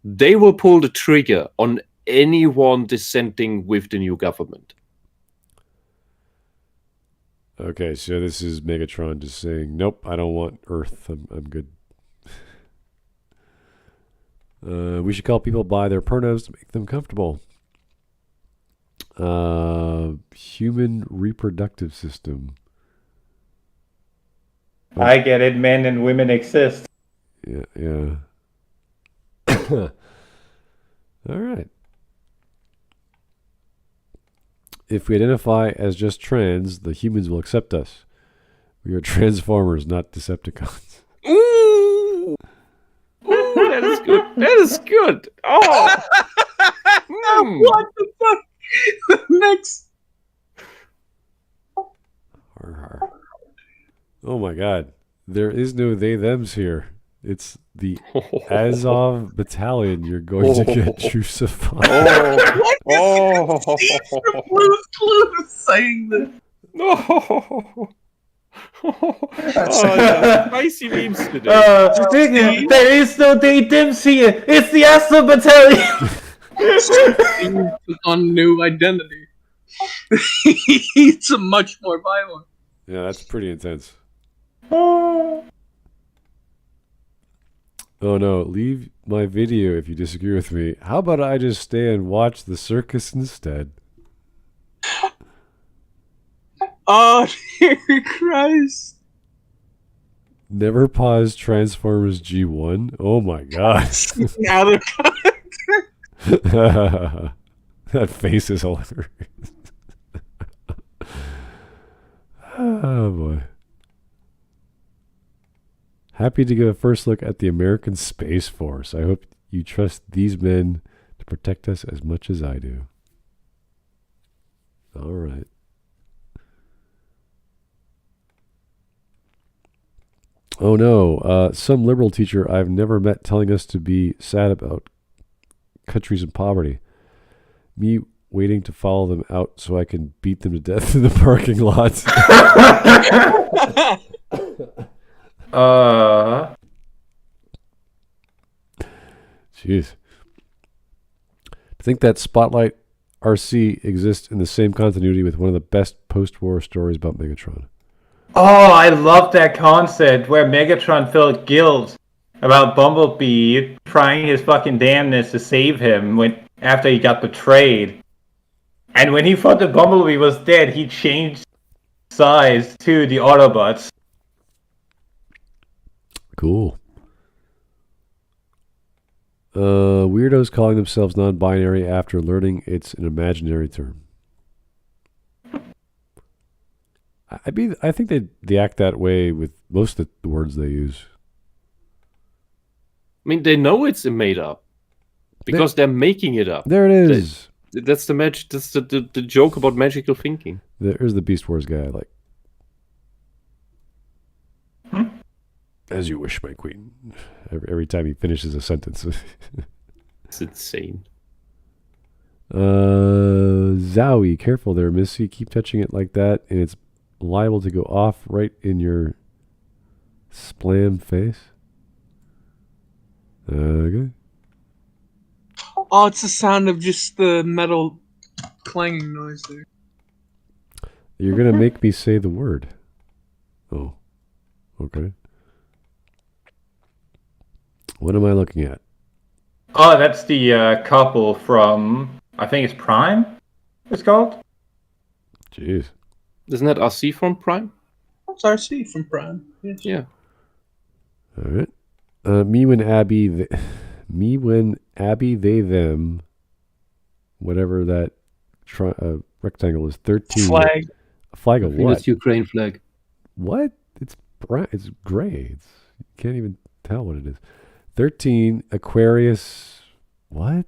they will pull the trigger on anyone dissenting with the new government. Okay, so this is Megatron just saying, nope, I don't want Earth. I'm good. We should call people by their pronouns to make them comfortable. Human reproductive system. I get it, men and women exist. Yeah. All right. If we identify as just trans, the humans will accept us. We are Transformers, not Decepticons. Ooh, that is good. That is good. Oh, What the fuck? Next. Oh my God. There is no they-thems here. It's the Azov battalion. You're going to get crucified. Oh. Blue's Clues saying this. No. Yeah. Spicy memes today. There is no Dims here. It's the Astro Battalion. He took on new identity. He's a much more violent. Yeah, that's pretty intense. Oh no, leave my video if you disagree with me. How about I just stay and watch the circus instead? Oh, dear Christ. Never pause Transformers G1? Oh my god. Out of That face is hilarious. Oh boy. Happy to give a first look at the American Space Force. I hope you trust these men to protect us as much as I do. All right. Oh no, some liberal teacher I've never met telling us to be sad about countries in poverty. Me waiting to follow them out so I can beat them to death in the parking lot. Jeez. To think that Spotlight RC exists in the same continuity with one of the best post-war stories about Megatron. Oh, I love that concept where Megatron felt guilt about Bumblebee trying his fucking damnness to save him after he got betrayed. And when he thought that Bumblebee was dead, he changed size to the Autobots. Cool. Weirdos calling themselves non-binary after learning it's an imaginary term. I think they act that way with most of the words they use. I mean, they know it's made up because they're making it up. There it is. That's the magic. That's the joke about magical thinking. There's the Beast Wars guy I like. As you wish, my queen. Every time he finishes a sentence. It's insane. Zowie, careful there, Missy. Keep touching it like that, and it's liable to go off right in your splam face. Okay. Oh, it's the sound of just the metal clanging noise there. You're going to make me say the word. Oh. Okay. What am I looking at? Oh, that's the couple from, I think it's Prime, it's called? Jeez. Isn't that RC from Prime? That's RC from Prime. Yes. Yeah. All right. Me when Abby, they, them, whatever that rectangle is, 13. Flag. A flag of what? It's Ukraine flag. What? It's gray. You can't even tell what it is. 13, Aquarius, what?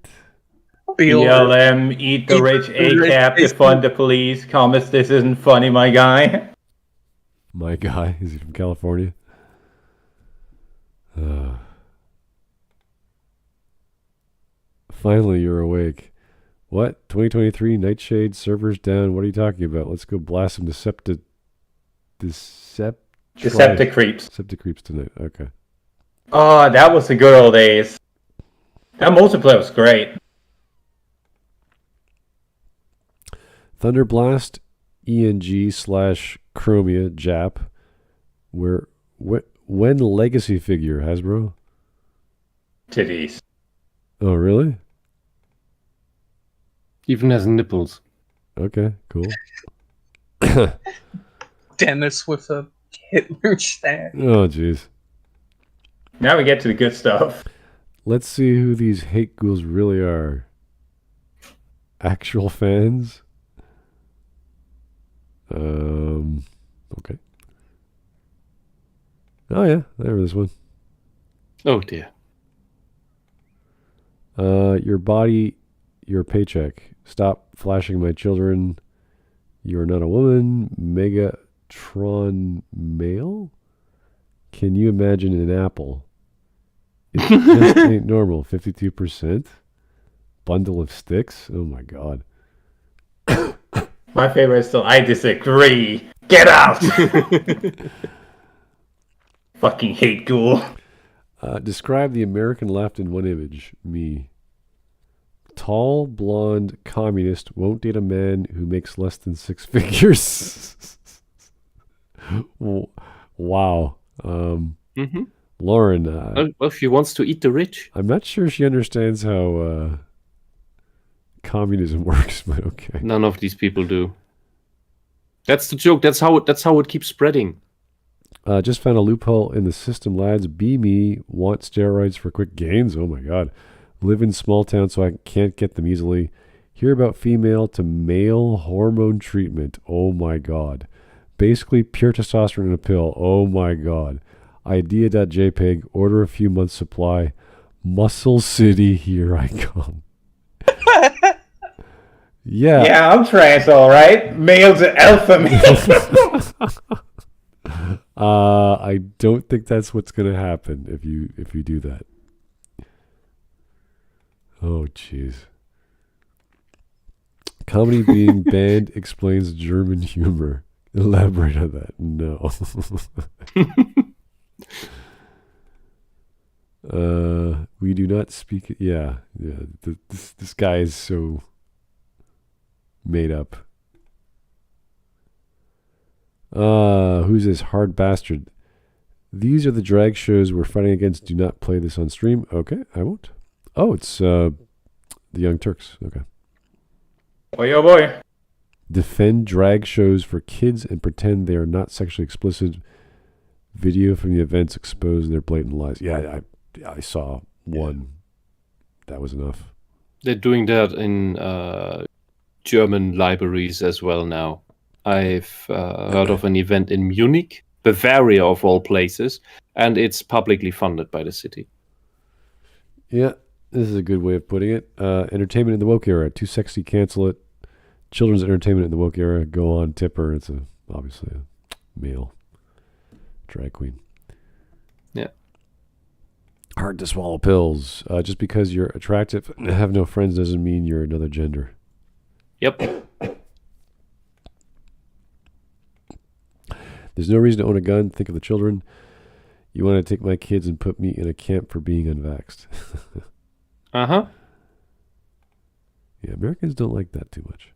BLM, eat the rich ACAP, defund the police, comments this isn't funny, my guy. My guy? Is he from California? Finally, you're awake. What? 2023, Nightshade, servers down. What are you talking about? Let's go blast some Decepticreeps. Decepticreeps tonight. Okay. Oh, that was the good old days. That multiplayer was great. Thunderblast, ENG/Chromia, Jap. When legacy figure, Hasbro? Titties. Oh, really? Even has nipples. Okay, cool. Dennis with a Hitler stand. Oh, jeez. Now we get to the good stuff. Let's see who these hate ghouls really are. Actual fans? Okay. Oh, yeah, there was one. Oh, dear. Your body, your paycheck. Stop flashing my children. You are not a woman. Megatron male? Can you imagine an apple? It just ain't normal. 52%. Bundle of sticks. Oh my god. My favorite is still, I disagree. Get out! Fucking hate ghoul. Describe the American left in one image. Me. Tall, blonde, communist, won't date a man who makes less than 6 figures. Wow. Lauren. Well, she wants to eat the rich. I'm not sure she understands how communism works, but okay. None of these people do. That's the joke. That's how it keeps spreading. Just found a loophole in the system, lads. Be me, want steroids for quick gains. Oh my god. Live in small town so I can't get them easily. Hear about female to male hormone treatment. Oh my god. Basically pure testosterone in a pill. Oh my god. Idea.jpg. Order a few months supply. Muscle City, here I come. Yeah. Yeah, I'm trans, alright. Male to alpha male. I don't think that's what's gonna happen if you do that. Oh jeez. Comedy being banned explains German humor. Elaborate on that. No. We do not speak. Yeah. This guy is so made up. Who's this hard bastard? These are the drag shows we're fighting against. Do not play this on stream. Okay, I won't. Oh, it's the Young Turks. Okay. Boy, oh boy. Defend drag shows for kids and pretend they are not sexually explicit. Video from the events expose their blatant lies. Yeah, I saw one. That was enough. They're doing that in German libraries as well now. I've heard of an event in Munich, Bavaria of all places, and it's publicly funded by the city. Yeah, this is a good way of putting it. Entertainment in the woke era. Too sexy, cancel it. Children's entertainment in the woke era. Go on, Tipper. It's obviously a male drag queen. Yeah. Hard to swallow pills. Just because you're attractive and have no friends doesn't mean you're another gender. Yep. There's no reason to own a gun. Think of the children. You want to take my kids and put me in a camp for being unvaxxed. Uh-huh. Yeah, Americans don't like that too much.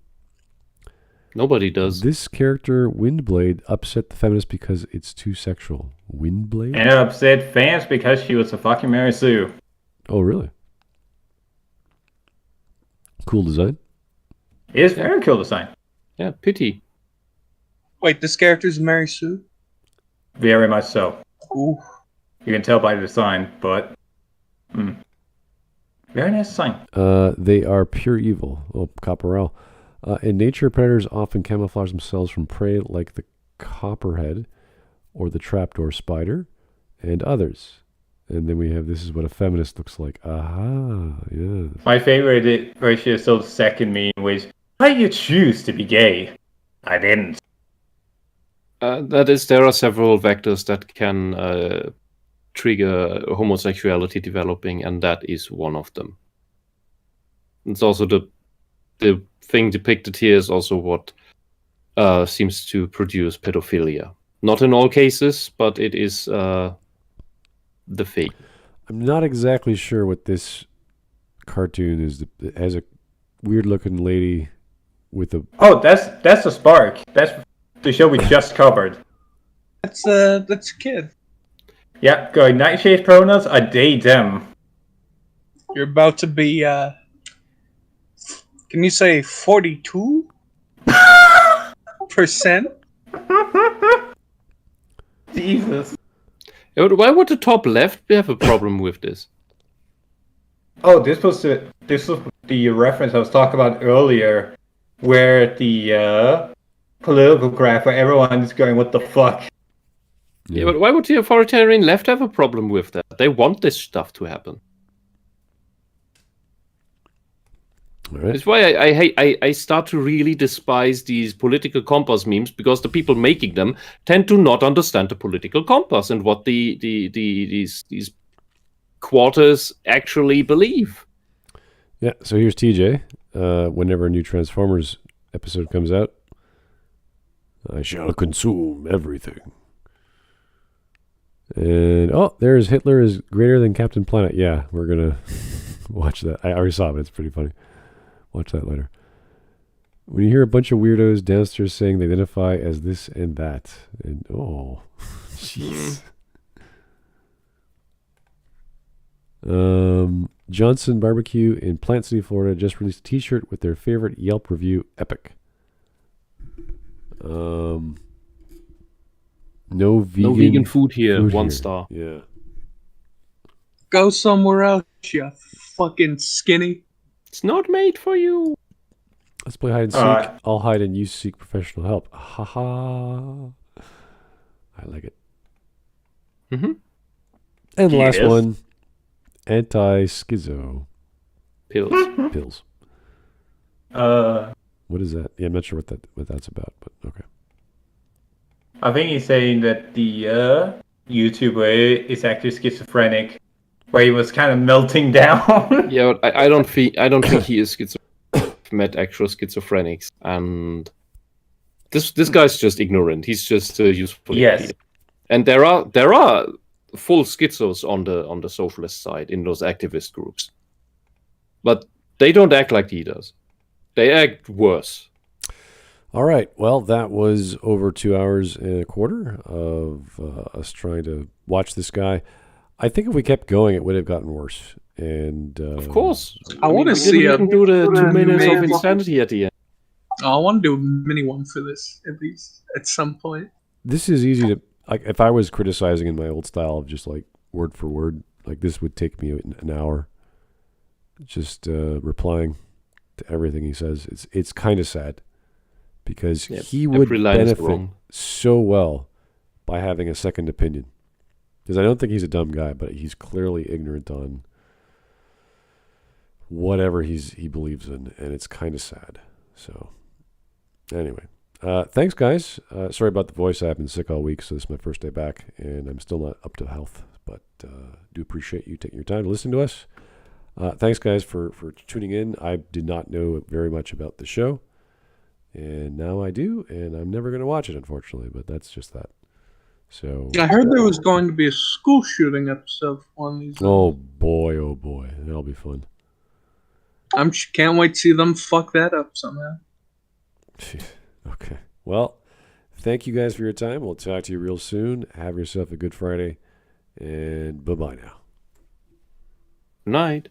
Nobody does. This character, Windblade, upset the feminists because it's too sexual. Windblade? And it upset fans because she was a fucking Mary Sue. Oh, really? Cool design. It is very cool design. Yeah, pity. Wait, this character's Mary Sue? Very much so. Ooh. You can tell by the design, but... Very nice design. They are pure evil. Oh, Copperell. In nature, predators often camouflage themselves from prey like the copperhead or the trapdoor spider and others. And then we have, this is what a feminist looks like. Aha, yeah. My favorite version is still the second meme, which, how do you choose to be gay? I didn't. There are several vectors that can trigger homosexuality developing, and that is one of them. It's also the thing depicted here is also what seems to produce pedophilia. Not in all cases, but it is the fate. I'm not exactly sure what this cartoon is. It has a weird-looking lady with a... Oh, that's a Spark. That's the show we just covered. That's a kid. Yeah, going Nightshade pronouns are they, them. You're about to be, can you say 42%? Jesus. Why would the top left have a problem with this? Oh, this was the reference I was talking about earlier, where the political graph where everyone is going, what the fuck? Yeah, but why would the authoritarian left have a problem with that? They want this stuff to happen. All right. It's why I start to really despise these political compass memes, because the people making them tend to not understand the political compass and what these quarters actually believe. Yeah, so here's TJ. Whenever a new Transformers episode comes out, I shall consume everything. And, there's Hitler is greater than Captain Planet. Yeah, we're going to watch that. I already saw it, but it's pretty funny. Watch that later. When you hear a bunch of weirdos downstairs saying they identify as this and that. And, jeez. Johnson Barbecue in Plant City, Florida just released a t-shirt with their favorite Yelp review, Epic. No vegan food here. 1 star. Yeah. Go somewhere else, you fucking skinny. It's not made for you. Let's play hide and seek. I'll hide and you seek professional help. Ha ha. I like it. Mm-hmm. And the last one, anti-schizo. Pills. What is that? Yeah, I'm not sure what that's about, but okay. I think he's saying that the YouTuber is actually schizophrenic, where he was kind of melting down. Yeah, but I don't think he is schizophrenic. I've met actual schizophrenics, and this guy's just ignorant. He's just useful. Yes. And there are full schizos on the socialist side in those activist groups, but they don't act like he does. They act worse. All right. Well, that was over 2 hours and a quarter of us trying to watch this guy. I think if we kept going, it would have gotten worse. And of course, I want to see a do the 2 minutes of insanity at the end. I want to do a mini one for this at least at some point. This is easy to like. If I was criticizing in my old style of just like word for word, like this would take me an hour. Just replying to everything he says. It's kind of sad because he would benefit so well by having a second opinion. Because I don't think he's a dumb guy, but he's clearly ignorant on whatever he believes in, and it's kind of sad. So, anyway, thanks, guys. Sorry about the voice. I've been sick all week, so this is my first day back, and I'm still not up to health, but do appreciate you taking your time to listen to us. Thanks, guys, for tuning in. I did not know very much about the show, and now I do, and I'm never going to watch it, unfortunately, but that's just that. So I heard there was going to be a school shooting episode for one of these. Oh boy, that'll be fun. Can't wait to see them fuck that up somehow. Okay. Well, thank you guys for your time. We'll talk to you real soon. Have yourself a good Friday, and bye-bye now. Night.